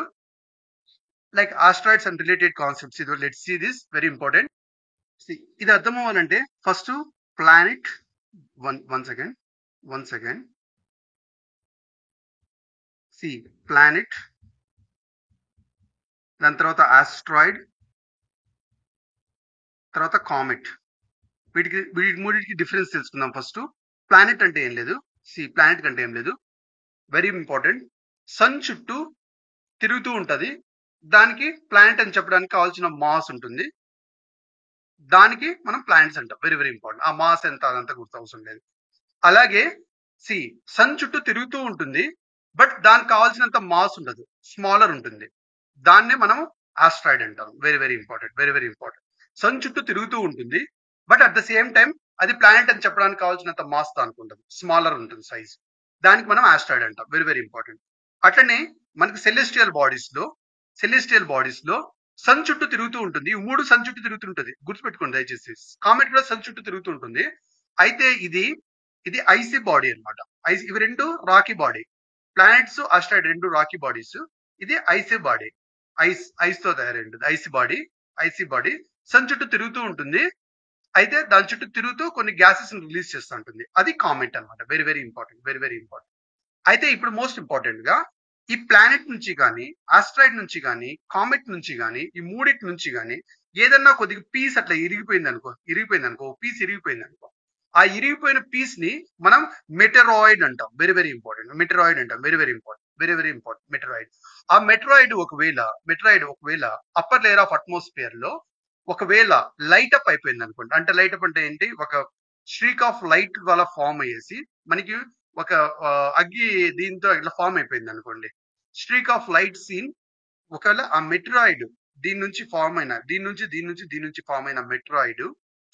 Like asteroids and related concepts, ఇది let's see this very important. ఇది అర్థం అవ్వాలంటే first planet, one second see planet, దాని తర్వాత ఆస్ట్రాయిడ్, తర్వాత కామెట్. వీటి మూడింటికి డిఫరెన్స్ తెలుసుకుందాం. ఫస్ట్ ప్లానెట్ అంటే ఏం లేదు, ప్లానెట్ అంటే ఏం లేదు, వెరీ ఇంపార్టెంట్. సన్ చుట్టూ తిరుగుతూ ఉంటది, దానికి ప్లానెట్ అని చెప్పడానికి కావాల్సిన మాస్ ఉంటుంది, దానికి మనం ప్లానెట్స్ అంటాం. Very very important. ఆ మాస్ ఎంత అదంతా గుర్తు అవసరం లేదు. అలాగే సన్ చుట్టూ తిరుగుతూ ఉంటుంది, బట్ దానికి కావాల్సినంత మాస్ ఉండదు, స్మాలర్ ఉంటుంది, దాన్నే మనం ఆస్ట్రాయిడ్ అంటాం. Very very important. సన్ చుట్టూ తిరుగుతూ ఉంటుంది, but at the same time అది ప్లానెట్ అని చెప్పడానికి కావాల్సినంత మాస్ దానికి ఉండదు, స్మాలర్ ఉంటుంది సైజ్, దానికి మనం ఆస్ట్రాయిడ్ అంటాం. Very very important. అట్లనే మనకి సెలెస్టియల్ బాడీస్ లో సన్ చుట్టూ తిరుగుతూ ఉంటుంది. ఈ మూడు సన్ చుట్టూ తిరుగుతుంటది, గుర్తుపెట్టుకోండి దయచేసి. కామెట్ కూడా సన్ చుట్టూ తిరుగుతుంటుంది. అయితే ఇది ఐసీ బాడీ అనమాట. ఇవి రెండు రాకీ బాడీ. ప్లానెట్స్ ఆస్ట్రాయిడ్ రెండు రాకీ బాడీస్. ఇది ఐసీ బాడీ, ఐస్ తో తయారైంది ఐసీ బాడీ. సన్ చుట్టూ తిరుగుతూ ఉంటుంది, అయితే దాని చుట్టూ తిరుగుతూ కొన్ని గ్యాసెస్ రిలీజ్ చేస్తూ ఉంటుంది. అది కామెట్ అనమాట. Very very important. అయితే ఇప్పుడు మోస్ట్ ఇంపార్టెంట్ గా ఈ ప్లానెట్ నుంచి కానీ, ఆస్ట్రాయిడ్ నుంచి కానీ, కామెట్ నుంచి కానీ, ఈ మూడింటి నుంచి కానీ ఏదన్నా కొద్దిగా పీస్ అట్లా ఇరిగిపోయింది అనుకో, పీస్ ఇరిగిపోయింది అనుకో, ఆ ఇరిగిపోయిన పీస్ ని మనం మెటరాయిడ్ అంటాం. Very very important. మెటరాయిడ్. ఆ మెటరాయిడ్ ఒకవేళ అప్పర్ లేయర్ ఆఫ్ అట్మాస్ఫియర్ లో ఒకవేళ లైట్ అప్ అయిపోయింది అనుకోండి. అంటే లైట్ అప్ అంటే ఏంటి, ఒక స్ట్రీక్ ఆఫ్ లైట్ వల్ల ఫామ్ అయ్యేసి మనకి ఒక అగ్గి దీంతో ఇట్లా ఫామ్ అయిపోయింది అనుకోండి. స్ట్రీక్ ఆఫ్ లైట్ సీన్ ఒకవేళ ఆ మెటరాయిడ్ దీని నుంచి ఫామ్ అయిన మెటరాయిడ్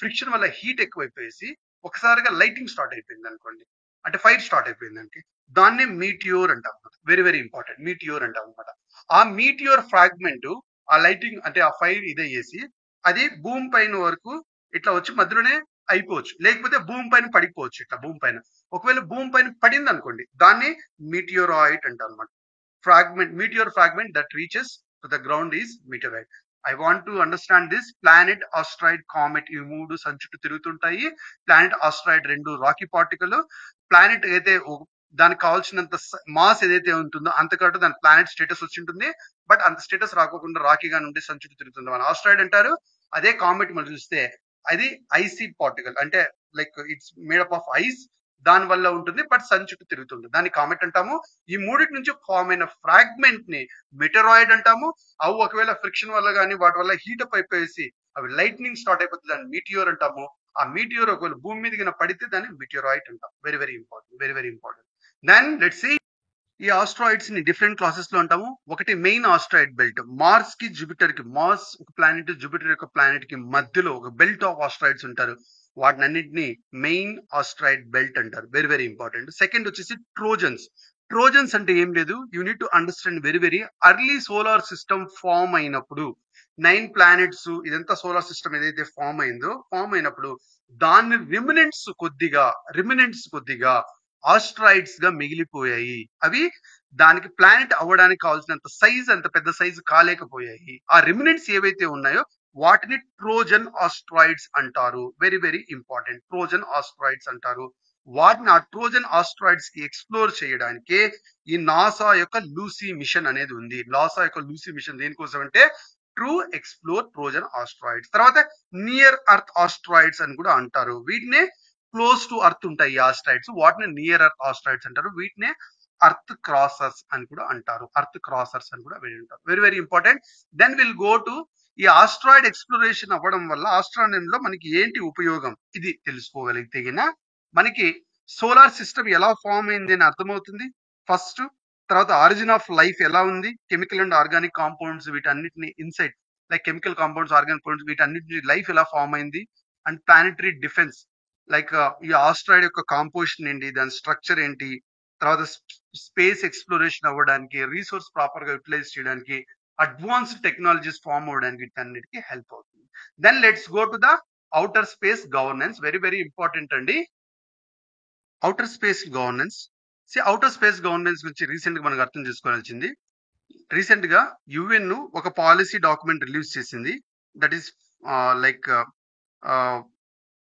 ఫ్రిక్షన్ వల్ల హీట్ ఎక్కువైపోయేసి ఒకసారిగా లైటింగ్ స్టార్ట్ అయిపోయింది అనుకోండి, అంటే ఫైర్ స్టార్ట్ అయిపోయింది అంటే దాన్ని మీటియోర్ అంటాం. Very very important. మీటియోర్ అంటాం అనమాట. ఆ మీటియోర్ ఫ్రాగ్మెంట్ ఆ లైటింగ్ అంటే ఆ ఫైర్ ఇదయ్యేసి అది భూమి పైన వరకు ఇట్లా వచ్చి మధ్యలోనే అయిపోవచ్చు, లేకపోతే భూమి పైన పడిపోవచ్చు. ఇట్లా భూమి పైన ఒకవేళ భూమి పైన పడింది అనుకోండి, దాన్ని మీటియోరాయిడ్ అంటాం అనమాట. Meteor fragment that reaches to the ground is meteorite. I want to understand this. Planet, asteroid, comet ఈ మూడు సన్ చుట్టూ తిరుగుతుంటాయి. ప్లానెట్, ఆస్ట్రాయిడ్ రెండు రాకీ పార్టికల్. ప్లానెట్ అయితే దానికి కావాల్సినంత మాస్ ఏదైతే ఉంటుందో అంతకంటే దాని ప్లానెట్ స్టేటస్ వచ్చి ఉంటుంది, బట్ అంత స్టేటస్ రాకోకుండా రాకీగా నుండి సన్ చుట్టూ తిరుగుతుంది, మన ఆస్ట్రాయిడ్ అంటారు. అదే కామెట్ మనం చూస్తే అది ఐసీ పార్టికల్, అంటే like it's made up of ice, దాని వల్ల ఉంటుంది, బట్ సన్ చుట్టూ తిరుగుతుంది, దాన్ని కామెట్ అంటాము. ఈ మూడింటి నుంచి ఫామ్ అయిన ఫ్రాగ్మెంట్ ని మెటరాయిడ్ అంటాము. అవి ఒకవేళ ఫ్రిక్షన్ వల్ల కానీ వాటి వల్ల హీటప్ అయిపోయేసి అవి లైట్నింగ్ స్టార్ట్ అయిపోతుంది, దాన్ని మీటియోర్ అంటాము. ఆ మీటియోర్ ఒకవేళ భూమి మీద పడితే దాన్ని మీటియోరాయిడ్ అంటాం. Very very important. Then let's see ఈ ఆస్ట్రాయిడ్స్ ని డిఫరెంట్ క్లాసెస్ లో అంటాము. ఒకటి మెయిన్ ఆస్ట్రాయిడ్ బెల్ట్. మార్స్ కి జూపిటర్ కి, మార్స్ ఒక ప్లానెట్, జూపిటర్ యొక్క ప్లానెట్ కి మధ్యలో ఒక బెల్ట్ ఆఫ్ ఆస్ట్రాయిడ్స్ ఉంటారు, వాటిని అన్నింటినీ మెయిన్ ఆస్ట్రాయిడ్ బెల్ట్ అంటారు. Very very important. సెకండ్ వచ్చేసి ట్రోజన్స్ అంటే ఏం లేదు, you need to understand very very. Early solar system form అయినప్పుడు 9 ప్లానెట్స్ ఇదంతా సోలార్ సిస్టమ్ ఏదైతే ఫామ్ అయినప్పుడు దాని రిమినెంట్స్ కొద్దిగా ఆస్ట్రాయిడ్స్ గా మిగిలిపోయాయి. అవి దానికి ప్లానెట్ అవ్వడానికి కావాల్సినంత సైజ్, అంత పెద్ద సైజు కాలేకపోయాయి. ఆ రిమినెంట్స్ ఏవైతే ఉన్నాయో వాటిని ట్రోజన్ ఆస్ట్రాయిడ్స్ అంటారు. Very very important. Trojan asteroids అంటారు. వాటిని ఆ ట్రోజన్ ఆస్ట్రాయిడ్స్ కి ఎక్స్ప్లోర్ చేయడానికే ఈ నాసా యొక్క లూసీ మిషన్ అనేది ఉంది. నాసా యొక్క లూసీ మిషన్ దేనికోసం అంటే టు ఎక్స్ప్లోర్ ట్రోజన్ ఆస్ట్రాయిడ్స్. తర్వాత నియర్ అర్త్ ఆస్ట్రాయిడ్స్ అని కూడా అంటారు. వీటినే క్లోజ్ టు అర్త్ ఉంటాయి ఈ ఆస్ట్రాయిడ్స్, వాటిని నియర్ అర్త్ ఆస్ట్రాయిడ్స్ అంటారు. వీటినే అర్త్ క్రాసర్స్ అని కూడా అంటారు. అర్త్ క్రాసర్స్ అని కూడా విని ఉంటారు. Very very important. Then will go to ఈ ఆస్ట్రాయిడ్ ఎక్స్ప్లోరేషన్ అవ్వడం వల్ల ఆస్ట్రానమీలో మనకి ఏంటి ఉపయోగం, ఇది తెలుసుకోగలిగితే గిన మనకి సోలార్ సిస్టమ్ ఎలా ఫామ్ అయింది అని అర్థమవుతుంది ఫస్ట్. తర్వాత ఆరిజిన్ ఆఫ్ లైఫ్ ఎలా ఉంది, కెమికల్ అండ్ ఆర్గానిక్ కాంపౌండ్స్ వీటన్నిటిని insight like chemical compounds, organic compounds వీటన్నిటి లైఫ్ ఎలా ఫామ్ అయింది. అండ్ ప్లానెటరీ డిఫెన్స్ లైక్ ఈ ఆస్ట్రాయిడ్ యొక్క కాంపోజిషన్ ఏంటి, దాని స్ట్రక్చర్ ఏంటి, తర్వాత స్పేస్ ఎక్స్ప్లోరేషన్ అవ్వడానికి, రీసోర్స్ ప్రాపర్ గా యూటిలైజ్ చేయడానికి, అడ్వాన్స్డ్ టెక్నాలజీస్ ఫామ్ అవ్వడానికి వీటన్నిటికీ హెల్ప్ అవుతుంది. Then let's go to the outer space governance. Very very important అండి outer space governance. Outer space governance గురించి రీసెంట్ గా మనకు అర్థం చేసుకోవాల్సింది, రీసెంట్ గా యుఎన్ ఒక పాలసీ డాక్యుమెంట్ రిలీజ్ చేసింది. That is like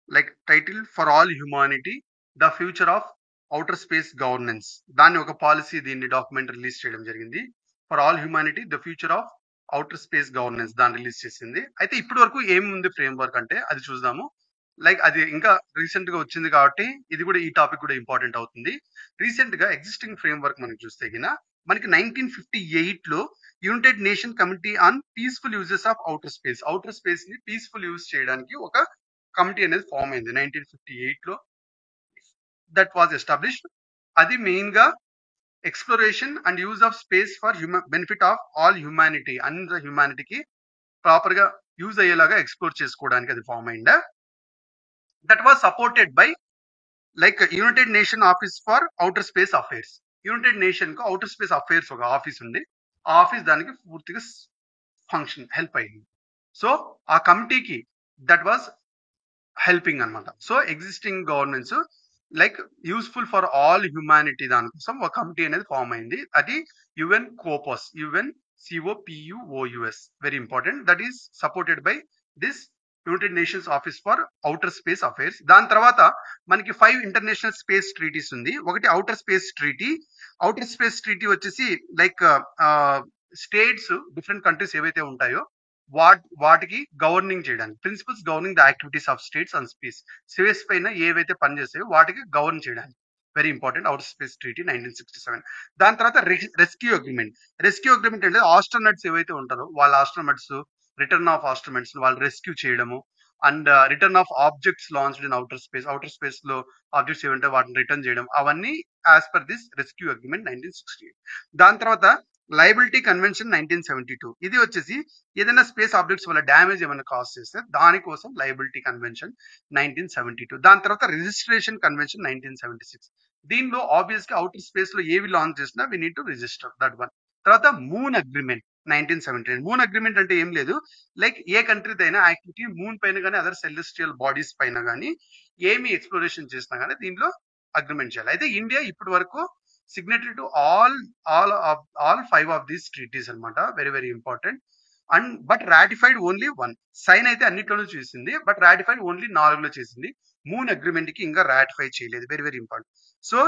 like title for all humanity the future of outer space governance. దాన్ని ఒక పాలసీ దీన్ని డాక్యుమెంట్ రిలీజ్ చేయడం జరిగింది. For all humanity the future of outer space governance దాన్ని release చేసింది. అయితే ఇప్పటి వరకు ఏముంది ఫ్రేమ్ వర్క్ అంటే అది చూద్దాము. లైక్ అది ఇంకా రీసెంట్ గా వచ్చింది కాబట్టి ఇది కూడా ఈ టాపిక్ కూడా ఇంపార్టెంట్ అవుతుంది. రీసెంట్ గా ఎగ్జిస్టింగ్ ఫ్రేమ్ వర్క్ మనం చూస్తే గిన మనకి 1958 లో United nation committee on peaceful uses of outer space, outer space ని పీస్ఫుల్ యూజ్ చేయడానికి ఒక కమిటీ అనేది ఫామ్ అయింది 1958 లో. That was established. అది మెయిన్ గా exploration and use of space for benefit of all humanity, అందరి హ్యుమానిటీకి ప్రాపర్ గా యూజ్ అయ్యేలాగా ఎక్స్ప్లోర్ చేసుకోవడానికి అది ఫామ్ అయిందా. That was supported by like United nation office for Outer Space affairs. United nation కు outer Space affairs ఒక office ఉంది, ఆ ఆఫీస్ దానికి పూర్తిగా ఫంక్షన్ హెల్ప్ అయింది. సో ఆ కమిటీకి దట్ వాజ్ హెల్పింగ్ అనమాట. So existing governance like useful for all humanity దానికోసం ఒక కమిటీ అనేది ఫామ్ అయింది. అది UN COPUOS, UN COPUOUS, very important. That is supported by this United Nations Office for Outer Space Affairs. దాని తర్వాత మనకి 5 international space treaties ఉంది. ఒకటి outer space treaty. Outer space treaty వచ్చేసి లైక్ స్టేట్స్ డిఫరెంట్ కంట్రీస్ ఏవైతే ఉంటాయో వాటికి governing చేయడానికి, principles governing the activities of states and space, space పైన ఏవైతే పనిచేస్తాయో వాటికి గవర్న్ చేయడానికి very important outer space treaty 1967. దాని తర్వాత రెస్క్యూ అగ్రిమెంట్. రెస్క్యూ అగ్రిమెంట్ అంటే ఆస్ట్రోనట్స్ ఏవైతే ఉంటారో వాళ్ళ ఆస్ట్రోనట్స్ రిటర్న్ ఆఫ్ ఆస్ట్రోనట్స్ వాళ్ళు రెస్క్యూ చేయడము, and return of objects launched in outer space, outer space లో ఆబ్జెక్ట్స్ ఏమంటే వాటిని రిటర్న్ చేయడం, అవన్నీ as per this rescue agreement 1968. దాని తర్వాత లయబిలిటీ కన్వెన్షన్ 1972. ఇది వచ్చేసి ఏదైనా స్పేస్ ఆబ్జెక్ట్స్ వల్ల డ్యామేజ్ ఏమైనా కాజ్ చేస్తే దానికోసం లయబిలిటీ కన్వెన్షన్ 1972. దాని తర్వాత రిజిస్ట్రేషన్ కన్వెన్షన్ 1976. దీనిలో ఆబ్వియస్ గా అవుటర్ స్పేస్ లో ఏవి లాంచ్ చేసినా we need to register that one. తర్వాత మూన్ అగ్రిమెంట్ 1979. మూన్ అగ్రిమెంట్ అంటే ఏం లేదు, లైక్ ఏ కంట్రీ అయినా యాక్టివిటీ మూన్ పైన కానీ అదర్ సెలెస్టియల్ బాడీస్ పైన కానీ ఏమి ఎక్స్ప్లోరేషన్ చేసినా కానీ దీనిలో అగ్రిమెంట్ చేయాలి. అయితే ఇండియా ఇప్పటి వరకు signatory to all 5 of these treaties అనమాట. Very very important. And but ratified only 1. Sign అయితే అన్నిట్లోనూ చేసింది, బట్ రాటిఫైడ్ ఓన్లీ 4లో చేసింది. మూన్ అగ్రిమెంట్ కి ఇంకా రాటిఫై చేయలేదు. Very very important. So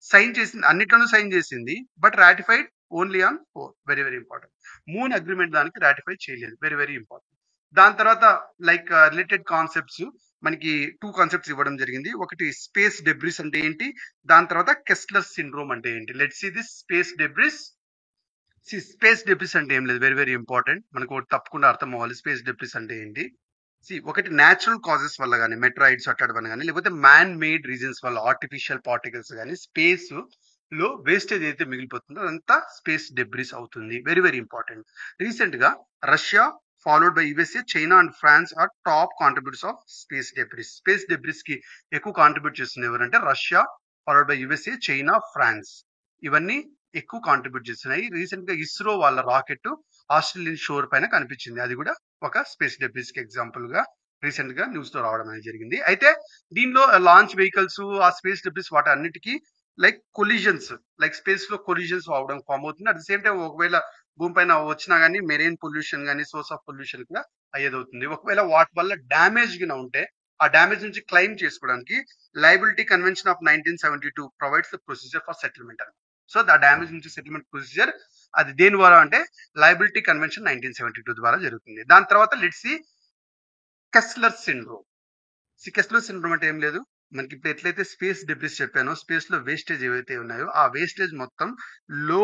sign చేసింది, అన్నిట్లోనూ సైన్ చేసింది, but ratified only on 4. Very very important. Moon agreement దానికి రాటిఫై చేయలేదు. Very very important. దాని తర్వాత లైక్ రిలేటెడ్ కాన్సెప్ట్స్ మనకి 2 కాన్సెప్ట్స్ ఇవ్వడం జరిగింది. ఒకటి స్పేస్ డెబ్రిస్ అంటే ఏంటి, దాని తర్వాత కెస్లర్ సిండ్రోమ్ అంటే ఏంటి. Let's see this space debris. Space debris అంటే ఏం లేదు, వెరీ వెరీ ఇంపార్టెంట్, మనకు తప్పకుండా అర్థం అవ్వాలి స్పేస్ డెబ్రిస్ అంటే ఏంటి. ఒకటి న్యాచురల్ కాజెస్ వల్ల కానీ, మెట్రాయిడ్స్ అట్టడం వల్ల కానీ, లేకపోతే మ్యాన్ మేడ్ రీజన్స్ వల్ల ఆర్టిఫిషియల్ పార్టికల్స్ కానీ స్పేస్ లో వేస్టేజ్ అయితే మిగిలిపోతుందో అదంతా స్పేస్ డెబ్రిస్ అవుతుంది. Very very important. రీసెంట్ గా Russia followed by USA, China and France are top contributors of space debris. Space debris కి ఎక్కువ కాంట్రిబ్యూట్ చేస్తుంది ఎవరంటే Russia, followed by USA, China, France. ఇవన్నీ ఎక్కువ కాంట్రిబ్యూట్ చేస్తున్నాయి. రీసెంట్ గా ఇస్రో వాళ్ళ రాకెట్ ఆస్ట్రేలియన్ షోర్ పైన కనిపించింది. అది కూడా ఒక స్పేస్ డెబ్రిస్ కి ఎగ్జాంపుల్ గా రీసెంట్ గా న్యూస్ లో రావడం అనేది జరిగింది. అయితే దీనిలో లాంచ్ వెహికల్స్ ఆ స్పేస్ డెబ్రిస్ వాటి అన్నిటికీ లైక్ కొలిజన్స్, లైక్ స్పేస్ లో కొలిజన్స్ అవడం ఫామ్ అవుతుంది. అట్ ద సేమ్ టైం ఒకవేళ భూమి పైన వచ్చినా గానీ మెరైన్ పొల్యూషన్ కానీ సోర్స్ ఆఫ్ పొల్యూషన్ కూడా అయ్యేదవుతుంది. ఒకవేళ వాటి వల్ల డ్యామేజ్ గా ఉంటే ఆ డ్యామేజ్ నుంచి క్లెయిమ్ చేసుకోవడానికి liability convention of 1972 provides the procedure for settlement అని. సో ద డ్యామేజ్ నుంచి సెటిల్మెంట్ ప్రొసీజర్ అది దేని ద్వారా అంటే లయబిలిటీ కన్వెన్షన్ 1972 ద్వారా జరుగుతుంది. దాని తర్వాత let's see Kessler syndrome. Kessler syndrome అంటే ఏం లేదు, మనకి ఇప్పుడు ఎట్లయితే స్పేస్ డెబ్రిస్ చెప్పానో, స్పేస్ లో వేస్టేజ్ ఏవైతే ఉన్నాయో ఆ వేస్టేజ్ మొత్తం లో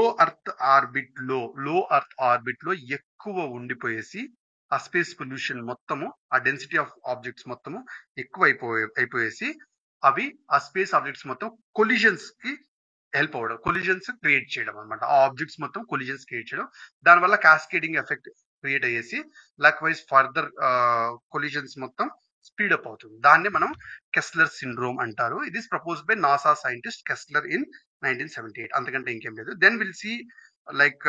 లో అర్త్ ఆర్బిట్ లో ఎక్కువ ఉండిపోయేసి ఆ స్పేస్ పొల్యూషన్ మొత్తము, ఆ డెన్సిటీ ఆఫ్ ఆబ్జెక్ట్స్ మొత్తము ఎక్కువ అయిపోయేసి అవి ఆ స్పేస్ ఆబ్జెక్ట్స్ మొత్తం కొలిజన్స్ కి హెల్ప్ అవ్వడం, కొలిజన్స్ క్రియేట్ చేయడం అనమాట. ఆ ఆబ్జెక్ట్స్ మొత్తం కొలిజన్స్ క్రియేట్ చేయడం, దానివల్ల క్యాస్కేడింగ్ ఎఫెక్ట్ క్రియేట్ అయ్యేసి లైక్ వైజ్ ఫర్దర్ కొలిజన్స్ మొత్తం స్పీడప్ అవుతుంది. దాన్ని మనం కెస్లర్ సిండ్రోమ్ అంటారు. ఇది propose by NASA scientist Kessler in 1978. అంతకంటే ఇంకేం లేదు. Then will see like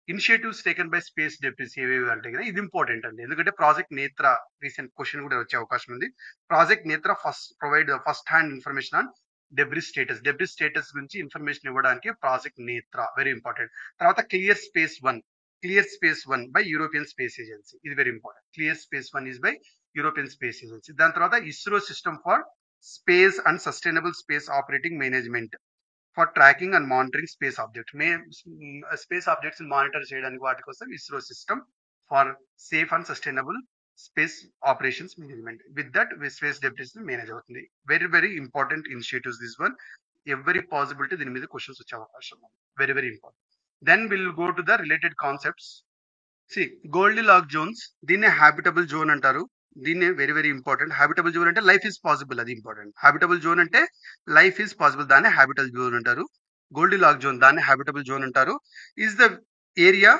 initiatives taken by space debris ఏవేవి అంటే కదా, ఇది ఇంపార్టెంట్ అండి. ఎందుకంటే ప్రాజెక్ట్ నేత్ర రీసెంట్ క్వశ్చన్ కూడా వచ్చే అవకాశం ఉంది. Project Netra first hand information on debris status గురించి ఇన్ఫర్మేషన్ ఇవ్వడానికి ప్రాజెక్ట్ నేత్ర వెరీ ఇంపార్టెంట్. తర్వాత clear space one by European space Agency, ఇది very important. Clear space one is by European space Agency. దాని తర్వాత ISRO system for space and sustainable space operating management for tracking and monitoring space objects. Space objects monitor చేయడానికి వాటి కోసం ISRO system for safe and sustainable space operations management. With that space debris manage అవుతుంది. Very very important initiatives this one. Every possibility దీని మీద questions వచ్చే అవకాశం ఉంది. Very very important. Then will go to the related concepts. Goldilock zones, దీన్నే habitable zone అంటారు. దీన్నే very very important. Habitable zone అంటే లైఫ్ ఈజ్ పాసిబుల్, అది ఇంపార్టెంట్. హ్యాబిటబుల్ జోన్ అంటే లైఫ్ ఈజ్ పాసిబుల్, దాన్ని హ్యాబిటబుల్ జోన్ అంటారు. గోల్డిలాక్ జోన్ దాన్ని habitable zone అంటారు. ఈజ్ ద ఏరియా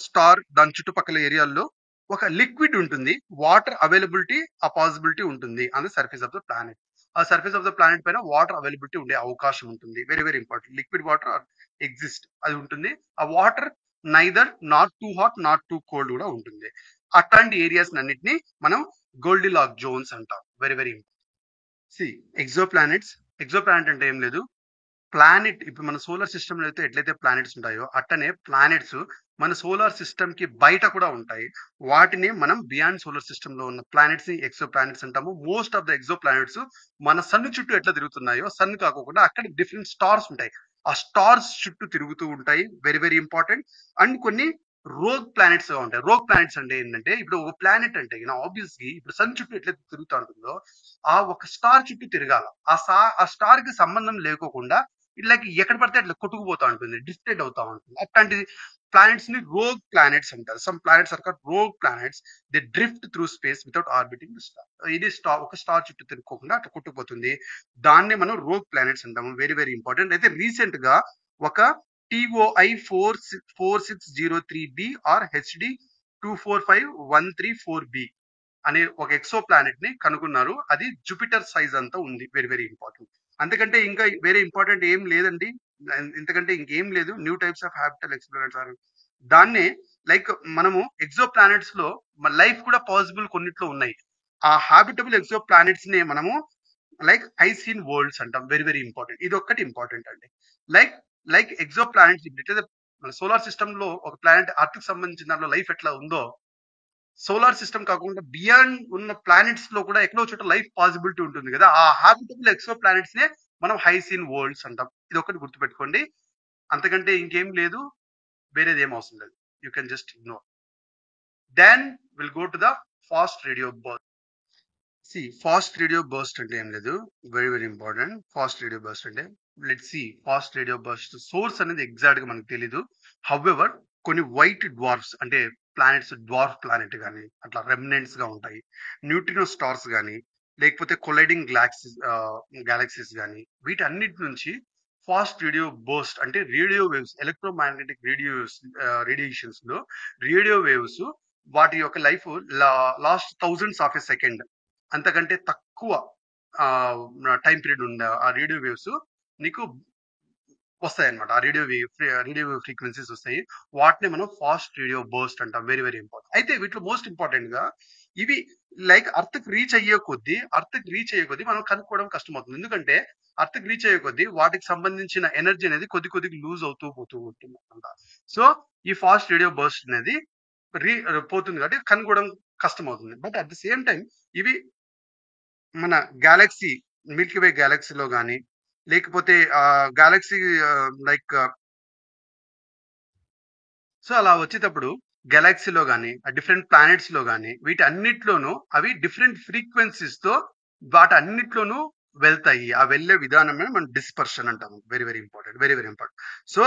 స్టార్ దాని చుట్టుపక్కల ఏరియాల్లో ఒక లిక్విడ్ ఉంటుంది, వాటర్ అవైలబిలిటీ ఆ పాసిబిలిటీ ఉంటుంది on the surface of the planet. ఆ సర్ఫేస్ ఆఫ్ ద ప్లానెట్ పైన వాటర్ అవైలబిలిటీ ఉండే అవకాశం ఉంటుంది. Very very important. Liquid water exist, అది ఉంటుంది. ఆ water neither not too hot not too cold కూడా ఉంటుంది. అట్లాంటి ఏరియాస్ అన్నిటిని మనం గోల్డిలాక్ జోన్స్ అంటాం. Very very important. ఎగ్జోప్లానెట్ అంటే ఏం లేదు, ప్లానెట్ ఇప్పుడు మన సోలార్ సిస్టమ్ లో అయితే ఎట్లయితే ప్లానెట్స్ ఉంటాయో అట్టనే ప్లానెట్స్ మన సోలార్ సిస్టమ్ కి బయట కూడా ఉంటాయి. వాటిని మనం బియాండ్ సోలార్ సిస్టమ్ లో ఉన్న ప్లానెట్స్ ని ఎక్సో ప్లానెట్స్ అంటాము. Most of the exo planets మన సన్ చుట్టూ ఎట్లా తిరుగుతున్నాయో, సన్ కాకుండా అక్కడ డిఫరెంట్ స్టార్స్ ఉంటాయి, ఆ స్టార్స్ చుట్టూ తిరుగుతూ ఉంటాయి. Very very important. అండ్ కొన్ని రోగ్ ప్లానెట్స్ గా ఉంటాయి. రోగ్ ప్లానెట్స్ అంటే ఏంటంటే, ఇప్పుడు ఒక ప్లానెట్ అంటే ఆబ్వియస్లీ ఇప్పుడు సన్ చుట్టూ ఎట్లా తిరుగుతూ ఉంటుందో ఆ ఒక స్టార్ చుట్టూ తిరగాల. ఆ స్టార్ కి సంబంధం లేకోకుండా ఇట్లా ఎక్కడ పడితే అట్లా కొట్టుకుపోతా ఉంటుంది, డ్రిఫ్టెడ్ అవుతా ఉంటుంది. అట్లాంటి ప్లానెట్స్ ని రోగ్ ప్లానెట్స్ అంటారు. Some planets are called rogue planets. They drift through space without orbiting the star. ఇది ఒక స్టార్ చుట్టూ తిరుగుకోకుండా అట్లా కొట్టుకుపోతుంది. దాన్ని మనం రోగ్ ప్లానెట్స్ అంటాము. Very very important. అయితే రీసెంట్ గా ఒక TOI 46003b are HD 245134b అనే ఒక ఎక్సో ప్లానెట్ ని కనుగొన్నారు. అది జూపిటర్ సైజ్ అంతా ఉంది. Very very important. అంతకంటే ఇంకా వేరే ఇంపార్టెంట్ ఏం లేదండి. ఇంతకంటే ఇంకేం లేదు. New types of habitable explorers are దాన్నే లైక్ మనము ఎక్సో ప్లానెట్స్ లో లైఫ్ కూడా పాసిబుల్ కొన్నిట్లో ఉన్నాయి. ఆ హ్యాబిటబుల్ ఎక్సో ప్లానెట్స్ ని మనము లైక్ ఐసీన్ వరల్డ్స్ అంటాం. Very very important. ఇది ఒక్కటి ఇంపార్టెంట్ అండి. లైక్ ఎక్సో ప్లానెట్స్ ఎట్లయితే మన సోలార్ సిస్టమ్ లో ఒక ప్లానెట్ అర్త్ కి సంబంధించిన దాంట్లో లైఫ్ ఎట్లా ఉందో, సోలార్ సిస్టమ్ కాకుండా బియాండ్ ఉన్న ప్లానెట్స్ లో కూడా ఎక్కడో చోట లైఫ్ పాసిబిలిటీ ఉంటుంది కదా. ఆ హ్యాబిటబుల్ ఎక్సో ప్లానెట్స్ నే మనం హైసీన్ వరల్డ్స్ అంటాం. ఇది ఒకటి గుర్తుపెట్టుకోండి. అంతకంటే ఇంకేం లేదు, వేరేది ఏం అవసరం లేదు. You can just ignore. Then will go to the fast radio burst. Fast radio burst అంటే ఏం లేదు, very very important. Fast radio burst అంటే ఫాస్ట్ రేడియో బర్స్ట్ సోర్స్ అనేది ఎగ్జాక్ట్ గా మనకు తెలీదు. హౌఎవర్ కొన్ని వైట్ డ్వార్ఫ్స్ అంటే ప్లానెట్స్, డ్వార్ఫ్ ప్లానెట్ కానీ అట్లా రెమినెంట్స్ గా ఉంటాయి. న్యూట్రినో స్టార్స్ కానీ లేకపోతే కొలైడింగ్ గ్యాలక్సీస్ కానీ వీటన్నిటి నుంచి ఫాస్ట్ రేడియో బర్స్ట్ అంటే రేడియో వేవ్స్, ఎలక్ట్రోమాగ్నెటిక్ రేడియేషన్స్ లో రేడియో వేవ్స్ వాటి యొక్క life last thousands of a second, అంతకంటే తక్కువ టైం పీరియడ్ ఉన్న ఆ రేడియో వేవ్స్ నీకు వస్తాయి అనమాట. ఆ రేడియో వేవ్ ఫ్రీక్వెన్సీస్ వస్తాయి. వాటిని మనం ఫాస్ట్ రేడియో బర్స్ట్ అంటాం. Very very important. అయితే వీటిలో మోస్ట్ ఇంపార్టెంట్ గా ఇవి లైక్ అర్త్ కి రీచ్ అయ్యే కొద్దీ మనం కనుక్కోవడం కష్టం అవుతుంది. ఎందుకంటే అర్త్ కి రీచ్ అయ్యే కొద్దీ వాటికి సంబంధించిన ఎనర్జీ అనేది కొద్దిగా లూజ్ అవుతూ పోతూ ఉంటుంది అనమాట. సో ఈ ఫాస్ట్ రేడియో బర్స్ట్ అనేది పోతుంది కాబట్టి కనుక్కోవడం కష్టం అవుతుంది. But at the same time ఇవి మన గ్యాలక్సీ, మిల్కీ వే గ్యాలక్సీలో కానీ లేకపోతే గ్యాలక్సీ లైక్ సో అలా వచ్చేటప్పుడు గెలాక్సీలో కానీ డిఫరెంట్ ప్లానెట్స్ లో కానీ వీటి అన్నిట్లోనూ అవి డిఫరెంట్ ఫ్రీక్వెన్సీస్ తో వాటన్నిట్లోనూ వెళ్తాయి. ఆ వెళ్ళే విధానమే మనం డిస్పర్షన్ అంటాము. Very very important. Very very important. So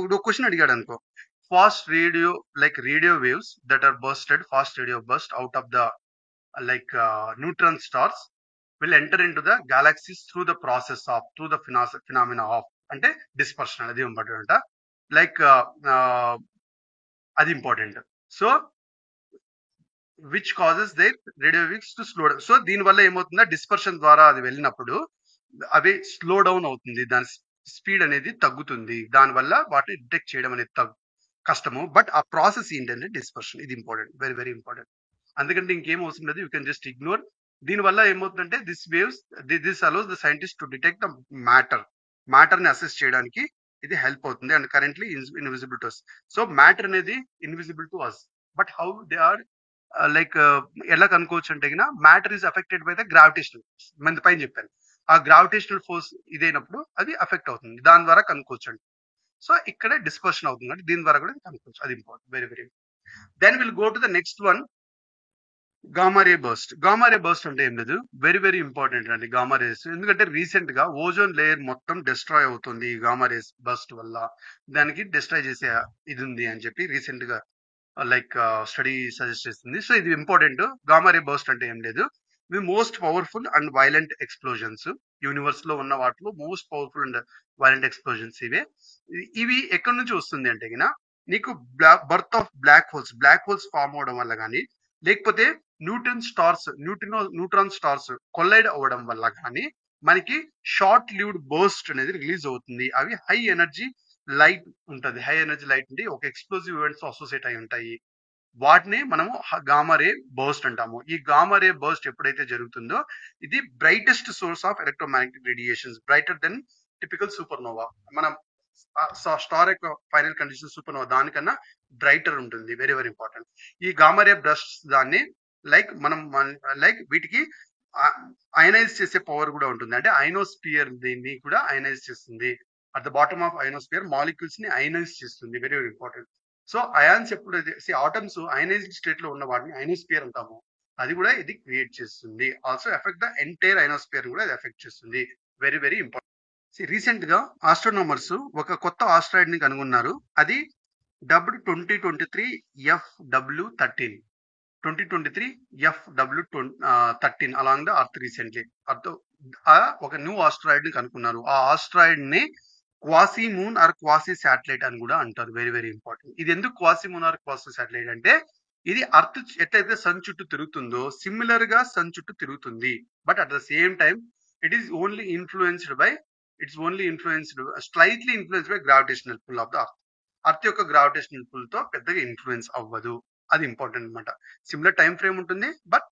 ఒక క్వశ్చన్ అడిగాడు అనుకో, fast radio like radio waves that are bursted fast radio burst out of the like neutron stars will enter into the galaxies through the process of through the phenomena of అంటే dispersion అది important like అది important. So which causes their radio waves to slow down. So దీని వల్ల ఏమవుతుందా, dispersion ద్వారా అది వెళ్ళినప్పుడు అవి slow down అవుతుంది, దాని స్పీడ్ అనేది తగ్గుతుంది, దానివల్ల వాటిని డిటెక్ట్ చేయడం అనేది కష్టము. బట్ ఆ ప్రాసెస్ ఏంటంటే డిస్పర్షన్, ఇది ఇంపార్టెంట్, వెరీ వెరీ ఇంపార్టెంట్. అందుకంటే ఇంకేం అవసరం లేదు, యూ కెన్ జస్ట్ ఇగ్నోర్. దీనివల్ల ఏమవుతుందంటే this allows the scientist to detect the matter ని అసెస్ చేయడానికి ఇది హెల్ప్ అవుతుంది. And currently invisible to us. So matter అనేది invisible to us, but how they are like ఎలా కనుక్కోవచ్చు అంటే matter is affected by the gravitational force. మన పైన చెప్పాను, ఆ గ్రావిటేషనల్ ఫోర్స్ ఇదైనప్పుడు అది అఫెక్ట్ అవుతుంది, దాని ద్వారా కనుక్కోవచ్చు అండి. సో ఇక్కడ డిస్పర్షన్ అవుతుంది అంటే దీని ద్వారా కూడా కనుక్కోవచ్చు, అది important, very very. Then will go to the next one, gamma ray burst. Gamma ray burst అంటే ఏం లేదు, వెరీ వెరీ ఇంపార్టెంట్ అండి గామా రేస్. ఎందుకంటే రీసెంట్ గా ఓజోన్ లేయర్ మొత్తం డిస్ట్రాయ్ అవుతుంది ఈ గామా రేస్ బర్స్ట్ వల్ల, దానికి డిస్ట్రాయ్ చేసే ఇది ఉంది అని చెప్పి రీసెంట్ గా లైక్ స్టడీ సజెస్ట్ చేస్తుంది. సో ఇది ఇంపార్టెంట్. గామా రే బర్స్ట్ అంటే ఏం లేదు, ఇవి most powerful and violent explosions. Universe లో ఉన్న వాటిలో most powerful and violent explosions ఇవే. ఇవి ఎక్కడి నుంచి వస్తుంది అంటే నీకు birth of black holes form అవడం వల్ల కానీ, లేకపోతే న్యూట్రాన్ స్టార్స్ కొల్లైడ్ అవ్వడం వల్ల కానీ మనకి షార్ట్ లివ్డ్ బర్స్ట్ అనేది రిలీజ్ అవుతుంది. అవి హై ఎనర్జీ లైట్ ఉంటది, హై ఎనర్జీ లైట్ ఉండి ఒక ఎక్స్ప్లోజివ్ ఈవెంట్స్ అసోసియేట్ అయి ఉంటాయి. వాటిని మనము గామా రే బర్స్ట్ అంటాము. ఈ గామా రే బర్స్ట్ ఎప్పుడైతే జరుగుతుందో ఇది brightest source of electromagnetic radiations, brighter than typical supernova. మనం స్టార్ యొక్క ఫైనల్ కండిషన్ సూపర్నోవా దానికన్నా బ్రైటర్ ఉంటుంది, వెరీ వెరీ ఇంపార్టెంట్. ఈ గామా రే బర్స్ట్ దాన్ని లైక్ వీటికి అయనైజ్ చేసే పవర్ కూడా ఉంటుంది. అంటే ఐనోస్పియర్ దీన్ని కూడా అయనైజ్ చేస్తుంది. At the bottom of ionosphere molecules ని అయనైజ్ చేస్తుంది, very very important. So ions ఎప్పుడైతే ఆటమ్స్ అయనైజ్డ్ స్టేట్ లో ఉన్న వాటిని ఐనోస్పియర్ అంటాము, అది కూడా ఇది క్రియేట్ చేస్తుంది. Also effect the entire ionosphere కూడా ఇది ఎఫెక్ట్ చేస్తుంది, వెరీ వెరీ ఇంపార్టెంట్. రీసెంట్ గా ఆస్ట్రోనామర్స్ ఒక కొత్త ఆస్ట్రాయిడ్ ని కనుగొన్నారు. అది W2023 FW13 2023 FW13 along the earth recently. ఒక న్యూ ఆస్ట్రాయిడ్ ని కనుక్కున్నారు. ఆ ఆస్ట్రాయిడ్ ని quasi moon or quasi satellite అని కూడా అంటారు, వెరీ వెరీ ఇంపార్టెంట్. ఇది ఎందుకు quasi moon or quasi satellite అంటే ఇది అర్త్ ఎట్లయితే సన్ చుట్టూ తిరుగుతుందో సిమిలర్ గా సన్ చుట్టూ తిరుగుతుంది, but at the same time it is only influenced by slightly influenced by gravitational pull of the earth. Earth యొక్క గ్రావిటేషనల్ పుల్ తో పెద్దగా ఇన్ఫ్లుయెన్స్ అవ్వదు, అది ఇంపార్టెంట్ అనమాట. సిమిలర్ టైం ఫ్రేమ్ ఉంటుంది, బట్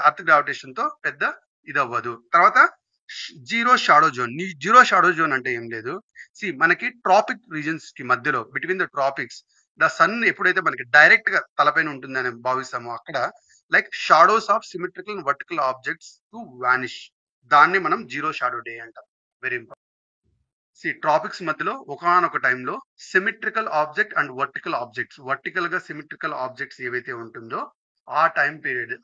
అర్త్ గ్రావిటేషన్ తో పెద్ద ఇది అవ్వదు. తర్వాత zero shadow zone. Zero shadow zone అంటే ఏం లేదు, మనకి ట్రాపిక్ రీజన్స్ కి మధ్యలో between the tropics the sun ఎప్పుడైతే మనకి డైరెక్ట్ గా తలపైన ఉంటుందని భావిస్తామో అక్కడ like shadows of symmetrical and vertical objects to vanish, దాన్ని మనం జీరో షాడో డే అంటాం, వెరీ ఇంపార్టెంట్. ట్రాపిక్స్ మధ్యలో ఒకనొక టైంలో సిమెట్రికల్ ఆబ్జెక్ట్ అండ్ వర్టికల్ గా సిమెట్రికల్ ఆబ్జెక్ట్స్ ఏవైతే ఉంటుందో ఆ టైం పీరియడ్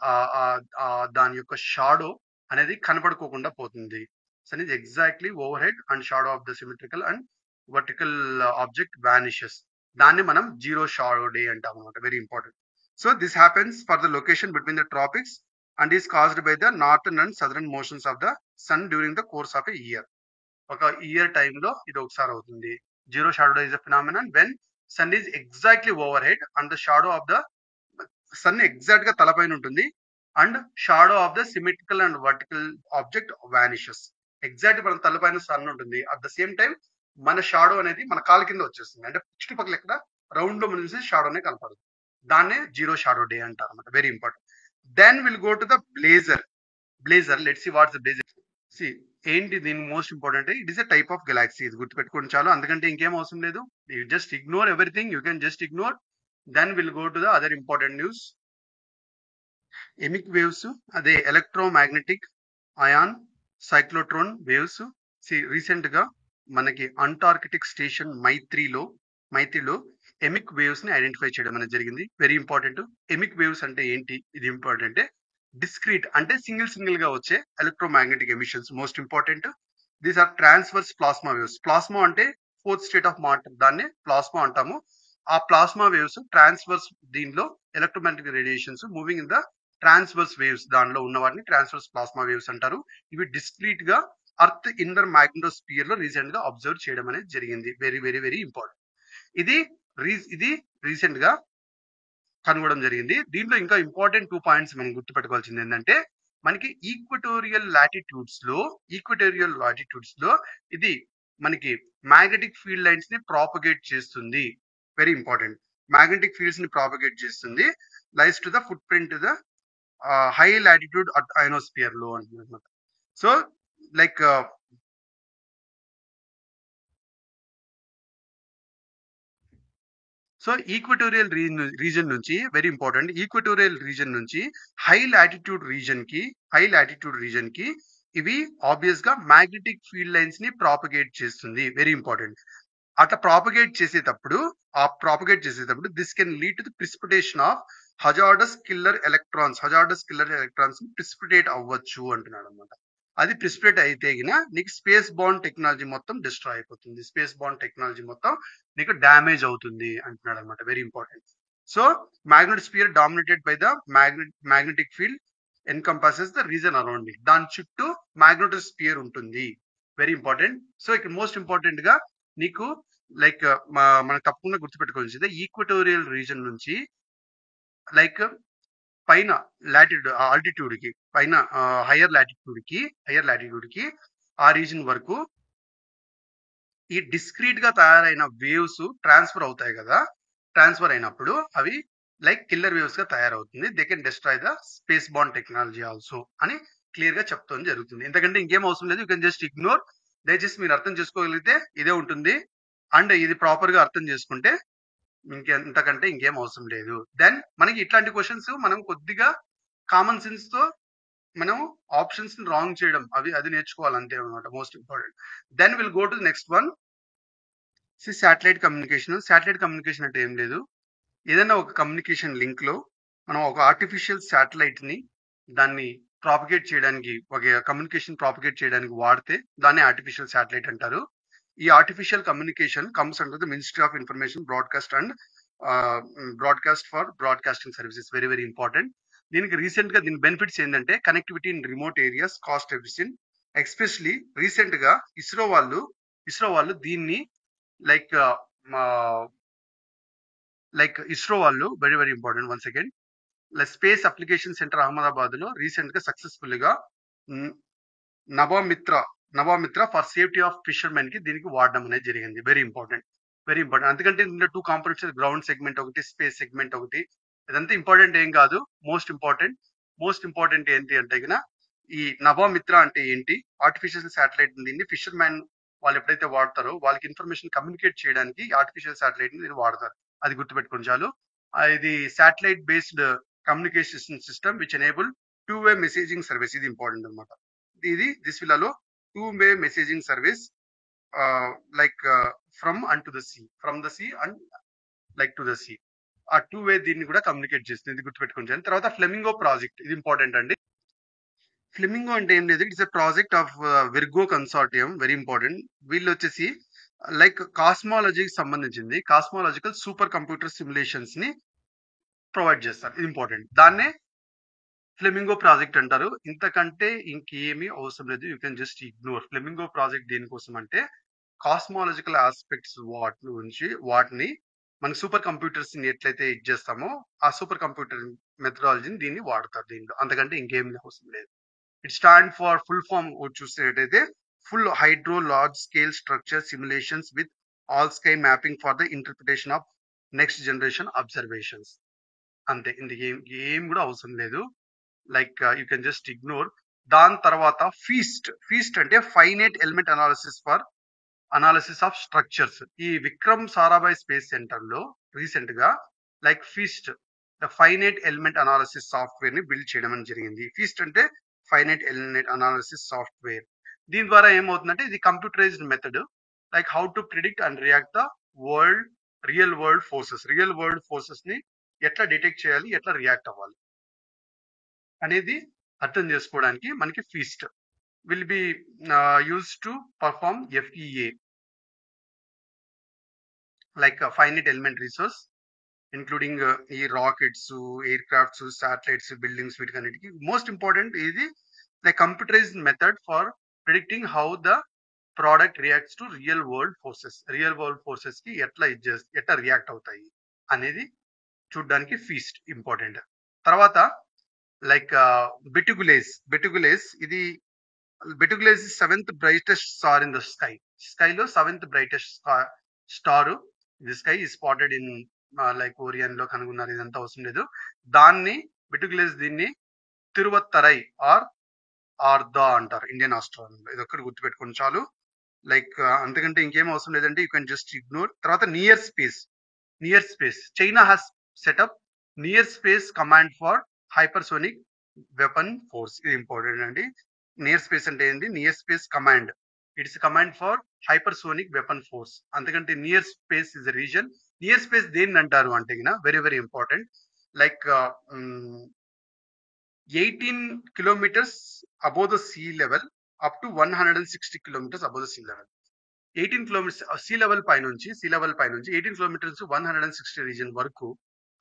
దాని యొక్క షాడో అనేది కనపడుకోకుండా పోతుంది. సో ఇది exactly overhead and shadow of the symmetrical and vertical object vanishes, దాన్ని మనం జీరో షాడో డే అంటాం అనమాట, very important. So this happens for the location between the tropics and is caused by the northern and southern motions of the sun during the course of a year. ఒక year టైంలో ఇది ఒకసారి అవుతుంది. Zero shadow is a phenomenon when sun is exactly overhead and the shadow of the sun exact గా తలపైన ఉంటుంది and shadow of the symmetrical and vertical object vanishes. Exact మన తలపైన సన్ ఉంటుంది, అట్ ద సేమ్ టైం మన shadow అనేది మన కాళ్ళ కింద వచ్చేస్తుంది, అంటే చుట్టుపక్కల ఎక్కడ రౌండ్ లో నుంచి షాడోనే కనపడదు, దాన్నే జీరో షాడో డే అంటారు అనమాట, very important. Then will go to the blazar. Let's see what's the blazar. ఏంటి దీని most important, it is a type of galaxy, ఇది గుర్తుపెట్టుకోండి చాలు, అందుకంటే ఇంకేం అవసరం లేదు. You just ignore everything, you can just ignore. Then will go to the other important news. EMIC waves, అదే electromagnetic ion cyclotron waves. Recent గా మనకి అంటార్కిటిక్ స్టేషన్ మైత్రిలో ఎమిక్ వేవ్స్ ని ఐడెంటిఫై చేయడం అనేది జరిగింది, వెరీ ఇంపార్టెంట్. ఎమిక్ వేవ్స్ అంటే ఏంటి, ఇది ఇంపార్టెంట్. డిస్క్రీట్ అంటే సింగిల్ గా వచ్చే electromagnetic emissions most important. These are transverse plasma waves. Plasma అంటే ఫోర్త్ స్టేట్ ఆఫ్ మాటర్, దాన్ని ప్లాస్మా అంటాము. ఆ ప్లాస్మా వేవ్స్ ట్రాన్స్వర్స్, దీనిలో electromagnetic radiations moving in the transverse waves, దానిలో ఉన్న వాటిని ట్రాన్స్వర్స్ ప్లాస్మా వేవ్స్ అంటారు. ఇవి డిస్క్రీట్ గా అర్త్ ఇన్నర్ మ్యాగ్నెటోస్పియర్ లో రీసెంట్ గా అబ్జర్వ్ చేయడం అనేది జరిగింది. Very very very important. ఇది ఇది రీసెంట్ గా కనుగొనడం జరిగింది. దీంట్లో ఇంకా ఇంపార్టెంట్ 2 పాయింట్స్ మనం గుర్తుపెట్టుకోవాల్సింది ఏంటంటే, మనకి ఈక్వటోరియల్ లాటిట్యూడ్స్ లో ఇది మనకి మ్యాగ్నెటిక్ ఫీల్డ్ లైన్స్ ని ప్రాపగేట్ చేస్తుంది. Very important. మ్యాగ్నెటిక్ ఫీల్డ్స్ ని ప్రాపగేట్ చేస్తుంది. Lies to the footprint the high latitude ionosphere లో అంటున్నమాట. So like so equatorial region నుంచి, వెరీ ఇంపార్టెంట్, ఈక్వటోరియల్ రీజన్ నుంచి హై లాటిట్యూడ్ రీజన్ కి ఇవి ఆబ్వియస్ గా మ్యాగ్నెటిక్ ఫీల్డ్ లైన్స్ ని ప్రాపగేట్ చేస్తుంది. Very important. అట్లా ప్రాపగేట్ చేసేటప్పుడు this can lead to the precipitation of hazardous killer electrons precipitate అవ్వచ్చు అంటున్నాడు అనమాట. అది ప్రిసిపిటేట్ అయితే నీకు స్పేస్ బాండ్ టెక్నాలజీ మొత్తం డిస్ట్రాయ్ అయిపోతుంది. స్పేస్ బాండ్ టెక్నాలజీ మొత్తం నీకు డ్యామేజ్ అవుతుంది అంటున్నాడు అనమాట. Very important. So magnetosphere dominated by the magnetic field encompasses the region around it. దాని చుట్టూ మ్యాగ్నెటోస్ఫియర్ ఉంటుంది. Very important. సో ఇక్కడ మోస్ట్ ఇంపార్టెంట్ గా నీకు లైక్ మనం తప్పకుండా గుర్తుపెట్టుకోవాల్సిందే, ఈక్వటోరియల్ రీజన్ నుంచి లైక్ పైన ఆల్టిట్యూడ్ కి, పైన హయ్యర్ లాటిట్యూడ్ కి ఆ రీజన్ వరకు ఈ డిస్క్రీట్ గా తయారైన వేవ్స్ ట్రాన్స్ఫర్ అవుతాయి కదా. ట్రాన్స్ఫర్ అయినప్పుడు అవి లైక్ కిల్లర్ వేవ్స్ గా తయారవుతుంది. They can destroy the space bond technology also అని క్లియర్ గా చెప్తాం జరుగుతుంది. ఎందుకంటే ఇంకేం అవసరం లేదు. You can just ignore. దయచేసి మీరు అర్థం చేసుకోగలిగితే ఇదే ఉంటుంది. అండ్ ఇది ప్రాపర్ గా అర్థం చేసుకుంటే ఇంతకంటే ఇంకేం అవసరం లేదు. దెన్ మనకి ఇట్లాంటి క్వశ్చన్స్ మనం కొద్దిగా కామన్ సెన్స్ తో మనం ఆప్షన్స్ ని రాంగ్ చేయడం అది నేర్చుకోవాలి అంతే అనమాట. Most important. Then will go to next one. Satellite communication అంటే ఏం లేదు, ఏదైనా ఒక కమ్యూనికేషన్ లింక్ లో మనం ఒక ఆర్టిఫిషియల్ శాటిలైట్ ని దాన్ని ప్రాపగేట్ చేయడానికి, ఒక కమ్యూనికేషన్ ప్రాపగేట్ చేయడానికి వాడితే దాన్ని ఆర్టిఫిషియల్ శాటిలైట్ అంటారు. ఈ artificial communication comes under the ministry of information broadcast for broadcasting services. Very very important. దీనికి రీసెంట్ గా దీని బెనిఫిట్స్ ఏంటంటే connectivity in remote areas, cost efficient. Especially recent గా ఇస్రో వాళ్ళు దీన్ని ఇస్రో వాళ్ళు very very important. One second. Space application centre Ahmedabad లో recent గా సక్సెస్ఫుల్ గా నవామిత్ర ఫర్ సేఫ్టీ ఆఫ్ ఫిషర్మెన్ కి దీనికి వాడడం అనేది జరిగింది. Very important. అందుకంటే ఇందులో 2 కాంపోనెంట్స్, గ్రౌండ్ సెగ్మెంట్ ఒకటి, స్పేస్ సెగ్మెంట్ ఒకటి. ఇదంతా ఇంపార్టెంట్ ఏం కాదు. మోస్ట్ ఇంపార్టెంట్ ఏంటి అంటే ఈ నవామిత్ర అంటే ఏంటి, ఆర్టిఫిషియల్ శాటిలైట్ దీన్ని ఫిషర్ మ్యాన్ వాళ్ళు ఎప్పుడైతే వాడతారో వాళ్ళకి ఇన్ఫర్మేషన్ కమ్యూనికేట్ చేయడానికి ఆర్టిఫిషియల్ శాటిలైట్ ని వాడతారు. అది గుర్తుపెట్టుకోండి చాలు. ఇది satellite based communication system which enable 2-way messaging service. ఇది ఇంపార్టెంట్ అనమాట. This will allow 2-way messaging service from the sea and to the sea. ఆ 2-way దీన్ని కూడా కమ్యూనికేట్ చేస్తుంది. ఇది గుర్తుపెట్టుకోండి. తర్వాత ఫ్లెమింగో ప్రాజెక్ట్, ఇది ఇంపార్టెంట్ అండి. ఫ్లెమింగో అంటే ఏం లేదు, it's a project of Virgo consortium. Very important. వీళ్ళు వచ్చేసి కాస్మాలజీకి సంబంధించింది, కాస్మాలజికల్ సూపర్ కంప్యూటర్ సిమ్యులేషన్స్ ని ప్రొవైడ్ చేస్తారు. ఇది ఇంపార్టెంట్. దాన్నే ఫ్లెమింగో ప్రాజెక్ట్ అంటారు. ఇంతకంటే ఇంకేమీ అవసరం లేదు. You can just ignore. Flamingo project దేనికోసం అంటే కాస్మాలజికల్ ఆస్పెక్ట్స్ వాటిని మన సూపర్ కంప్యూటర్స్ ని ఎట్లయితే చేస్తామో ఆ సూపర్ కంప్యూటర్ మెథడాలజీని దీన్ని వాడతారు. దీంట్లో అంతకంటే ఇంకేమీ అవసరం లేదు. It stand for full form చూసేటైతే full hydro large scale structure simulations with all sky mapping for the interpretation of next generation observations. అంతే. ఇందుకు ఏం కూడా అవసరం లేదు. You can just ignore. దాని తర్వాత ఫీస్ట్ అంటే finite element analysis of structures. ఈ విక్రమ్ సారాభాయ్ స్పేస్ సెంటర్ లో రీసెంట్ గా FEAST the finite element analysis software ని బిల్డ్ చేయడం జరిగింది. ఫీస్ట్ అంటే ఫైనైట్ ఎలిమెంట్ అనాలిసిస్ సాఫ్ట్వేర్. దీని ద్వారా ఏమవుతుందంటే ఇది computerized method how to predict and react the real world forces ని ఎట్లా డిటెక్ట్ చేయాలి, ఎట్లా రియాక్ట్ అవ్వాలి. అనేది అర్థం చేసుకోవడానికి మనకి FEAST will be use to perform FEA like finite element resource including ఈ rockets, aircrafts, satellites, buildings వీటికన్నిటికి మోస్ట్ ఇంపార్టెంట్ ఇది the computerised method for predicting how the product reacts to real world forces కి ఎట్లా react అవుతాయి అనేది చూడడానికి FEAST important. తర్వాత like Betelgeuse ఇది Betelgeuse seventh brightest star in the స్కైలో seventh brightest star the sky ఈ స్పాటెడ్ ఇన్ లైక్ ఓరియన్ లో కనుగొన్నారు. ఇదంతా అవసరం లేదు. దాన్ని బెటిగులేస్ దీన్ని తిరువత్తరై ఆర్దా అంటారు ఇండియన్ ఆస్ట్రానమీలో. ఇది ఒక్కటి గుర్తుపెట్టుకుని చాలు. లైక్ అంతకంటే ఇంకేం అవసరం లేదంటే యూ కెన్ జస్ట్ ఇగ్నోర్. తర్వాత near space China has set up near space command for hypersonic weapon force. ఇది ఇంపార్టెంట్ అండి. నియర్ స్పేస్ అంటే ఏంటి? Near space command, it's command for hypersonic weapon force. అందుకంటే near space is the region. Near space దేన్ని అంటారు అంటే very very important. Like 18 kilometers above the sea level up to 160 kilometers above the sea level. 18 kilometers sea level పైనుంచి 18 kilometers 160 reason వరకు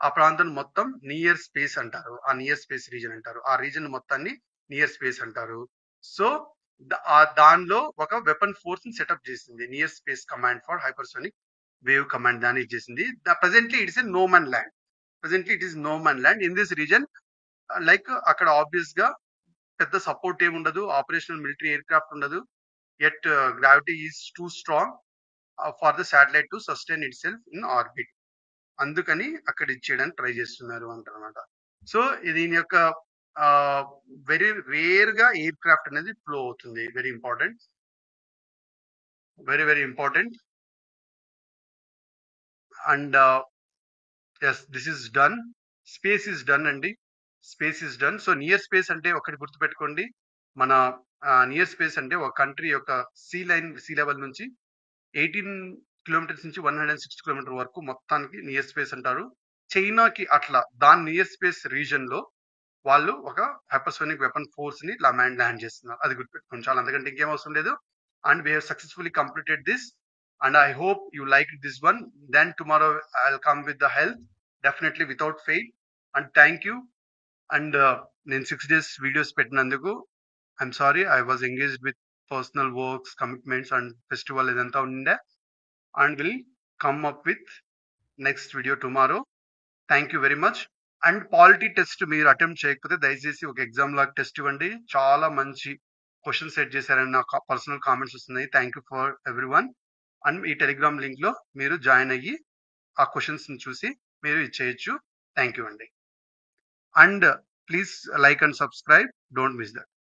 ఆ ప్రాంతం మొత్తం near space అంటారు. ఆ నియర్ స్పేస్ రీజన్ అంటారు. ఆ రీజన్ మొత్తాన్ని నియర్ స్పేస్ అంటారు. సో దానిలో ఒక వెపన్ ఫోర్స్ ని సెటప్ చేసింది near space command for hypersonic wave command దాన్ని చేసింది. Presently it is a no man land in this region. Like అక్కడ ఆబ్వియస్ గా పెద్ద సపోర్ట్ ఏమి ఉండదు, ఆపరేషనల్ మిలిటరీ ఎయిర్ క్రాఫ్ట్ ఉండదు. Yet gravity is too strong for the satellite to sustain itself in orbit. అందుకని అక్కడ ఇచ్చేయడానికి try చేస్తున్నారు అంటారనమాట. సో దీని యొక్క వెరీ రేర్ గా ఎయిర్ క్రాఫ్ట్ అనేది ఫ్లో అవుతుంది. Very important. And yes, this is done. Space is done అండి. సో నియర్ స్పేస్ అంటే ఒకటి గుర్తుపెట్టుకోండి, మన నియర్ స్పేస్ అంటే ఒక కంట్రీ యొక్క సీ లెవెల్ నుంచి 18 kilometers నుంచి 160 kilometers వరకు మొత్తానికి నియర్ స్పేస్ అంటారు. చైనాకి అట్లా దాని నియర్ స్పేస్ రీజన్ లో వాళ్ళు ఒక హైపర్సోనిక్ వెపన్ ఫోర్స్ ని ల్యాండ్ చేస్తున్నారు. అది గుర్తుపెట్టుకోండి చాలా, అంతకంటే ఇంకేం అవసరం లేదు. And we have successfully completed this and I hope you like this one. Then tomorrow I will come with the help definitely without fail. And thank you. And నేను 6 days వీడియోస్ పెట్టినందుకు I'm sorry, I was engaged with personal works, commitments and festival ఇదంతా ఉండే. And will come up with next video tomorrow. Thank you very much. And polity test మీరు attempt చేయకపోతే దయచేసి ఒక exam లాగా test ఇవ్వండి. చాలా మంచి క్వశ్చన్ సెట్ చేశారని నాకు పర్సనల్ కామెంట్స్ వస్తున్నాయి. Thank you for everyone. And ఈ టెలిగ్రామ్ లింక్ లో మీరు జాయిన్ అయ్యి ఆ క్వశ్చన్స్ ని చూసి మీరు ఇచ్చేయచ్చు. థ్యాంక్ యూ అండి. And please like and subscribe. Don't miss that.